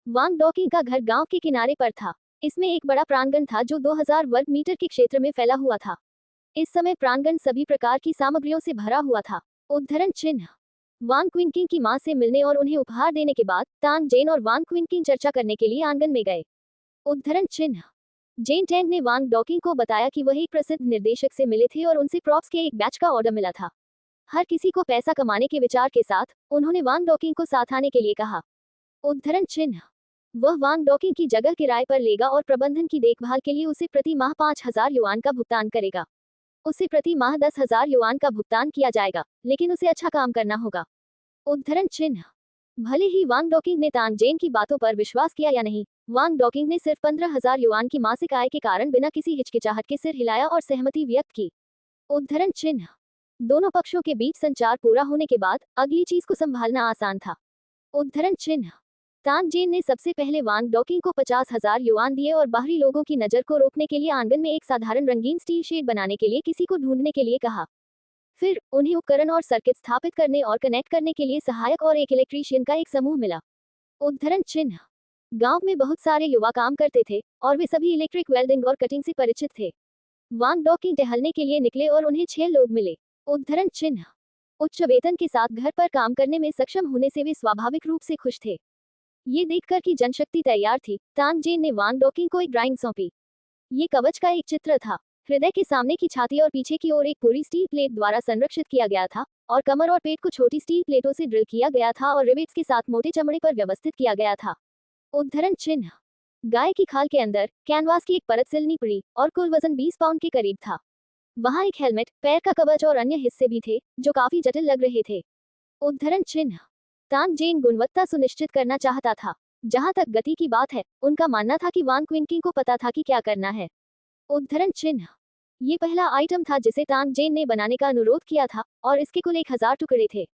वांग डॉकिंग का घर गांव के किनारे पर था। इसमें एक बड़ा प्रांगण था जो 2000 वर्ग मीटर के क्षेत्र में फैला हुआ था। इस समय प्रांगण सभी प्रकार की सामग्रियों से भरा हुआ था। उद्धरण चिन्ह। वांग क्विंकिंग की मां से मिलने और उन्हें उपहार देने के बाद तांग जेन और वांग क्विंकिंग चर्चा करने के लिए आंगन में गए। उद्धरण चिन्ह। जेन टैंग ने वांग डॉकिंग को बताया कि वह एक प्रसिद्ध निर्देशक से मिले थे और उनसे प्रॉप्स के एक बैच का ऑर्डर मिला था। हर किसी को पैसा कमाने के विचार के साथ उन्होंने वांग डॉकिंग को साथ आने के लिए कहा। उद्धरण चिन्ह। वह वांग डॉकिंग की जगह किराए पर लेगा और प्रबंधन की देखभाल के लिए उसे प्रति माह 5000 युआन का भुगतान करेगा। उसे प्रति माह 10,000 युआन का भुगतान किया जाएगा, लेकिन उसे अच्छा काम करना होगा। उद्धरण चिन्ह। भले ही वांग डॉकिंग ने तांग जेन की बातों पर विश्वास किया या नहीं, वांग डॉकिंग ने सिर्फ 15,000 युआन की मासिक आय के कारण बिना किसी हिचकिचाहट के सिर हिलाया और सहमति व्यक्त की। उद्धरण चिन्ह। दोनों पक्षों के बीच संचार पूरा होने के बाद अगली चीज को संभालना आसान था। उद्धरण चिन्ह। तांग जेन ने सबसे पहले वांग डॉकिंग को 50,000 युआन दिए और बाहरी लोगों की नजर को रोकने के लिए आंगन में एक साधारण रंगीन स्टील शेड बनाने के लिए किसी को ढूंढने के लिए कहा। फिर उन्हें उपकरण और सर्किट स्थापित करने और कनेक्ट करने के लिए सहायक और एक इलेक्ट्रीशियन का एक समूह मिला। उद्धरण चिन्ह। गांव में बहुत सारे युवा काम करते थे और वे सभी इलेक्ट्रिक वेल्डिंग और कटिंग से परिचित थे। वांग डॉकिंग टहलने के लिए निकले और उन्हें 6 लोग मिले। उद्धरण चिन्ह। उच्च वेतन के साथ घर पर काम करने में सक्षम होने से वे स्वाभाविक रूप से खुश थे। ये देखकर कि जनशक्ति तैयार थी, तांग जेन ने वांग डॉकिंग को एक ड्राइंग सौंपी। ये कवच का एक चित्र था। हृदय के सामने की छाती और पीछे की ओर एक पूरी स्टील प्लेट द्वारा संरक्षित किया गया था और कमर और पेट को छोटी स्टील प्लेटों से ड्रिल किया गया था और रिवेट्स के साथ मोटे चमड़े पर व्यवस्थित किया गया था। उद्धरण चिन्ह। गाय की खाल के अंदर कैनवास की एक परत सिलनी पड़ी और कुल वजन 20 पाउंड के करीब था। वहां एक हेलमेट, पैर का कवच और अन्य हिस्से भी थे जो काफी जटिल लग रहे थे। उद्धरण चिन्ह। तांग जेन गुणवत्ता सुनिश्चित करना चाहता था। जहां तक गति की बात है, उनका मानना था कि वांग क्विंकिंग को पता था कि क्या करना है। उद्धरण चिन्ह। ये पहला आइटम था जिसे तांग जेन ने बनाने का अनुरोध किया था और इसके कुल 1000 टुकड़े थे।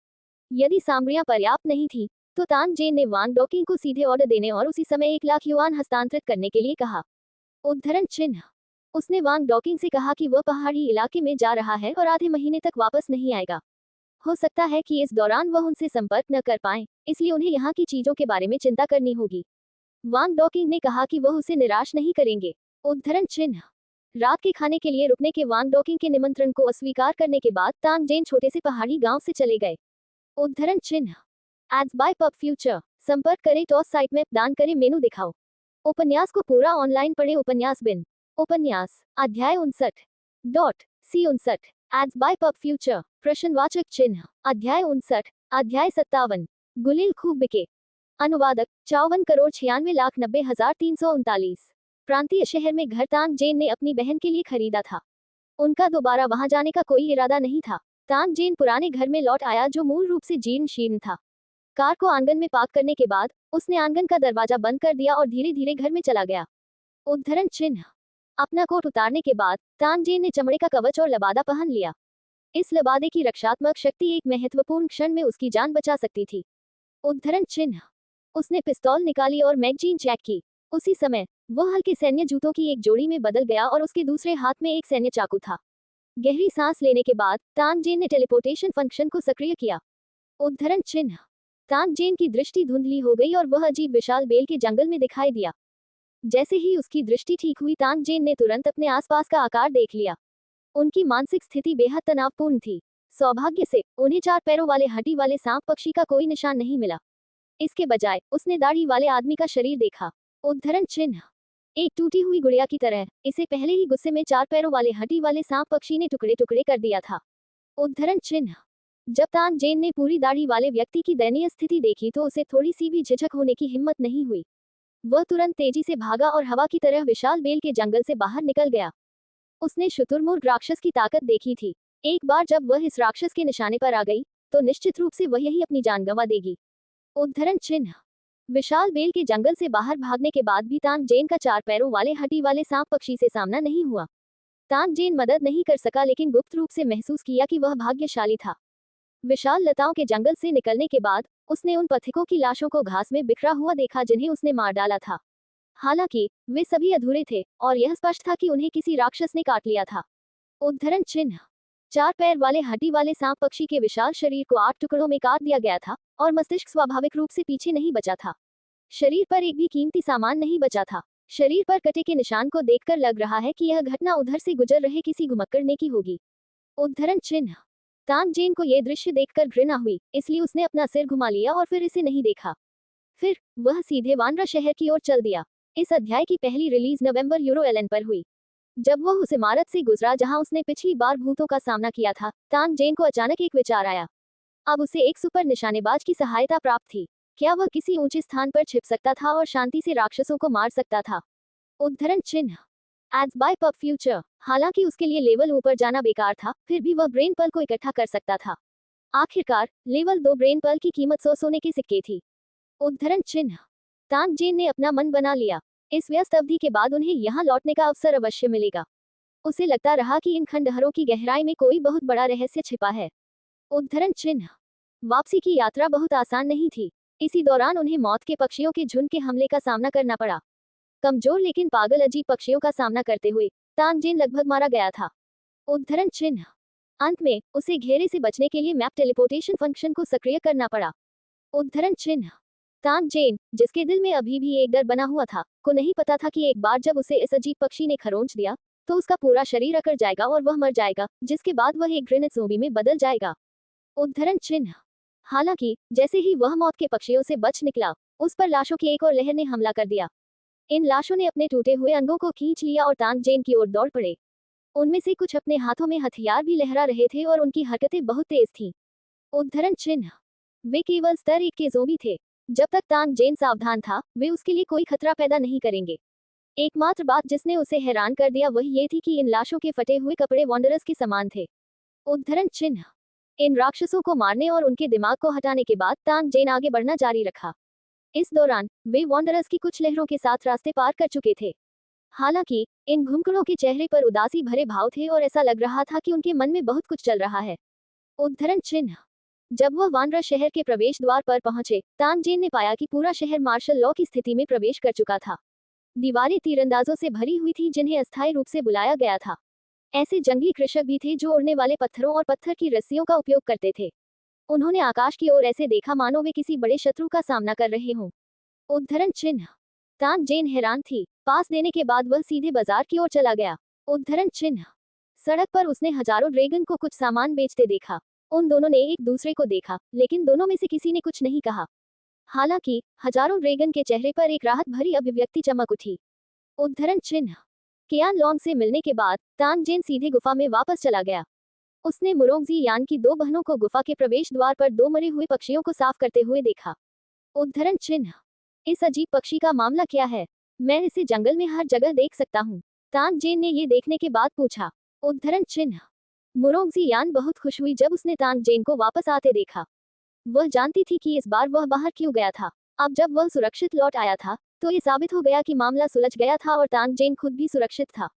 यदि सामग्रियां पर्याप्त नहीं थी तो तांग जेन ने वांग डॉकिंग को सीधे ऑर्डर देने और उसी समय 1 लाख युआन हस्तांतरित करने के लिए कहा। उद्धरण चिन्ह। उसने वांग डॉकिंग से कहा कि वह पहाड़ी इलाके में जा रहा है और आधे महीने तक वापस नहीं आएगा। हो सकता है कि इस दौरान वह उनसे संपर्क न कर पाए, इसलिए उन्हें यहाँ की चीजों के बारे में चिंता करनी होगी। वांग डॉकिंग ने कहा कि वह उसे निराश नहीं करेंगे। उद्धरण चिन्ह। रात के खाने के लिए रुकने के वांग डॉकिंग के निमंत्रण को अस्वीकार करने के बाद तांग जेन छोटे से पहाड़ी गांव से चले गए। उद्धरण चिन्ह। Ads bye pub future. संपर्क करें टॉस साइट में, दान करें, मेनू दिखाओ। उपन्यास को पूरा ऑनलाइन पढ़े। उपन्यास बिन। उपन्यास अध्याय 59.C59। Ads bye pub future. प्रश्नवाचक चिन्ह। अध्याय 59। अध्याय 57। गुलेल खूब बिके। अनुवादक 54,96,90,339। प्रांतीय शहर में घर तांग जेन ने अपनी बहन के लिए खरीदा था। उनका दोबारा वहां जाने का कोई इरादा नहीं था। तांग जेन पुराने घर में लौट आया जो मूल रूप से जीर्ण शीर्ण था। कार को आंगन में पार्क करने के बाद उसने आंगन का दरवाजा बंद कर दिया और धीरे धीरे घर में चला गया। उद्धरण चिन्ह। अपना कोट उतारने के बाद तांग जेन ने चमड़े का कवच और लबादा पहन लिया। इस लबादे की रक्षात्मक शक्ति एक महत्वपूर्ण क्षण में उसकी जान बचा सकती थी। उद्धरण चिन्ह। उसने पिस्तौल निकाली और मैगजीन चेक की। उसी समय वह हल्के सैन्य जूतों की एक जोड़ी में बदल गया और उसके दूसरे हाथ में एक सैन्य चाकू था। गहरी सांस लेने के बाद तांग जेन ने टेलीपोर्टेशन फंक्शन को सक्रिय किया। उद्धरण चिन्ह। तांग जेन की दृष्टि धुंधली हो गई और वह अजीब विशाल बेल के जंगल में दिखाई दिया। जैसे ही उसकी दृष्टि ठीक हुई, तांग जेन ने तुरंत अपने आसपास का आकार देख लिया। उनकी मानसिक स्थिति बेहद तनावपूर्ण थी। सौभाग्य से उन्हें 4 पैरों वाले हड्डी वाले सांप पक्षी का कोई निशान नहीं मिला। इसके बजाय उसने दाढ़ी वाले आदमी का शरीर देखा। उद्धरण चिन्ह। एक टूटी हुई गुड़िया की तरह इसे पहले ही गुस्से में 4 पैरों वाले हड्डी वाले सांप पक्षी ने टुकड़े टुकड़े कर दिया था। उद्धरण चिन्ह। जब तांग जेन ने पूरी दाढ़ी वाले व्यक्ति की दयनीय स्थिति देखी तो उसे थोड़ी सी भी झिझक होने की हिम्मत नहीं हुई। वह तुरंत तेजी से भागा और हवा की तरह विशाल बेल के जंगल से बाहर निकल गया। उसने शुतुरमुर्ग राक्षस की ताकत देखी थी। एक बार जब वह इस राक्षस के निशाने पर आ गई तो निश्चित रूप से वह यही अपनी जान गंवा देगी। उद्धरण चिन्ह। विशाल बेल के जंगल से बाहर भागने के बाद भी तांग जेन का 4 पैरों वाले हड्डी वाले सांप पक्षी से सामना नहीं हुआ। तांग जेन मदद नहीं कर सका, लेकिन गुप्त रूप से महसूस किया कि वह भाग्यशाली था। विशाल लताओं के जंगल से निकलने के बाद उसने उन पथिकों की लाशों को घास में बिखरा हुआ देखा जिन्हें उसने मार डाला था। हालांकि वे सभी अधूरे थे और यह स्पष्ट था कि उन्हें किसी राक्षस ने काट लिया था। उद्धरण चिन्ह। 4 पैर वाले हड्डी वाले सांप पक्षी के विशाल शरीर को 8 टुकड़ों में काट दिया गया था और मस्तिष्क स्वाभाविक रूप से पीछे नहीं बचा था। शरीर पर एक भी कीमती सामान नहीं बचा था। शरीर पर कटे के निशान को देखकर लग रहा है कि यह घटना उधर से गुजर रहे किसी घुमक्कड़ ने की होगी। उद्धरण चिन्ह। तांग जेन को यह दृश्य देखकर घृणा हुई, इसलिए उसने अपना सिर घुमा लिया और फिर इसे नहीं देखा। फिर वह सीधे वानरा शहर की ओर चल दिया। इस अध्याय की पहली रिलीज नवंबर यूरोएलन पर हुई। जब वह उस इमारत से गुजरा जहां उसने पिछली बार भूतों का सामना किया था, तांग जेन को अचानक एक विचार आया। अब उसे एक सुपर निशानेबाज की सहायता प्राप्त थी। क्या वह किसी ऊंचे स्थान पर छिप सकता था और शांति से राक्षसों को मार सकता था? उद्धरण चिन्ह। Ads bye pub future. हालांकि उसके लिए लेवल ऊपर जाना बेकार था, फिर भी वह ब्रेन पल को इकट्ठा कर सकता था। आखिरकार लेवल 2 ब्रेन पर्ल की कीमत 100 सोने के सिक्के थी। उद्धरण चिन्ह। तानजेन ने अपना मन बना लिया। इस व्यस्त अवधि के बाद उन्हें यहाँ लौटने का अवसर अवश्य मिलेगा। उसे लगता रहा कि इन खंडहरों की गहराई में कोई बहुत बड़ा रहस्य छिपा है। उद्धरण चिन्ह। वापसी की यात्रा बहुत आसान नहीं थी। इसी दौरान उन्हें मौत के पक्षियों के झुंड के हमले का सामना करना पड़ा। कमजोर लेकिन पागल अजीब पक्षियों का सामना करते हुए तानजेन लगभग मारा गया था। उद्धरण चिन्ह। अंत में उसे घेरे से बचने के लिए मैप टेलीपोर्टेशन फंक्शन को सक्रिय करना पड़ा। उद्धरण चिन्ह। तानजेन, जिसके दिल में अभी भी एक डर बना हुआ था, को नहीं पता था कि एक बार जब उसे इस अजीब पक्षी ने खरोंच दिया तो उसका पूरा शरीर अकड़ जाएगा और वह मर जाएगा, जिसके बाद वह एक घृणित ज़ोंबी में बदल जाएगा। उद्धरण चिन्ह। हालांकि जैसे ही वह मौत के पक्षियों से बच निकला, उस पर लाशों की एक और लहर ने हमला कर दिया। इन लाशों ने अपने टूटे हुए अंगों को खींच लिया और तानजेन की ओर दौड़ पड़े। उनमें से कुछ अपने हाथों में हथियार भी लहरा रहे थे और उनकी हरकतें बहुत तेज थीं। उद्धरण चिन्ह। वे केवल स्तर 1 के ज़ोंबी थे। जब तक तानजेन सावधान था, वे उसके लिए कोई खतरा पैदा नहीं करेंगे। एकमात्र बात जिसने उसे हैरान कर दिया वह ये थी कि इन लाशों के फटे हुए कपड़े वांडरर्स के समान थे। उद्धरण चिन्ह। इन राक्षसों को मारने और उनके दिमाग को हटाने के बाद तानजेन आगे बढ़ना जारी रखा। इस दौरान वे वांडरर्स की कुछ लहरों के साथ रास्ते पार कर चुके थे। हालांकि इन घुमक्कड़ों के चेहरे पर उदासी भरे भाव थे और ऐसा लग रहा था कि उनके मन में बहुत कुछ चल रहा है। उद्धरण चिन्ह। जब वह वानरा शहर के प्रवेश द्वार पर पहुंचे, तानजेन ने पाया कि पूरा शहर मार्शल लॉ की स्थिति में प्रवेश कर चुका था। दीवारें तीरंदाजों से भरी हुई थी जिन्हें अस्थायी रूप से बुलाया गया था। ऐसे जंगली कृषक भी थे जो उड़ने वाले पत्थरों और पत्थर की रस्सियों का उपयोग करते थे। उन्होंने आकाश की ओर ऐसे देखा मानो वे किसी बड़े शत्रु का सामना कर रहे हों। उद्धरण चिन्ह। तानजेन हैरान थी। पास देने के बाद वह सीधे बाजार की ओर चला गया। उद्धरण चिन्ह। सड़क पर उसने हजारों ड्रैगन को कुछ सामान बेचते देखा। उन दोनों ने एक दूसरे को देखा, लेकिन दोनों में से किसी ने कुछ नहीं कहा। हालांकि हजारों ड्रैगन के चेहरे पर एक राहत भरी अभिव्यक्ति चमक उठी। उद्धरण चिन्ह। कियान लोंग से मिलने के बाद तानजेन सीधे गुफा में वापस चला गया। उसने मुरोंगजी यान की 2 बहनों को गुफा के प्रवेश द्वार पर 2 मरे हुए पक्षियों को साफ करते हुए देखा। उद्धरण चिन्ह। इस अजीब पक्षी का मामला क्या है? मैं इसे जंगल में हर जगह देख सकता हूँ। तानजेन ने ये देखने के बाद पूछा। उद्धरण चिन्ह। मुरोंगजी यान बहुत खुश हुई जब उसने तानजेन को वापस आते देखा। वह जानती थी कि इस बार वह बाहर क्यों गया था। अब जब वह सुरक्षित लौट आया था, तो ये साबित हो गया कि मामला सुलझ गया था और तानजेन खुद भी सुरक्षित था।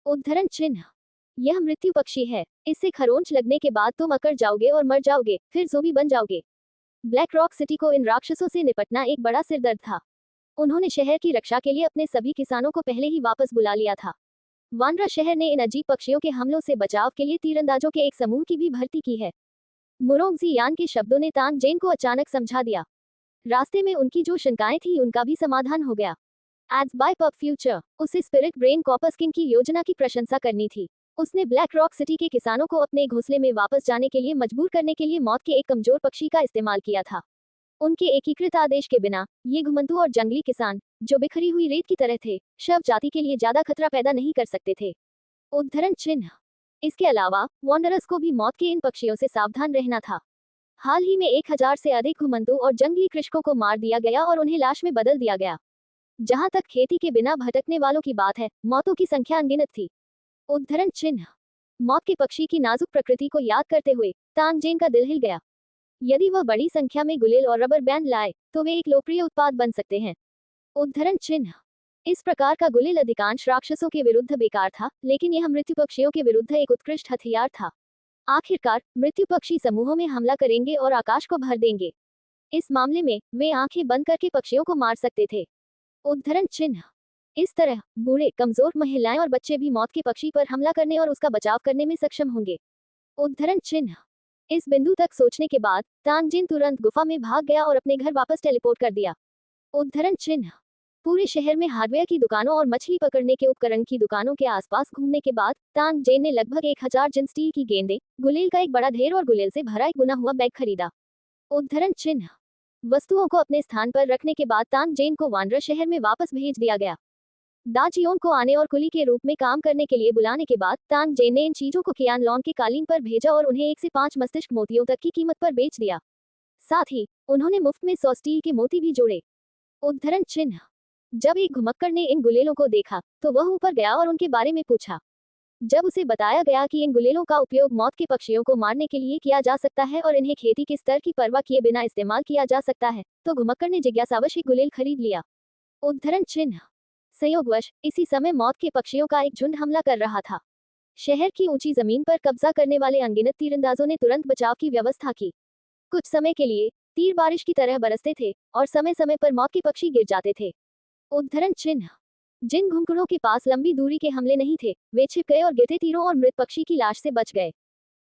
उद्धरण चिन्ह। यह मृत्यु पक्षी है। इससे खरोंच लगने के बाद तुम अकड़ जाओगे और मर जाओगे, फिर ज़ोंबी बन जाओगे। ब्लैक रॉक सिटी को इन राक्षसों से निपटना एक बड़ा सिरदर्द था। उन्होंने शहर की रक्षा के लिए अपने सभी किसानों को पहले ही वापस बुला लिया था। वानरा शहर ने इन अजीब पक्षियों के हमलों से बचाव के लिए तीरंदाजों के एक समूह की भी भर्ती की है। मुरोंगजी यान के शब्दों ने तानजेन को अचानक समझा दिया। रास्ते में उनकी जो शंकाएं थी उनका भी समाधान हो गया। एज बाय पब फ्यूचर, उसे स्पिरिट ब्रेन कॉपर्स किंग की योजना की प्रशंसा करनी थी। उसने ब्लैक रॉक सिटी के किसानों को अपने घोंसले में वापस जाने के लिए मजबूर करने के लिए मौत के एक कमजोर पक्षी का इस्तेमाल किया था। उनके एकीकृत आदेश के बिना ये घुमंतू और जंगली किसान, जो बिखरी हुई रेत की तरह थे, शव जाति के लिए ज्यादा खतरा पैदा नहीं कर सकते थे। उद्धरण चिन्ह। इसके अलावा वांडरर्स को भी मौत के इन पक्षियों से सावधान रहना था। हाल ही में 1000 से अधिक घुमंतू और जंगली कृषकों को मार दिया गया और उन्हें लाश में बदल दिया गया। जहां तक खेती के बिना भटकने वालों की बात है, मौतों की संख्या अनगिनत थी। उद्धरण चिन्ह। मौत के पक्षी की नाजुक प्रकृति को याद करते हुए तानजेन का दिल हिल गया। यदि वह बड़ी संख्या में गुलेल और रबर बैंड लाए, तो वे एक लोकप्रिय उत्पाद बन सकते हैं। उद्धरण चिन्ह। इस प्रकार का गुलेल अधिकांश राक्षसों के विरुद्ध बेकार था, लेकिन यह मृत्यु पक्षियों के विरुद्ध एक उत्कृष्ट हथियार था। आखिरकार मृत्यु पक्षी समूहों में हमला करेंगे और आकाश को भर देंगे। इस मामले में वे आंखें बंद करके पक्षियों को मार सकते थे। उद्धरण चिन्ह। इस तरह बूढ़े, कमजोर, महिलाएं और बच्चे भी मौत के पक्षी पर हमला करने और उसका बचाव करने में सक्षम होंगे। उद्धरण चिन्ह। इस बिंदु तक सोचने के बाद तानजेन तुरंत गुफा में भाग गया और अपने घर वापस टेलीपोर्ट कर दिया। उद्धरण चिन्ह। पूरे शहर में हार्डवेयर की दुकानों और मछली पकड़ने के उपकरण की दुकानों के आसपास घूमने के बाद तानजेन ने लगभग 1000 जिन स्टील की गेंदें, गुलेल का एक बड़ा ढेर और गुलेल से भरा एक बुना हुआ बैग खरीदा। उद्धरण चिन्ह। वस्तुओं को अपने स्थान पर रखने के बाद तानजेन को वानरा शहर में वापस भेज दिया गया। दाजियोन को आने और कुली के रूप में काम करने के लिए बुलाने के बाद तानजेन ने इन चीजों को कियान लॉन्ग के कालीन पर भेजा और उन्हें 1 से 5 मस्तिष्क मोतियों तक की कीमत पर बेच दिया। साथ ही उन्होंने मुफ्त में 100 स्टील के मोती भी जोड़े। उद्धरण चिन्ह। जब एक घुमक्कड़ ने इन गुलेलों को देखा, तो वह ऊपर गया और उनके बारे में पूछा। जब उसे बताया गया कि इन गुलेलों का उपयोग मौत के पक्षियों को मारने के लिए किया जा सकता है और इन्हें खेती के स्तर की परवाह किए बिना इस्तेमाल किया जा सकता है, तो घुमक्कड़ ने जिज्ञासावश एक गुलेल खरीद लिया। उद्धरण चिन्ह। संयोगवश इसी समय मौत के पक्षियों का एक झुंड हमला कर रहा था। शहर की ऊंची जमीन पर कब्जा करने वाले अनगिनत तीरंदाजों ने तुरंत बचाव की व्यवस्था की। कुछ समय के लिए तीर बारिश की तरह बरसते थे और समय समय पर मौत के पक्षी गिर जाते थे। उद्धरण चिन्ह। जिन घुमक्कड़ों के पास लंबी दूरी के हमले नहीं थे, वे छिप गए और गिरते तीरों और मृत पक्षी की लाश से बच गए।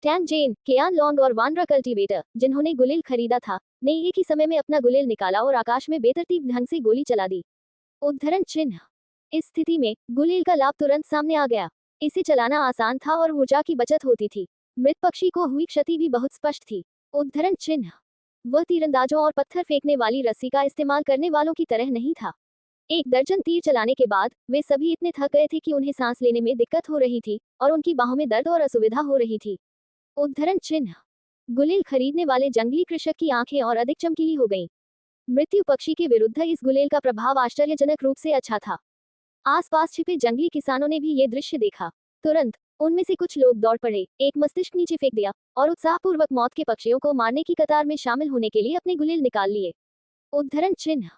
टैंग जेन, केयान लोंग और वानरा कल्टीवेटर, जिन्होंने गुलेल खरीदा था, ने एक ही समय में अपना गुलेल निकाला और आकाश में बेतरतीब ढंग से गोली चला दी। उद्धरण चिन्ह। इस स्थिति में गुलेल का लाभ तुरंत सामने आ गया। इसे चलाना आसान था और ऊर्जा की बचत होती थी। मृत पक्षी को हुई क्षति भी बहुत स्पष्ट थी। उद्धरण चिन्ह। वह तीरंदाजों और पत्थर फेंकने वाली रस्सी का इस्तेमाल करने वालों की तरह नहीं था। 1 दर्जन तीर चलाने के बाद वे सभी इतने थक गए थे कि उन्हें सांस लेने में दिक्कत हो रही थी और उनकी बाहों में दर्द और असुविधा हो रही थी। उद्धरण चिन्ह। गुलेल खरीदने वाले जंगली कृषक की आंखें और अधिक चमकीली हो गईं। मृत्यु पक्षी के विरुद्ध इस गुलेल का प्रभाव आश्चर्यजनक रूप से अच्छा था। आसपास छिपे जंगली किसानों ने भी ये दृश्य देखा। तुरंत उनमें से कुछ लोग दौड़ पड़े, एक मस्तिष्क नीचे फेंक दिया और उत्साहपूर्वक मौत के पक्षियों को मारने की कतार में शामिल होने के लिए अपने गुलेल निकाल लिए। उद्धरण चिन्ह।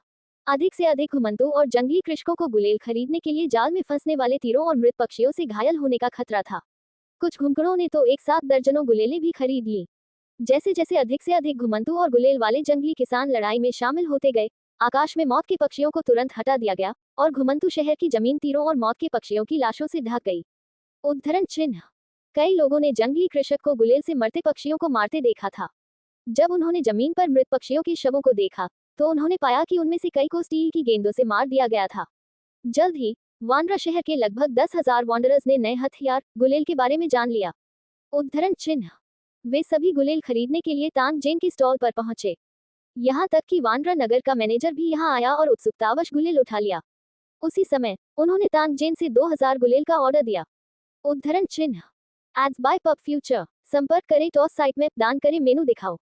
अधिक से अधिक घुमंतू और जंगली कृषकों को गुलेल खरीदने के लिए जाल में फंसने वाले तीरों और मृत पक्षियों से घायल होने का खतरा था। कुछ घुमक्कड़ों ने तो एक साथ दर्जनों गुलेलें भी खरीद ली। जैसे जैसे अधिक से अधिक घुमंतू और गुलेल वाले जंगली किसान लड़ाई में शामिल होते गए, आकाश में मौत के पक्षियों को तुरंत हटा दिया गया और घुमंतू शहर की जमीन तीरों और मौत के पक्षियों की लाशों से ढक गई। उद्धरण चिन्ह। कई लोगों ने जंगली कृषक को गुलेल से मरते पक्षियों को मारते देखा था। जब उन्होंने जमीन पर मृत पक्षियों के शवों को देखा, तो उन्होंने पाया कि उनमें से कई को स्टील की गेंदों से मार दिया गया था। जल्द ही वानरा शहर के लगभग 10,000 वांडरर्स ने नए हथियार गुलेल के बारे में जान लिया। उद्धरण चिन्ह। वे सभी गुलेल खरीदने के लिए तांग जेन के स्टॉल पर पहुंचे। यहाँ तक कि वानरा नगर का मैनेजर भी यहाँ आया और उत्सुकतावश गुलेल उठा लिया। उसी समय उन्होंने तांग जेन से 2000 गुलेल का ऑर्डर दिया। उद्धरण चिन्ह। Ads bye pub future. संपर्क करें टॉस साइट में, दान करें, मेनू दिखाओ।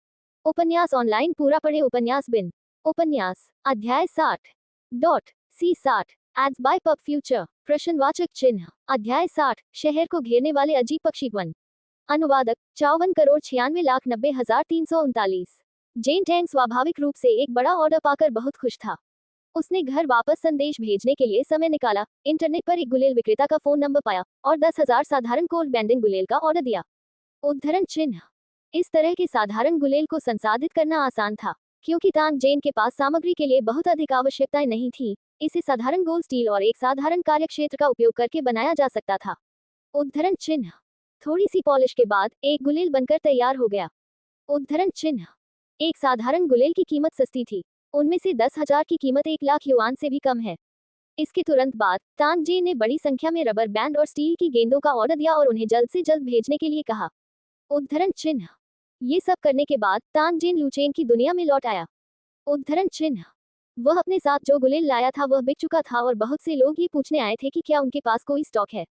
उपन्यास ऑनलाइन पूरा पढ़े। उपन्यास बिन। उपन्यास अध्याय 60 C60। Ads bye pub future. प्रश्नवाचक चिन्ह। अध्याय 60। शहर को घेरने वाले अजीब पक्षीवन। अनुवादक 54,90,90,339। जेन टैंग स्वाभाविक रूप से एक बड़ा ऑर्डर पाकर बहुत खुश था। उसने घर वापस संदेश भेजने के लिए समय निकाला, इंटरनेट पर एक गुलेल विक्रेता का फोन नंबर पाया और 10,000 साधारण कोल्ड बैंडिंग गुलेल का ऑर्डर दिया। उद्धरण चिन्ह। इस तरह के साधारण गुलेल को संसाधित करना आसान था, क्योंकि तांग जेन के पास सामग्री के लिए बहुत अधिक आवश्यकताएं नहीं थी। इसे साधारण गोल स्टील और एक साधारण कार्यक्षेत्र का उपयोग करके बनाया जा सकता था। उद्धरण चिन्ह। थोड़ी सी पॉलिश के बाद एक गुलेल बनकर तैयार हो गया। उद्धरण चिन्ह। एक साधारण गुलेल की कीमत सस्ती थी। उनमें से 10,000 की कीमत 1,00,000 युआन से भी कम है। इसके तुरंत बाद तांग जेन ने बड़ी संख्या में रबर बैंड और स्टील की गेंदों का ऑर्डर दिया और उन्हें जल्द से जल्द भेजने के लिए कहा। उद्धरण चिन्ह। ये सब करने के बाद तांग जेन लुचेन की दुनिया में लौट आया। उद्धरण चिन्ह। वह अपने साथ जो गुलेल लाया था वह बिक चुका था और बहुत से लोग ये पूछने आए थे कि क्या उनके पास कोई स्टॉक है।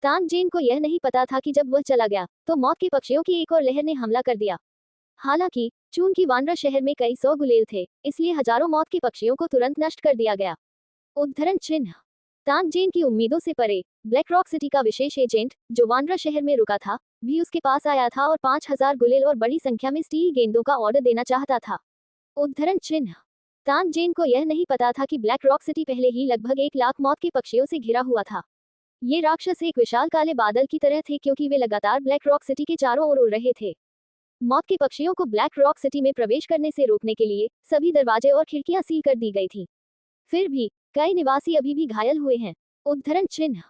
तांग जेन को यह नहीं पता था कि जब वह चला गया तो मौत के पक्षियों की एक और लहर ने हमला कर दिया। हालांकि चूंकि वानरा शहर में कई 100 गुलेल थे, इसलिए हजारों मौत के पक्षियों को तुरंत नष्ट कर दिया गया। उद्धरण चिन्ह। तांग जेन की उम्मीदों से परे ब्लैक रॉक सिटी का विशेष एजेंट, जो वानरा शहर में रुका था, भी उसके पास आया था और 5,000 गुलेल और बड़ी संख्या में स्टील गेंदों का ऑर्डर देना चाहता था। उद्धरण चिन्ह। तांग जेन को यह नहीं पता था कि ब्लैक रॉक सिटी पहले ही लगभग 1,00,000 मौत के पक्षियों से घिरा हुआ था। ये राक्षस एक विशाल काले बादल की तरह थे, क्योंकि वे लगातार ब्लैक रॉक सिटी के चारों ओर उड़ रहे थे। मौत के पक्षियों को ब्लैक रॉक सिटी में प्रवेश करने से रोकने के लिए सभी दरवाजे और खिड़कियां सील कर दी गई थी। फिर भी कई निवासी अभी भी घायल हुए हैं। उद्धरण चिन्ह।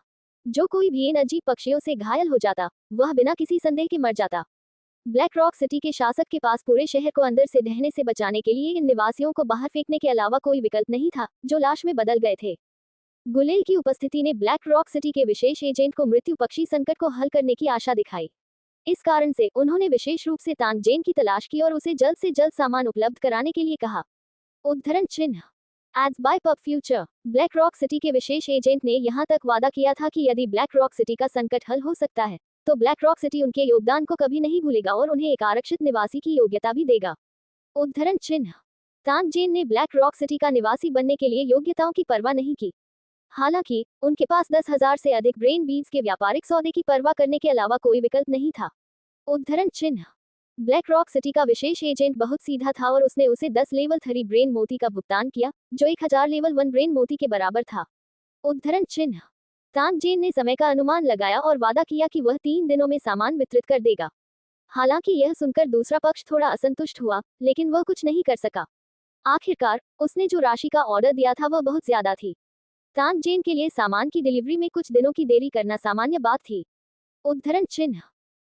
जो कोई भी इन अजीब पक्षियों से घायल हो जाता, वह बिना किसी संदेह के मर जाता। ब्लैक रॉक सिटी के शासक के पास पूरे शहर को अंदर से ढहने से बचाने के लिए इन निवासियों को बाहर फेंकने के अलावा कोई विकल्प नहीं था, जो लाश में बदल गए थे। गुलेल की उपस्थिति ने ब्लैक रॉक सिटी के विशेष एजेंट को मृत्यु पक्षी संकट को हल करने की आशा दिखाई। इस कारण से उन्होंने विशेष रूप से तांग जेन की तलाश की और उसे जल्द से जल्द सामान उपलब्ध कराने के लिए कहा। उद्धरण चिन्ह। Ads bye pub future. Black rock city के विशेष एजेंट ने यहाँ तक वादा किया था कि यदि ब्लैक रॉक सिटी का संकट हल हो सकता है, तो ब्लैक रॉक सिटी उनके योगदान को कभी नहीं भूलेगा और उन्हें एक आरक्षित निवासी की योग्यता भी देगा। उद्धरण चिन्ह। तांग जेन ने ब्लैक रॉक सिटी का निवासी बनने के लिए योग्यताओं की परवाह नहीं की। हालांकि उनके पास 10,000 से अधिक ब्रेन बीड्स के व्यापारिक सौदे की परवाह करने के अलावा कोई विकल्प नहीं था। उद्धरण चिन्ह। ब्लैक रॉक सिटी का विशेष एजेंट बहुत सीधा था और उसने उसे 10 लेवल 3 ब्रेन मोती का भुगतान किया, जो 1000 लेवल 1 ब्रेन मोती के बराबर था। उद्धरण चिन्ह। तांग जेन ने समय का अनुमान लगाया और वादा किया कि वह 3 दिनों में सामान वितरित कर देगा। हालांकि यह सुनकर दूसरा पक्ष थोड़ा असंतुष्ट हुआ, लेकिन वह कुछ नहीं कर सका। आखिरकार उसने जो राशि का ऑर्डर दिया था वह बहुत ज्यादा थी। तांग जेन के लिए सामान की डिलीवरी में कुछ दिनों की देरी करना सामान्य बात थी। उद्धरण चिन्ह।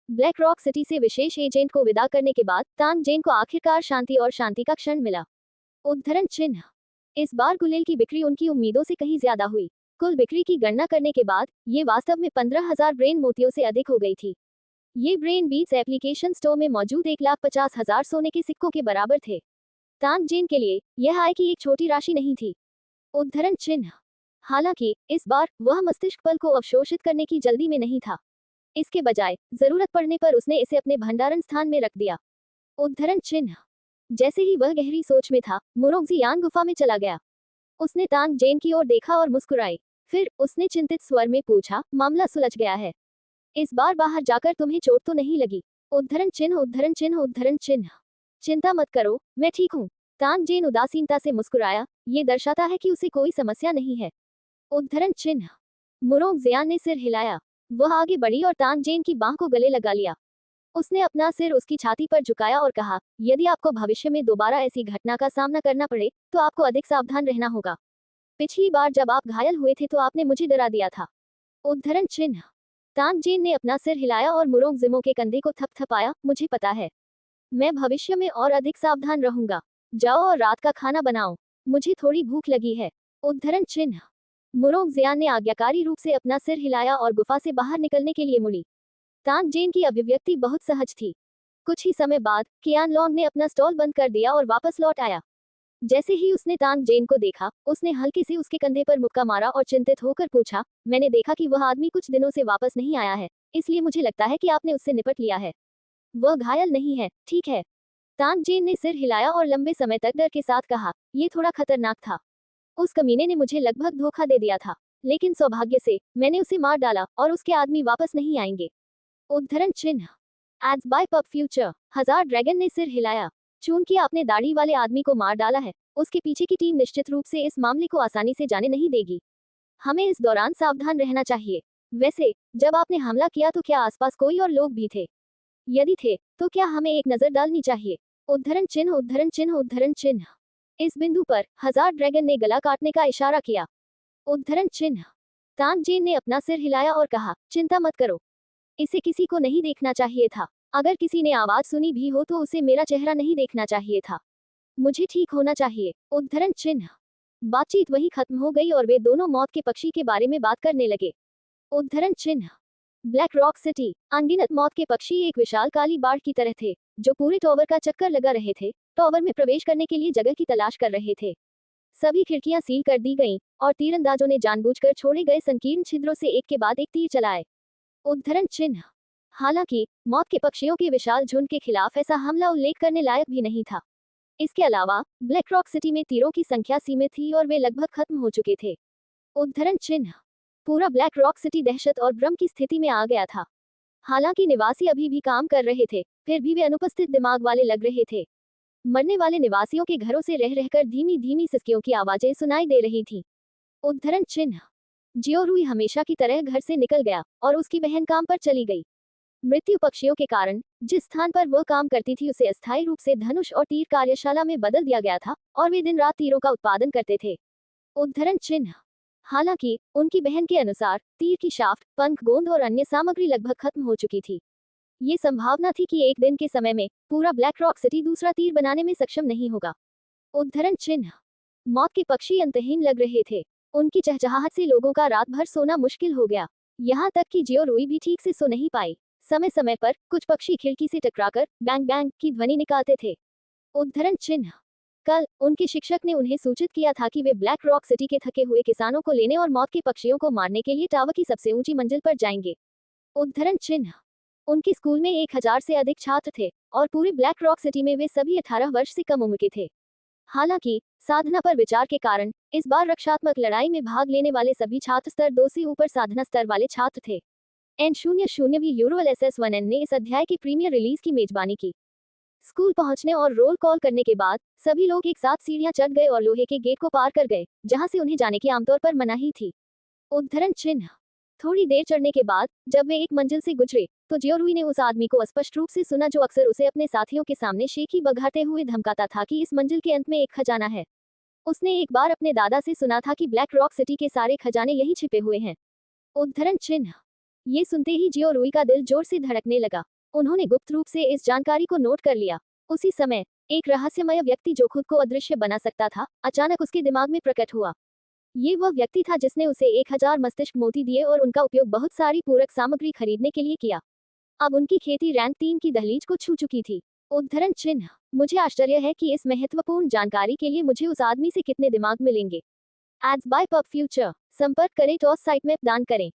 ब्लैक रॉक सिटी से विशेष एजेंट को विदा करने के बाद तांग जेन को आखिरकार शांति का क्षण मिला। उद्धरण चिन्ह। इस बार गुलेल की बिक्री उनकी उम्मीदों से कहीं ज्यादा हुई। कुल बिक्री की गणना करने के बाद ये वास्तव में 15,000 ब्रेन मोतियों से अधिक हो गई थी। ये ब्रेन बीट्स एप्लीकेशन स्टोर में मौजूद 1,50,000 सोने के सिक्कों के बराबर थे। तांग जेन के लिए यह आय की एक छोटी राशि नहीं थी। उद्धरण चिन्ह। हालांकि इस बार वह मस्तिष्क बल को अवशोषित करने की जल्दी में नहीं था। इसके बजाय जरूरत पड़ने पर उसने इसे अपने भंडारण स्थान में रख दिया। उद्धरण चिन्ह। जैसे ही वह गहरी सोच में था, मुरोंगजियान गुफा में चला गया। उसने तांग जेन की ओर देखा और मुस्कुराई। फिर उसने चिंतित स्वर में पूछा, मामला सुलझ गया है? इस बार बाहर जाकर तुम्हें चोट तो नहीं लगी? उद्धरण चिन्ह उद्धरण चिन्ह उद्धरण चिन्ह। चिंता मत करो, मैं ठीक हूँ। तांग जेन उदासीनता से मुस्कुराया, ये दर्शाता है कि उसे कोई समस्या नहीं है। उद्धरण चिन्ह। मुरोंगजियान ने सिर हिलाया। वह आगे बढ़ी और तांग जेन की बांह को गले लगा लिया। उसने अपना सिर उसकी छाती पर झुकाया और कहा, यदि आपको भविष्य में दोबारा ऐसी घटना का सामना करना पड़े तो आपको अधिक सावधान रहना होगा। पिछली बार जब आप घायल हुए थे तो आपने मुझे डरा दिया था। उद्धरण चिन्ह। तांग जेन ने अपना सिर हिलाया और मुरोंगजिमो के कंधे को थपथपाया, मुझे पता है। मैं भविष्य में और अधिक सावधान रहूंगा। जाओ और रात का खाना बनाओ, मुझे थोड़ी भूख लगी है। उद्धरण चिन्ह। मुरोंगजियान ने आज्ञाकारी रूप से अपना सिर हिलाया और गुफा से बाहर निकलने के लिए मुड़ी। तांग जेन की अभिव्यक्ति बहुत सहज थी। कुछ ही समय बाद कियान लोंग ने अपना स्टॉल बंद कर दिया और वापस लौट आया। जैसे ही उसने तांग जेन को देखा, उसने हल्के से उसके कंधे पर मुक्का मारा और चिंतित होकर पूछा, मैंने देखा कि वह आदमी कुछ दिनों से वापस नहीं आया है, इसलिए मुझे लगता है कि आपने उससे निपट लिया है। वह घायल नहीं है, ठीक है? तांग जेन ने सिर हिलाया और लंबे समय तक डर के साथ कहा, यह थोड़ा खतरनाक था। उस कमीने ने मुझे लगभग धोखा दे दिया था, लेकिन सौभाग्य से मैंने उसे मार डाला और उसके आदमी वापस नहीं आएंगे। उद्धरण चिन्ह। Ads bye pub future. हजार ड्रैगन ने सिर हिलाया। चूंकि आपने दाढ़ी वाले आदमी को मार डाला है, उसके पीछे की टीम निश्चित रूप से इस मामले को आसानी से जाने नहीं देगी। हमें इस दौरान सावधान रहना चाहिए। वैसे जब आपने हमला किया तो क्या आसपास कोई और लोग भी थे? यदि थे तो क्या हमें एक नजर डालनी चाहिए? उद्धरण चिन्ह उद्धरण चिन्ह उद्धरण चिन्ह। इस बिंदु पर हजार ड्रैगन ने गला काटने का इशारा किया। उद्धरण चिन्ह। तांग जेन ने अपना सिर हिलाया और कहा, चिंता मत करो, इसे किसी को नहीं देखना चाहिए था। अगर किसी ने आवाज सुनी भी हो तो उसे मेरा चेहरा नहीं देखना चाहिए था। मुझे ठीक होना चाहिए। उद्धरण चिन्ह। बातचीत वहीं खत्म हो गई और वे दोनों मौत के पक्षी के बारे में बात करने लगे। उद्धरण चिन्ह। Black rock city. अनगिनत मौत के पक्षी एक विशाल काली बाढ़ की तरह थे, जो पूरे टॉवर का चक्कर लगा रहे थे, टॉवर में प्रवेश करने के लिए जगह की तलाश कर रहे थे। सभी खिड़कियां सील कर दी गईं और तीरंदाजों ने जानबूझकर छोड़े गए संकीर्ण छिद्रों से एक के बाद एक तीर चलाए। उद्धरण चिन्ह। हालांकि मौत के पक्षियों के विशाल झुंड के खिलाफ ऐसा हमला उल्लेख करने लायक भी नहीं था। इसके अलावा ब्लैक रॉक सिटी में तीरों की संख्या सीमित थी और वे लगभग खत्म हो चुके थे। उद्धरण चिन्ह। पूरा ब्लैक रॉक सिटी दहशत और भ्रम की स्थिति में आ गया था। हालांकि निवासी अभी भी काम कर रहे थे, फिर भी वे अनुपस्थित दिमाग वाले लग रहे थे। मरने वाले निवासियों के घरों से रह रहकर धीमी धीमी सिसकियों की आवाजें सुनाई दे रही थी। उद्धरण चिन्ह। जियो रुई हमेशा की तरह घर से निकल गया और उसकी बहन काम पर चली गई। मृत्यु पक्षियों के कारण जिस स्थान पर वह काम करती थी उसे अस्थायी रूप से धनुष और तीर कार्यशाला में बदल दिया गया था और वे दिन रात तीरों का उत्पादन करते थे। उद्धरण चिन्ह। हालांकि उनकी बहन के अनुसार तीर की शाफ्ट, पंख, गोंद और अन्य सामग्री लगभग खत्म हो चुकी थी। ये संभावना थी कि एक दिन के समय में पूरा ब्लैक रॉक सिटी दूसरा तीर बनाने में सक्षम नहीं होगा। उद्धरण चिन्ह। मौत के पक्षी अंतहीन लग रहे थे। उनकी चहचहाहट से लोगों का रात भर सोना मुश्किल हो गया। यहाँ तक कि जियो रुई भी ठीक से सो नहीं पाई। समय समय पर कुछ पक्षी खिड़की से टकराकर बैंग बैंग की ध्वनि निकालते थे। उद्धरण चिन्ह। कल उनके शिक्षक ने उन्हें सूचित किया था कि वे ब्लैक रॉक सिटी के थके हुए किसानों को लेने और मौत के पक्षियों को मारने के लिए टावर की सबसे ऊंची मंजिल पर जाएंगे। उद्धरण चिन्ह। उनके स्कूल में 1000 से अधिक छात्र थे और पूरे ब्लैक रॉक सिटी में वे सभी 18 वर्ष से कम उम्र के थे। हालांकि साधना पर विचार के कारण इस बार रक्षात्मक लड़ाई में भाग लेने वाले सभी छात्र स्तर 2 से ऊपर साधना स्तर वाले छात्र थे। N00 EuroLSS1N ने इस अध्याय की प्रीमियर रिलीज की मेजबानी की। स्कूल पहुंचने और रोल कॉल करने के बाद सभी लोग एक साथ सीढ़ियां चढ़ गए और लोहे के गेट को पार कर गए, जहां से उन्हें जाने की आमतौर पर मनाही थी। उद्धरण चिन्ह। थोड़ी देर चढ़ने के बाद जब वे एक मंजिल से गुजरे तो जियोरुई ने उस आदमी को स्पष्ट रूप से सुना जो अक्सर उसे अपने साथियों के सामने शेखी बघाते हुए धमकाता था कि इस मंजिल के अंत में एक खजाना है। उसने एक बार अपने दादा से सुना था कि ब्लैक रॉक सिटी के सारे खजाने यहीं छिपे हुए हैं। उद्धरण चिन्ह। ये सुनते ही जियोरुई का दिल जोर से धड़कने लगा। उन्होंने गुप्त रूप से इस जानकारी को नोट कर लिया। उसी समय एक रहस्यमय व्यक्ति जो खुद को अदृश्य बना सकता था, अचानक उसके दिमाग में प्रकट हुआ। ये वह व्यक्ति था जिसने उसे 1000 मस्तिष्क मोती दिए और उनका उपयोग बहुत सारी पूरक सामग्री खरीदने के लिए किया। अब उनकी खेती रैंक 3 की दहलीज को छू चुकी थी। उद्धरण चिन्ह। मुझे आश्चर्य है कि इस महत्वपूर्ण जानकारी के लिए मुझे उस आदमी से कितने दिमाग मिलेंगे। Ads bye pub future. संपर्क करें टॉस साइट में दान करें।